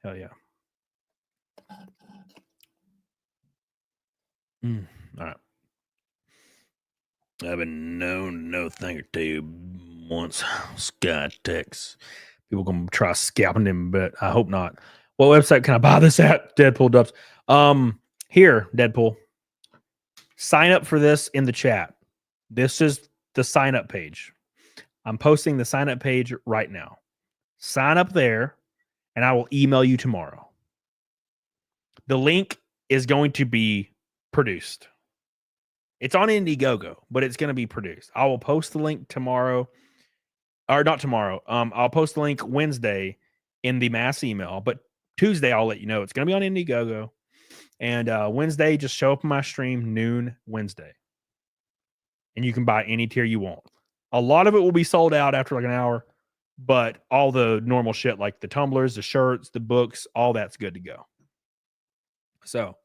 Hell yeah. All right. I've been known no thing or two once. Sky Tex. People gonna try scalping him, but I hope not. What website can I buy this at? Deadpool Dubs. Here, Deadpool. Sign up for this in the chat. This is the sign up page. I'm posting the sign up page right now. Sign up there, and I will email you tomorrow. The link is going to be produced. It's on Indiegogo, but it's going to be produced. I will post the link tomorrow, or not tomorrow. I'll post the link Wednesday in the mass email, but Tuesday I'll let you know. It's going to be on Indiegogo, and Wednesday just show up in my stream noon Wednesday, and you can buy any tier you want. A lot of it will be sold out after like an hour, but all the normal shit like the tumblers, the shirts, the books, all that's good to go. So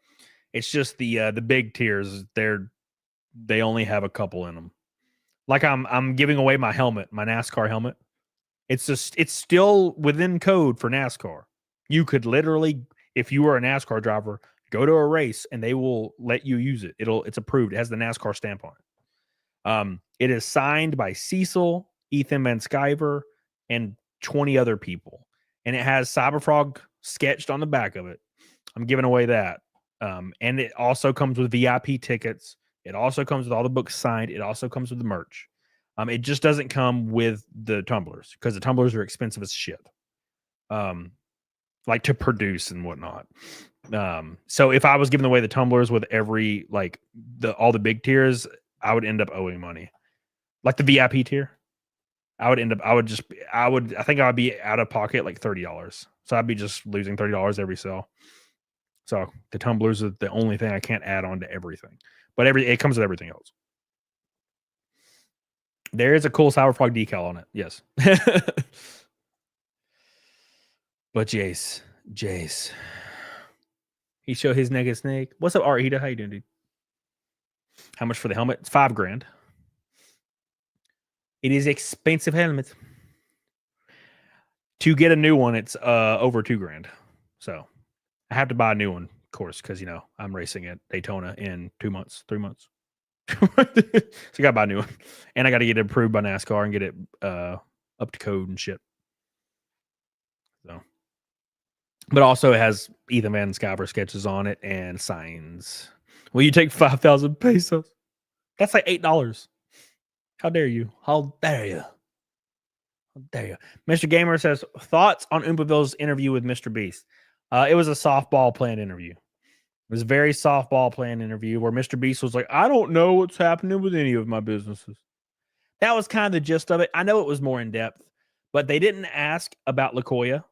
it's just the big tiers. They only have a couple in them. Like I'm giving away my helmet, my NASCAR helmet. It's still within code for NASCAR. You could literally, if you were a NASCAR driver, go to a race and they will let you use it. It's approved. It has the NASCAR stamp on it. It is signed by Cecil, Ethan Van Sciver, and 20 other people. And it has Cyberfrog sketched on the back of it. I'm giving away that. And it also comes with VIP tickets. It also comes with all the books signed. It also comes with the merch. It just doesn't come with the tumblers because the tumblers are expensive as shit. Like to produce and whatnot. So if I was giving away the tumblers with every all the big tiers, I would end up owing money. Like the VIP tier, I think I would be out of pocket like $30. So I'd be just losing $30 every sale. So the tumblers are the only thing I can't add on to everything. But it comes with everything else. There is a cool Cyberfrog decal on it. Yes. But Jace. He showed his naked snake. What's up, Art Hita? How you doing, dude? How much for the helmet? It's $5,000. It is expensive helmet. To get a new one, it's over $2,000. So I have to buy a new one, of course, because I'm racing at Daytona in 3 months. So I gotta buy a new one. And I gotta get it approved by NASCAR and get it up to code and shit. So, but also it has Ethan Van Sciver sketches on it and signs. Will you take 5,000 pesos? That's like $8. How dare you? How dare you? How dare you? Mr. Gamer says, thoughts on Oompaville's interview with Mr. Beast? It was a softball planned interview. It was a very softball planned interview where Mr. Beast was like, I don't know what's happening with any of my businesses. That was kind of the gist of it. I know it was more in depth, but they didn't ask about LaKoya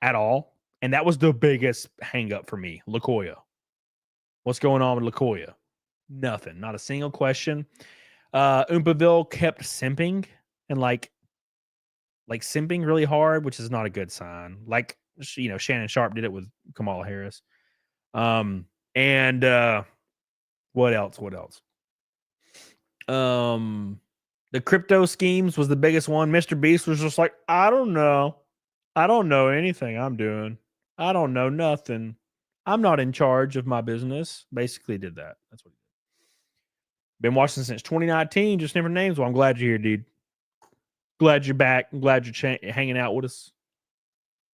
at all. And that was the biggest hang up for me. LaKoya. What's going on with LaKoya? Nothing. Not a single question. Oompaville kept simping and like simping really hard, which is not a good sign. Like, Shannon Sharp did it with Kamala Harris. And what else? The crypto schemes was the biggest one. Mr. Beast was just like, I don't know anything I'm doing. I don't know nothing. I'm not in charge of my business. Basically did that. That's what he did. Been watching since 2019, just different names. Well, I'm glad you're here, dude. Glad you're back. I'm glad you're hanging out with us.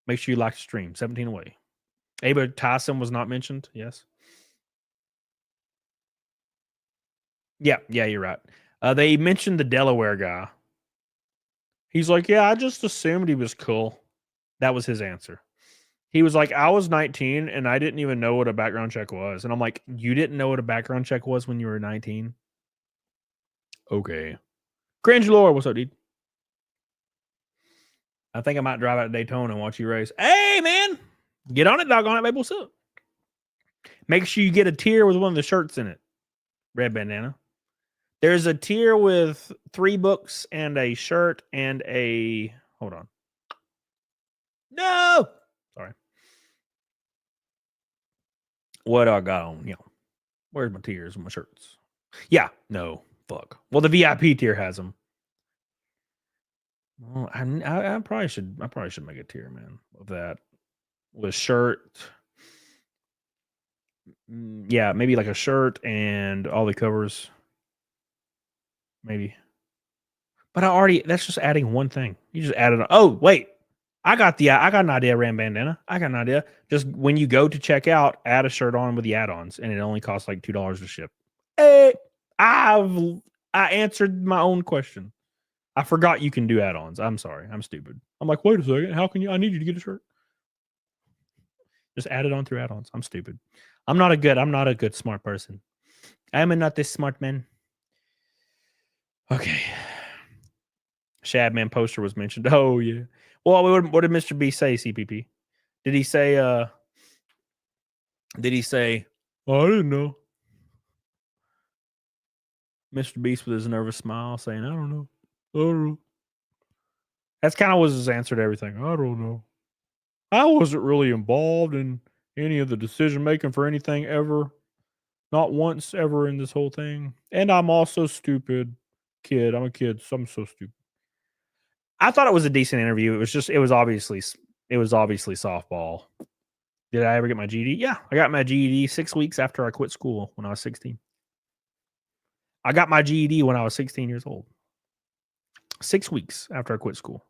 Make sure you like the stream. 17 away. Aba Tyson was not mentioned. Yes. Yeah, you're right. They mentioned the Delaware guy. He's like, yeah, I just assumed he was cool. That was his answer. He was like, I was 19 and I didn't even know what a background check was. And I'm like, you didn't know what a background check was when you were 19? Okay. Cringe Lore, what's up, dude? I think I might drive out to Daytona and watch you race. Hey, man. Get on it, doggone it, baby. What's up? Make sure you get a tier with one of the shirts in it. Red bandana. There's a tier with 3 books and a shirt and a... Hold on. No! Sorry. What I got on? You know, where's my tiers and my shirts? Yeah, no, fuck. Well, the VIP tier has them. Well, I probably should make a tier, man, of that with shirt. Yeah, maybe like a shirt and all the covers. Maybe. But that's just adding one thing. You just added. Oh, wait. I got an idea, Ram Bandana. I got an idea. Just when you go to check out, add a shirt on with the add-ons, and it only costs like $2 to ship. Hey, I answered my own question. I forgot you can do add-ons. I'm sorry. I'm stupid. I'm like, wait a second. How can you? I need you to get a shirt. Just add it on through add-ons. I'm stupid. I'm not a good smart person. I am not this smart man. Okay. Shadman poster was mentioned. Oh yeah. Well, what did Mr. B say, CPP? Did he say oh, I didn't know. Mr. Beast with his nervous smile saying, I don't know. That's kind of was his answer to everything. I don't know. I wasn't really involved in any of the decision making for anything ever. Not once ever in this whole thing. And I'm also stupid kid. I'm a kid, so I'm so stupid. I thought it was a decent interview. It was obviously softball. Did I ever get my GED? Yeah, I got my GED 6 weeks after I quit school when I was 16. I got my GED when I was 16 years old. 6 weeks after I quit school.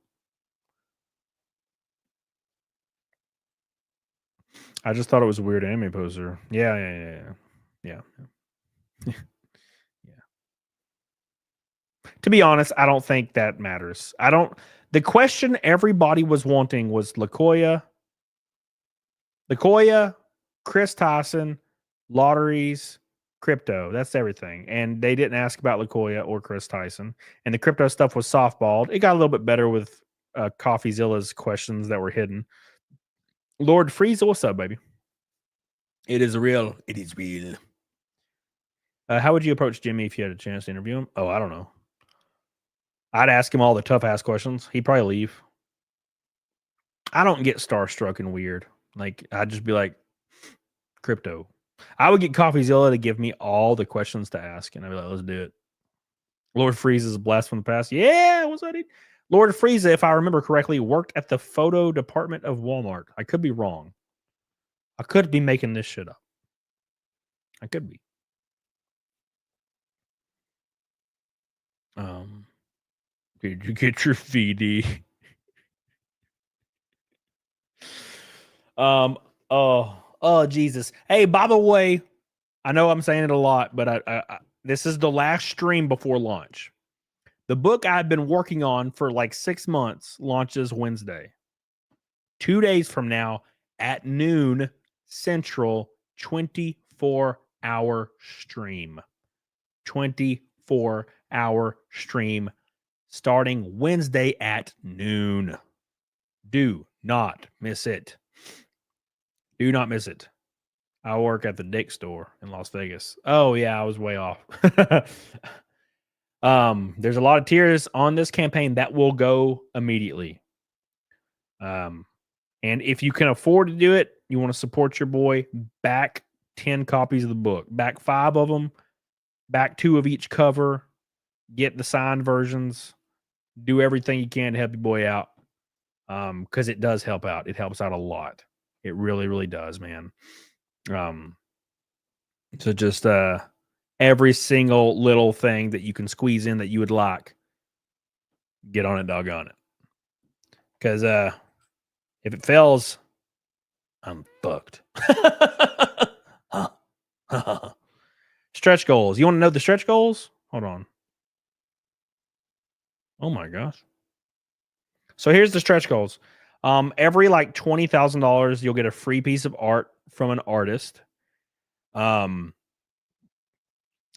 I just thought it was a weird anime poster. Yeah. To be honest, I don't think that matters. The question everybody was wanting was LaCoya, Chris Tyson, lotteries, crypto. That's everything. And they didn't ask about LaCoya or Chris Tyson. And the crypto stuff was softballed. It got a little bit better with CoffeeZilla's questions that were hidden. Lord Frieza, what's up, baby? It is real. It is real. How would you approach Jimmy if you had a chance to interview him? Oh, I don't know. I'd ask him all the tough ass questions. He'd probably leave. I don't get starstruck and weird. Like, I'd just be like, crypto. I would get CoffeeZilla to give me all the questions to ask, and I'd be like, let's do it. Lord Frieza is a blast from the past. Yeah, what's that? Lord Frieza, if I remember correctly, worked at the photo department of Walmart. I could be wrong. I could be making this shit up. I could be. Did you get your VD? Oh Jesus. Hey, by the way, I know I'm saying it a lot, but I this is the last stream before launch. The book I've been working on for like 6 months launches Wednesday. 2 days from now at noon Central, 24-hour stream. 24-hour stream starting Wednesday at noon. Do not miss it. Do not miss it. I work at the Dick store in Las Vegas. Oh, yeah, I was way off. There's a lot of tiers on this campaign that will go immediately. And if you can afford to do it, you want to support your boy, back 10 copies of the book. Back 5 of them. Back 2 of each cover. Get the signed versions. Do everything you can to help your boy out. Because it does help out. It helps out a lot. It really, really does, man. So just every single little thing that you can squeeze in that you would like, get on it, doggone it. Because if it fails, I'm fucked. Stretch goals. You want to know the stretch goals? Hold on. Oh my gosh. So here's the stretch goals. Every like $20,000, you'll get a free piece of art from an artist.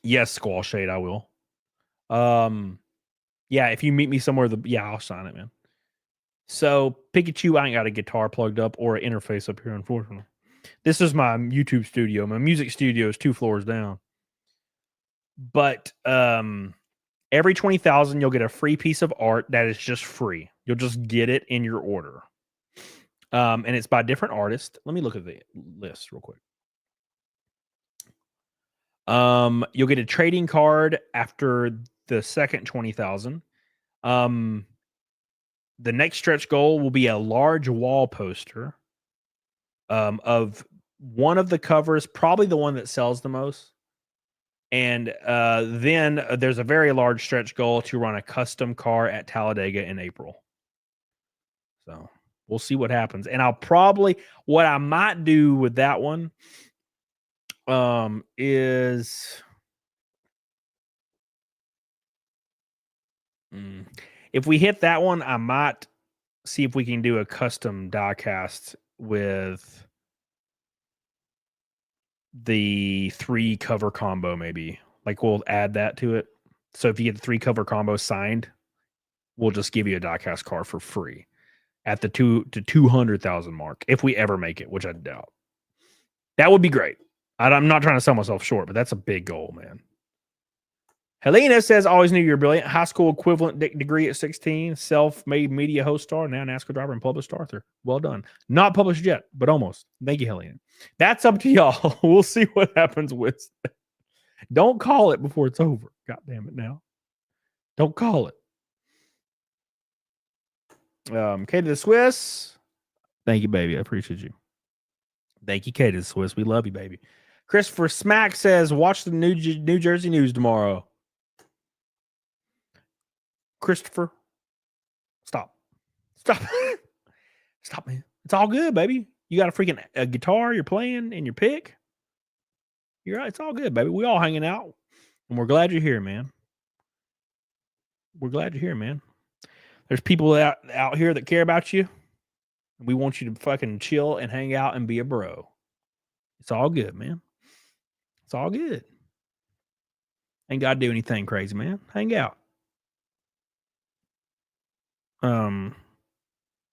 Yes, Squall Shade, I will. Yeah, if you meet me somewhere, I'll sign it, man. So Pikachu, I ain't got a guitar plugged up or an interface up here, unfortunately. This is my YouTube studio. My music studio is 2 floors down. But every 20,000, you'll get a free piece of art that is just free. You'll just get it in your order. And it's by different artists. Let me look at the list real quick. You'll get a trading card after the second 20,000. The next stretch goal will be a large wall poster of one of the covers, probably the one that sells the most. And then there's a very large stretch goal to run a custom car at Talladega in April. So we'll see what happens. And what I might do with that one is if we hit that one, I might see if we can do a custom diecast with the 3 cover combo, maybe. Like we'll add that to it. So if you get the 3 cover combo signed, we'll just give you a diecast car for free at the 200,000 mark if we ever make it, which I doubt. That would be great. I'm not trying to sell myself short, but that's a big goal, man. Helena says, always knew you're brilliant. High school equivalent degree at 16. Self-made media host star. Now NASCAR driver and published author. Well done. Not published yet, but almost. Thank you, Helena. That's up to y'all. We'll see what happens with it. Don't call it before it's over. God damn it now. Don't call it. Katie the Swiss. Thank you, baby. I appreciate you. Thank you, Katie the Swiss. We love you, baby. Christopher Smack says, watch the New Jersey News tomorrow. Christopher, stop. Stop, man. It's all good, baby. You got a guitar you're playing and your pick. You're right. It's all good, baby. We all hanging out, and we're glad you're here, man. We're glad you're here, man. There's people out here that care about you. We want you to fucking chill and hang out and be a bro. It's all good, man. It's all good. Ain't got to do anything crazy, man. Hang out.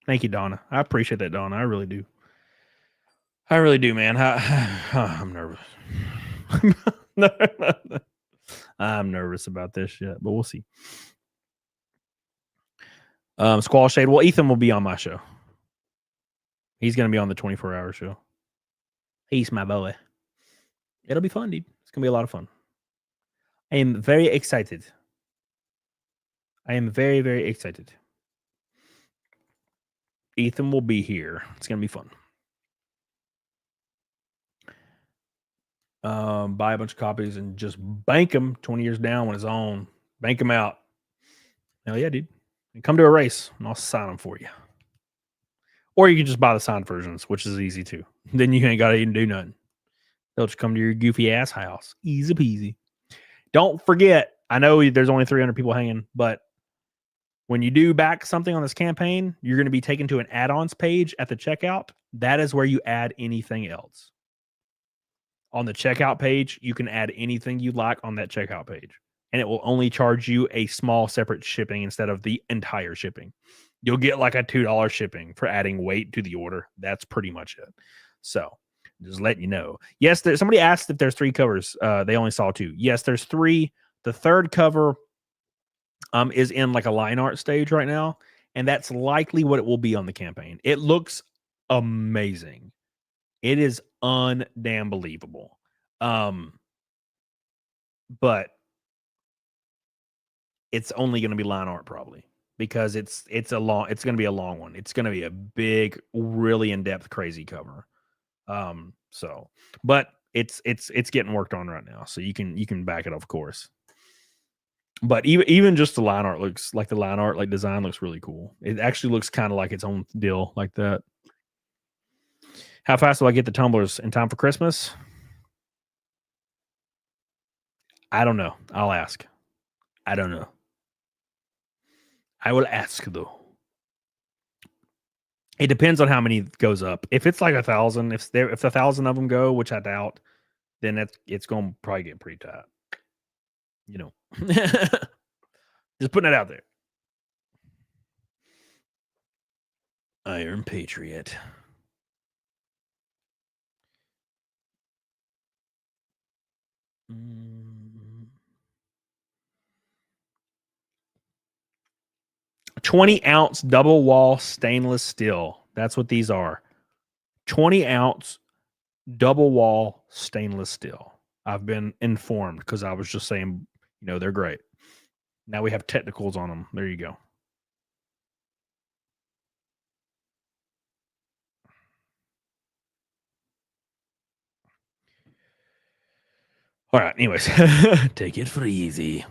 Thank you, Donna. I appreciate that, Donna. I really do. I really do, man. I'm nervous. I'm nervous about this shit, but we'll see. Squall Shade. Well, Ethan will be on my show. He's going to be on the 24-hour show. He's my boy. It'll be fun, dude. It's going to be a lot of fun. I am very excited. I am very, very excited. Ethan will be here. It's going to be fun. Buy a bunch of copies and just bank them 20 years down when it's on. Bank them out. Hell yeah, dude. And come to a race and I'll sign them for you. Or you can just buy the signed versions, which is easy too. Then you ain't got to even do nothing. They'll just come to your goofy ass house. Easy peasy. Don't forget, I know there's only 300 people hanging, but when you do back something on this campaign, you're going to be taken to an add-ons page at the checkout. That is where you add anything else. On the checkout page, you can add anything you like on that checkout page. And it will only charge you a small separate shipping instead of the entire shipping. You'll get like a $2 shipping for adding weight to the order. That's pretty much it. So just letting you know. Yes, somebody asked if there's 3 covers. They only saw 2. Yes, there's 3. The third cover is in like a line art stage right now. And that's likely what it will be on the campaign. It looks amazing. It is undamn believable. But it's only going to be line art probably because it's going to be a long one. It's going to be a big, really in-depth, crazy cover. But it's getting worked on right now. So you can back it up, of course. But even just the line art looks like design looks really cool. It actually looks kind of like its own deal like that. How fast will I get the tumblers in time for Christmas? I don't know. I'll ask. I don't know. I will ask though. It depends on how many goes up. If it's like 1,000, if 1,000 of them go, which I doubt, then it's going to probably get pretty tight. You know, just putting it out there. Iron Patriot. Mm. 20-ounce double wall stainless steel. That's what these are. 20-ounce double wall stainless steel. I've been informed because I was just saying, you know, they're great. Now we have technicals on them. There you go. All right. Anyways, take it for easy.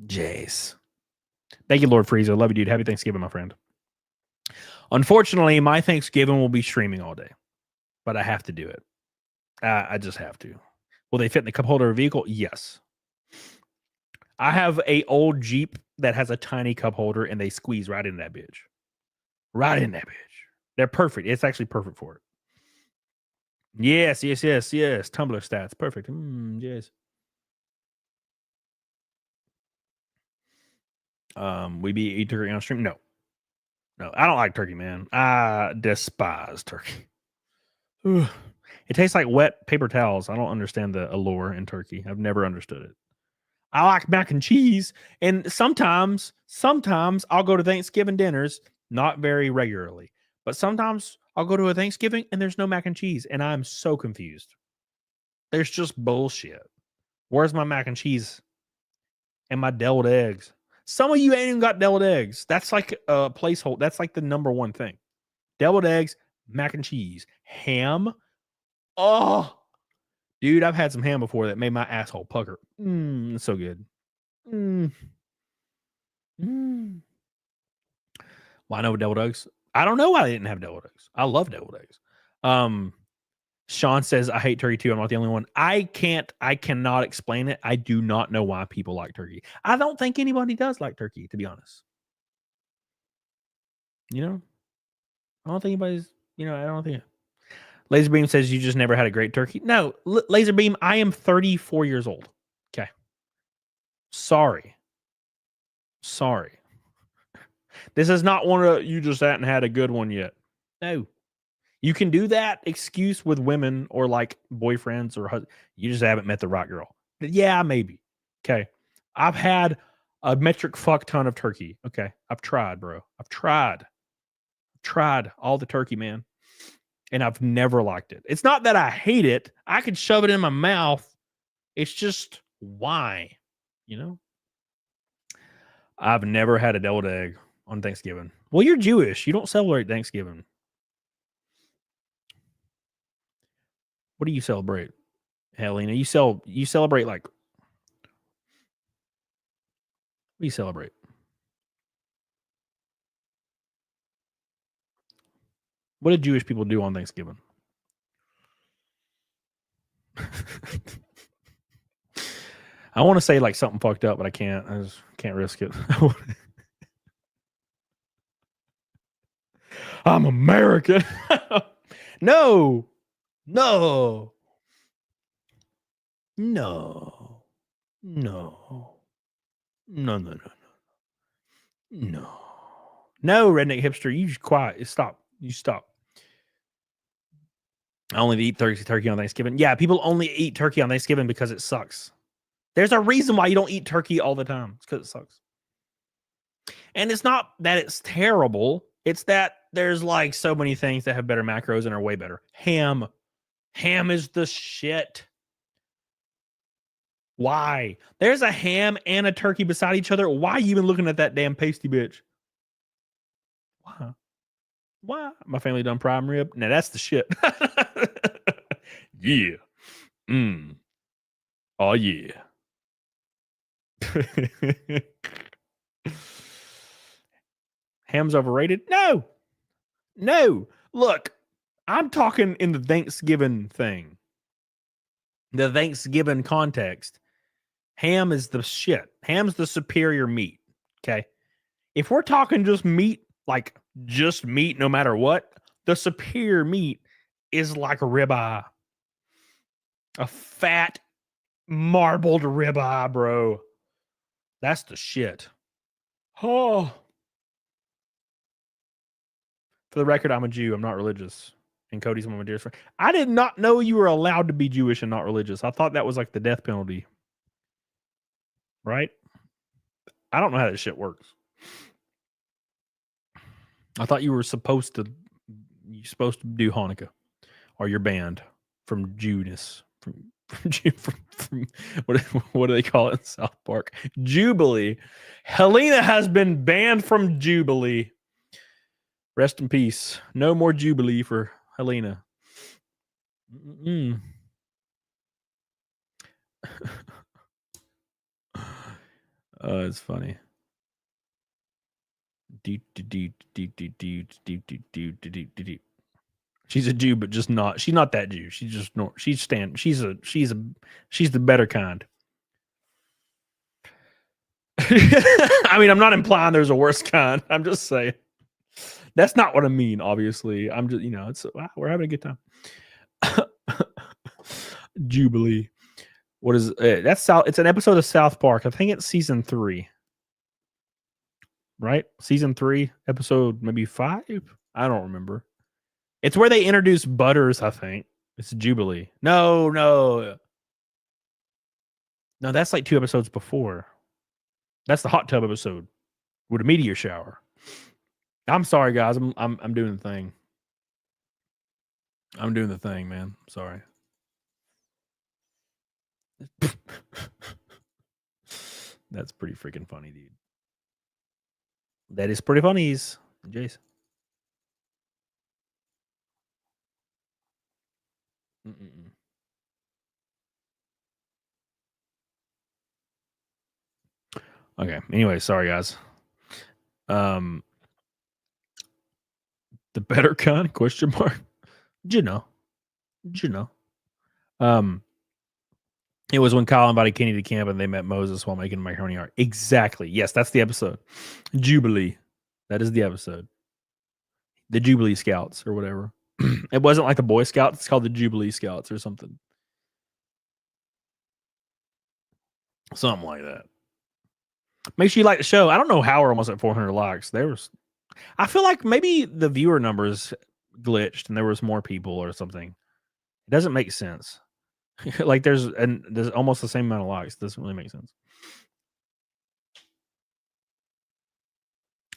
Jace. Thank you, Lord Freezer. Love you, dude. Happy Thanksgiving, my friend. Unfortunately, my Thanksgiving will be streaming all day, but I have to do it. I just have to. Will they fit in the cup holder vehicle? Yes. I have a old Jeep that has a tiny cup holder, and they squeeze right in that bitch. Right in that bitch. They're perfect. It's actually perfect for it. Yes. Tumblr stats. Perfect. Yes. We be eat turkey on stream? No, I don't like turkey, man. I despise turkey. Ugh. It tastes like wet paper towels. I don't understand the allure in turkey. I've never understood it. I like mac and cheese, and sometimes I'll go to Thanksgiving dinners, not very regularly, but sometimes I'll go to a Thanksgiving and there's no mac and cheese, and I'm so confused. There's just bullshit. Where's my mac and cheese and my deviled eggs? Some of you ain't even got deviled eggs. That's like a placeholder. That's like the number one thing. Deviled eggs, mac and cheese, ham. Oh, dude, I've had some ham before that made my asshole pucker. It's so good. Why no deviled eggs? I don't know why they didn't have deviled eggs. I love deviled eggs. Sean says, I hate turkey too. I'm not the only one. I cannot explain it. I do not know why people like turkey. I don't think anybody does like turkey, to be honest. You know? I don't think anybody's, I don't think. Laserbeam says you just never had a great turkey. No, Laserbeam, I am 34 years old. Okay. Sorry. This is not one of you just hadn't had a good one yet. No. You can do that excuse with women or like boyfriends or husbands. You just haven't met the right girl. Yeah, maybe. Okay. I've had a metric fuck ton of turkey. Okay. I've tried, bro. I've tried all the turkey, man. And I've never liked it. It's not that I hate it. I could shove it in my mouth. It's just why, I've never had a deviled egg on Thanksgiving. Well, you're Jewish. You don't celebrate Thanksgiving. What do you celebrate, Helena? You celebrate like, what do you celebrate? What do Jewish people do on Thanksgiving? I want to say like something fucked up, but I can't. I just can't risk it. I'm American. No. No. No, redneck hipster, you just quiet. Stop. You stop. I only eat turkey on Thanksgiving. Yeah, people only eat turkey on Thanksgiving because it sucks. There's a reason why you don't eat turkey all the time. It's because it sucks. And it's not that it's terrible. It's that there's like so many things that have better macros and are way better. Ham is the shit. Why? There's a ham and a turkey beside each other. Why are you even looking at that damn pasty bitch? Why? My family done prime rib. Now that's the shit. Yeah. Oh yeah. Ham's overrated? No. Look, I'm talking in the Thanksgiving thing. The Thanksgiving context. Ham is the shit. Ham's the superior meat. Okay. If we're talking just meat, like just meat, no matter what, the superior meat is like a ribeye, a fat marbled ribeye, bro. That's the shit. Oh, for the record, I'm a Jew. I'm not religious. And Cody's one of my dearest friends. I did not know you were allowed to be Jewish and not religious. I thought that was like the death penalty. Right? I don't know how this shit works. I thought you were supposed to do Hanukkah or your band from Judas. From what do they call it in South Park? Jubilee. Helena has been banned from Jubilee. Rest in peace. No more Jubilee for Helena. It's funny. She's a Jew, but just not. She's not that Jew. She's just no. She's the better kind. I mean, I'm not implying there's a worse kind. I'm just saying. That's not what I mean, obviously. I'm just, it's we're having a good time. Jubilee. What is that's South? It's an episode of South Park. I think it's season 3. Right? Season 3, episode maybe 5? I don't remember. It's where they introduce Butters, I think. It's Jubilee. No, that's like 2 episodes before. That's the hot tub episode with a meteor shower. I'm sorry, guys. I'm doing the thing. I'm doing the thing, man. Sorry. That's pretty freaking funny, dude. That is pretty funny, Jace. Okay. Anyway, sorry, guys. The better kind? Question mark. You know. It was when Kyle invited Kenny to camp and they met Moses while making macaroni art. Exactly. Yes, that's the episode. Jubilee. That is the episode. The Jubilee Scouts or whatever. It wasn't like the Boy Scouts. It's called the Jubilee Scouts or something. Something like that. Make sure you like the show. I don't know how we're almost at 400 likes. I feel like maybe the viewer numbers glitched and there was more people or something. It doesn't make sense. Like there's almost the same amount of likes. It doesn't really make sense.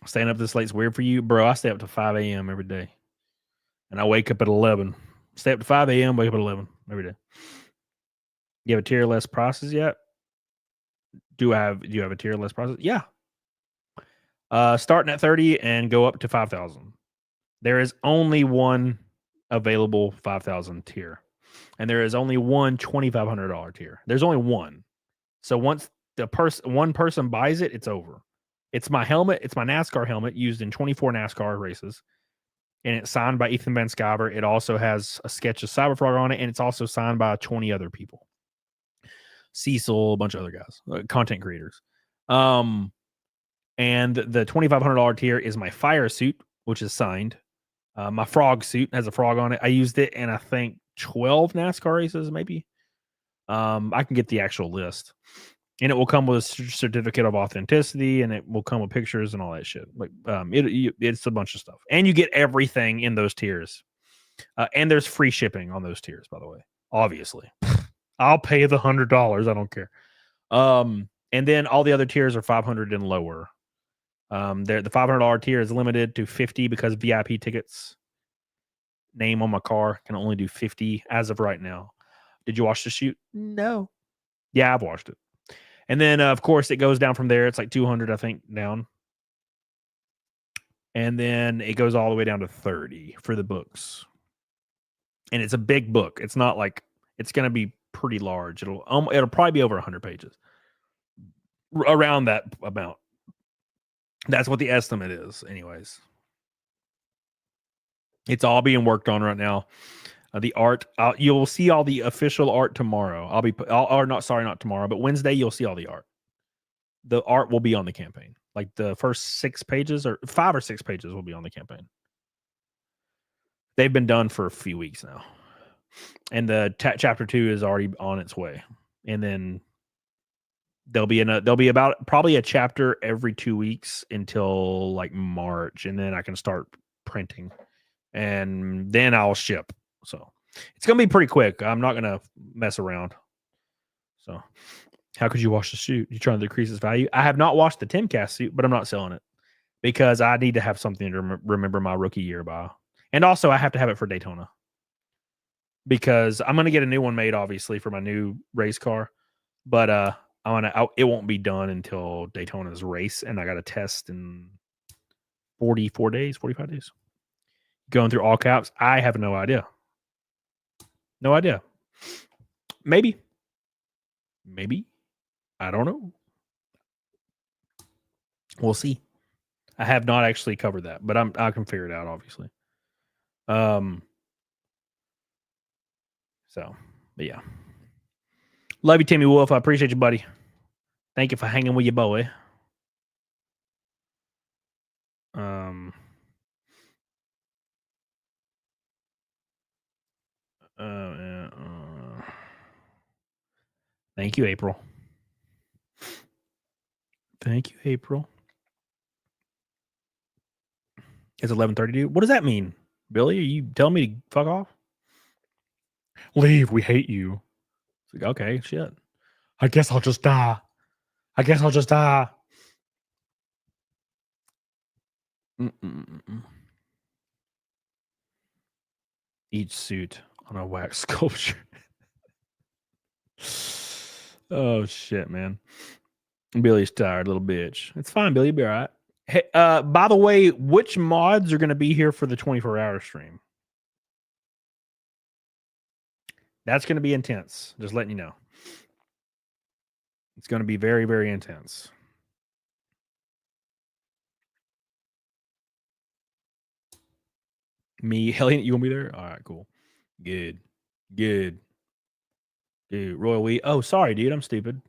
Staying up this late's weird for you, bro. I stay up to 5 a.m. every day, and I wake up at 11. Stay up to 5 a.m. Wake up at 11 every day. You have a tier less prices yet? Do you have a tier less prices? Yeah. Starting at 30 and go up to 5,000. There is only one available 5,000 tier. And there is only one $2,500 tier. There's only one. So once one person buys it, it's over. It's my helmet. It's my NASCAR helmet used in 24 NASCAR races. And it's signed by Ethan Van Sciver. It also has a sketch of Cyberfrog on it. And it's also signed by 20 other people. Cecil, a bunch of other guys, content creators. And the $2,500 tier is my fire suit, which is signed. My frog suit has a frog on it. I used it in, I think, 12 NASCAR races, maybe. I can get the actual list. And it will come with a certificate of authenticity, and it will come with pictures and all that shit. Like, it's a bunch of stuff. And you get everything in those tiers. And there's free shipping on those tiers, by the way. Obviously. I'll pay the $100. I don't care. And then all the other tiers are 500 and lower. The $500 tier is limited to 50 because VIP tickets name on my car can only do 50 as of right now. Did you watch the shoot? No. Yeah, I've watched it. And then, of course, it goes down from there. It's like 200, I think, down. And then it goes all the way down to 30 for the books. And it's a big book. It's not like, it's going to be pretty large. It'll probably be over 100 pages. Around that amount. That's what the estimate is, anyways. It's all being worked on right now. The art, you'll see all the official art tomorrow. Not tomorrow, but Wednesday you'll see all the art. the art will be on the campaign. Like the first 6 pages or 5 or 6 pages will be on the campaign. They've been done for a few weeks now. And the chapter 2 is already on its way. And then there'll be about probably a chapter every 2 weeks until like March, and then I can start printing. And then I'll ship. So it's gonna be pretty quick. I'm not gonna mess around. So how could you wash the suit? You trying to decrease its value? I have not washed the Timcast suit, but I'm not selling it because I need to have something to remember my rookie year by. And also I have to have it for Daytona because I'm gonna get a new one made, obviously, for my new race car. But it won't be done until Daytona's race, and I got to test in 45 days. Going through all caps, I have no idea. No idea. Maybe. I don't know. We'll see. I have not actually covered that, but I can figure it out, obviously. So, but yeah. Love you, Timmy Wolf. I appreciate you, buddy. Thank you for hanging with your boy. Thank you, April. Thank you, April. It's 11:30, dude. What does that mean, Billy? Are you telling me to fuck off? Leave. We hate you. It's like, okay, shit. I guess I'll just die. Each suit on a wax sculpture. Oh shit, man. Billy's tired, little bitch. It's fine, Billy. You'll be all right. Hey, by the way, which mods are going to be here for the 24-hour stream? That's going to be intense. Just letting you know. It's going to be very, very intense. Me, Hellion, you gonna be there? All right, cool. Good. Dude, Royal Wee. Oh, sorry, dude. I'm stupid.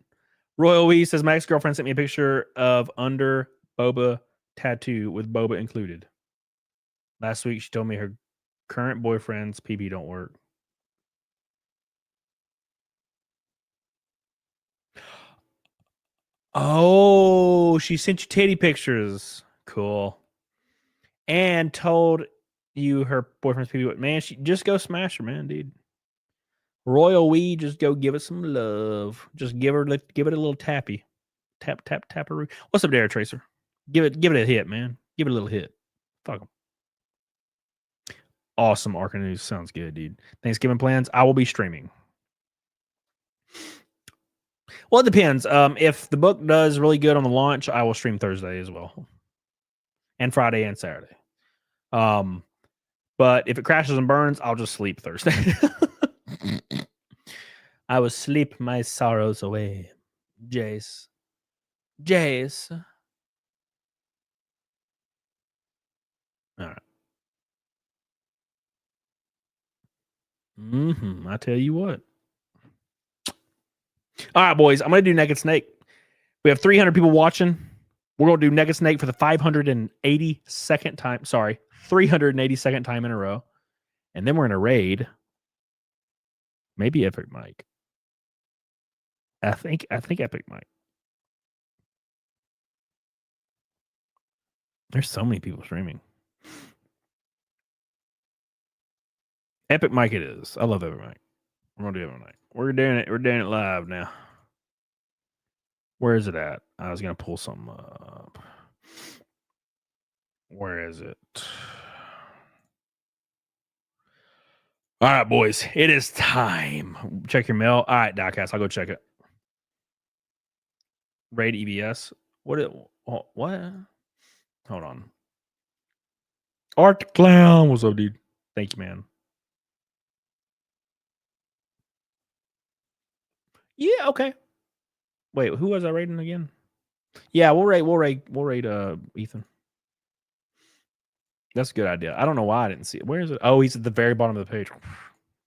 Royal Wee says my ex-girlfriend sent me a picture of under Boba tattoo with Boba included. Last week, she told me her current boyfriend's PP don't work. Oh, she sent you titty pictures. Cool. And told you her boyfriend's PP. Man, she just go smash her, man, dude. Royal Wee, just go give it some love. Just give it a little tappy. Tapperoo. What's up there, Tracer? Give it a hit, man. Give it a little hit. Fuck 'em. Awesome, Arca News. Sounds good, dude. Thanksgiving plans? I will be streaming. Well, it depends. If the book does really good on the launch, I will stream Thursday as well. And Friday and Saturday. But if it crashes and burns, I'll just sleep Thursday. I will sleep my sorrows away. Jace. All right. I tell you what. All right, boys. I'm going to do Naked Snake. We have 300 people watching. We're going to do Naked Snake for the 582nd time. Sorry, 382nd time in a row. And then we're in a raid. Maybe Epic Mike. I think Epic Mike. There's so many people streaming. Epic Mike it is. I love Epic Mike. We're gonna do Epic Mike. We're doing it live now. Where is it at? I was gonna pull something up. Where is it? All right, boys. It is time. Check your mail. All right, Diecast. I'll go check it. Raid EBS. What? Hold on. Art Clown. What's up, dude? Thank you, man. Yeah, okay. Wait, who was I raiding again? Yeah, we'll raid Ethan. That's a good idea. I don't know why I didn't see it. Where is it? Oh, he's at the very bottom of the page.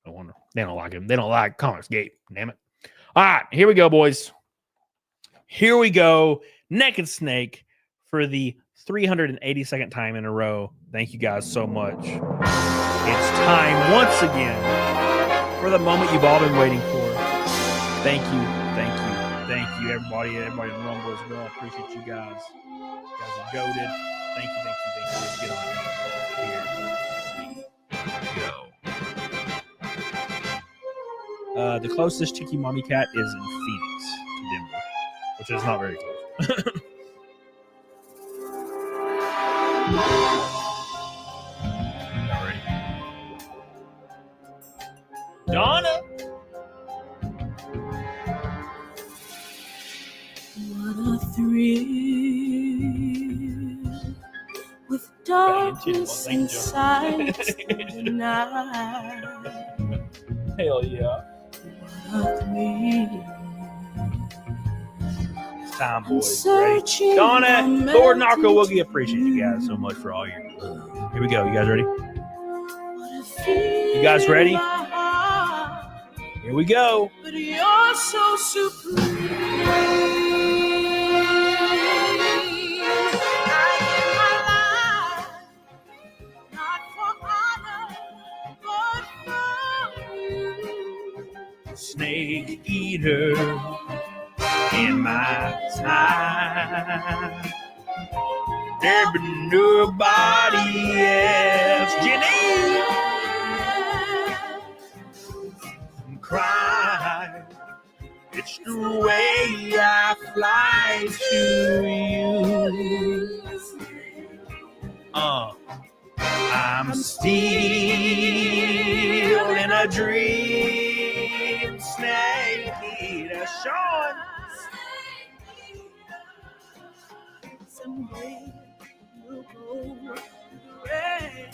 No wonder. They don't like him. They don't like Comics Gate. Damn it. All right, here we go, boys. Here we go. Naked Snake for the 382nd time in a row. Thank you guys so much. It's time once again for the moment you've all been waiting for. Thank you, everybody in Rumble as well. I appreciate you guys. You guys are goated. Thank you. Let's get on here. The closest Chicky Mommy Cat is in Phoenix to Denver, which is not very close. Alright. Donna! What a thrill with darkness inside the night. Hell yeah. What a thrill. It's time, boys. Searching Donna, for Lord Narco melting Woogie, appreciate you guys so much for all your love. Here we go. You guys ready? You guys ready? Here we go. But you're so supreme. I give my life, not for honor, but for you. Snake eater in my time. There be nobody else. Jenny! Cry. It's the way I fly to you. I'm still in a dream. Snake eater, Sean. Someday we'll go away.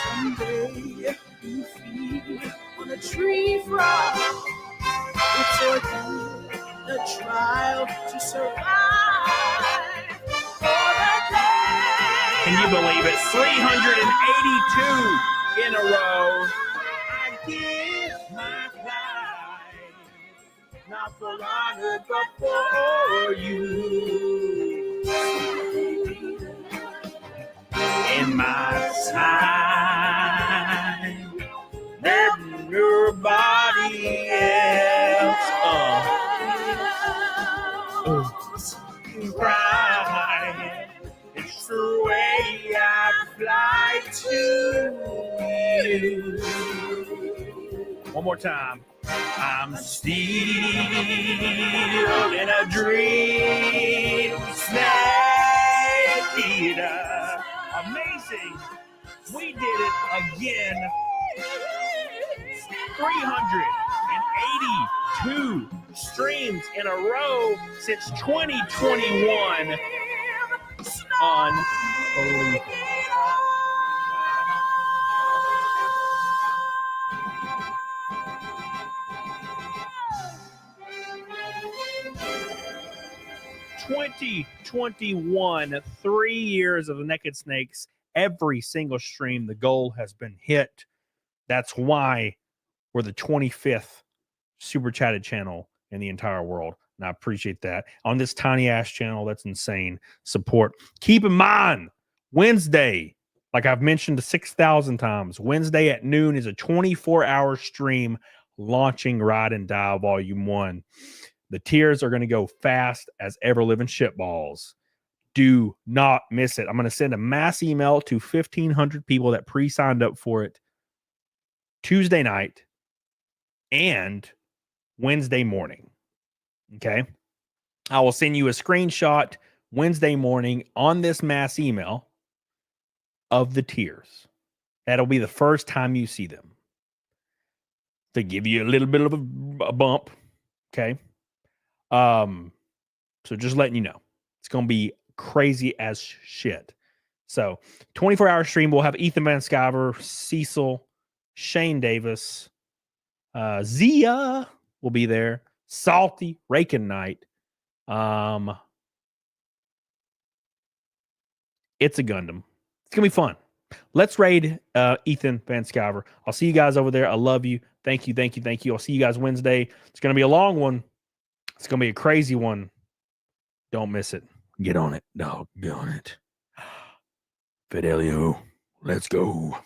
Someday you feed on a tree frog. It's a trial to survive. For the day. Can you believe it? 382 in a row. I give my life, not for honor, but for you. In my time, there's nobody else. Cry. It's the way I fly to you. One more time. I'm still in a dream. Snake eater. Amazing. We did it again. 382 streams in a row since 2021. Unbelievable. 2021, 3 years of the Naked Snakes. Every single stream, the goal has been hit. That's why we're the 25th super chatted channel in the entire world. And I appreciate that. On this tiny ass channel, that's insane support. Keep in mind, Wednesday, like I've mentioned 6,000 times, Wednesday at noon is a 24-hour stream launching Ride and Die Volume 1. The tiers are going to go fast as ever-living shitballs. Do not miss it. I'm going to send a mass email to 1,500 people that pre-signed up for it Tuesday night and Wednesday morning. Okay. I will send you a screenshot Wednesday morning on this mass email of the tiers. That'll be the first time you see them. To give you a little bit of a bump. Okay. So just letting you know. It's going to be crazy as shit. So 24-hour stream. We'll have Ethan Van Sciver, Cecil, Shane Davis, Zia will be there. Salty, Rakin Knight. It's a Gundam. It's gonna be fun. Let's raid Ethan Van Sciver. I'll see you guys over there. I love you. Thank you. I'll see you guys Wednesday. It's gonna be a long one. It's gonna be a crazy one. Don't miss it. Get on it. Doggone it. Fidelio, let's go.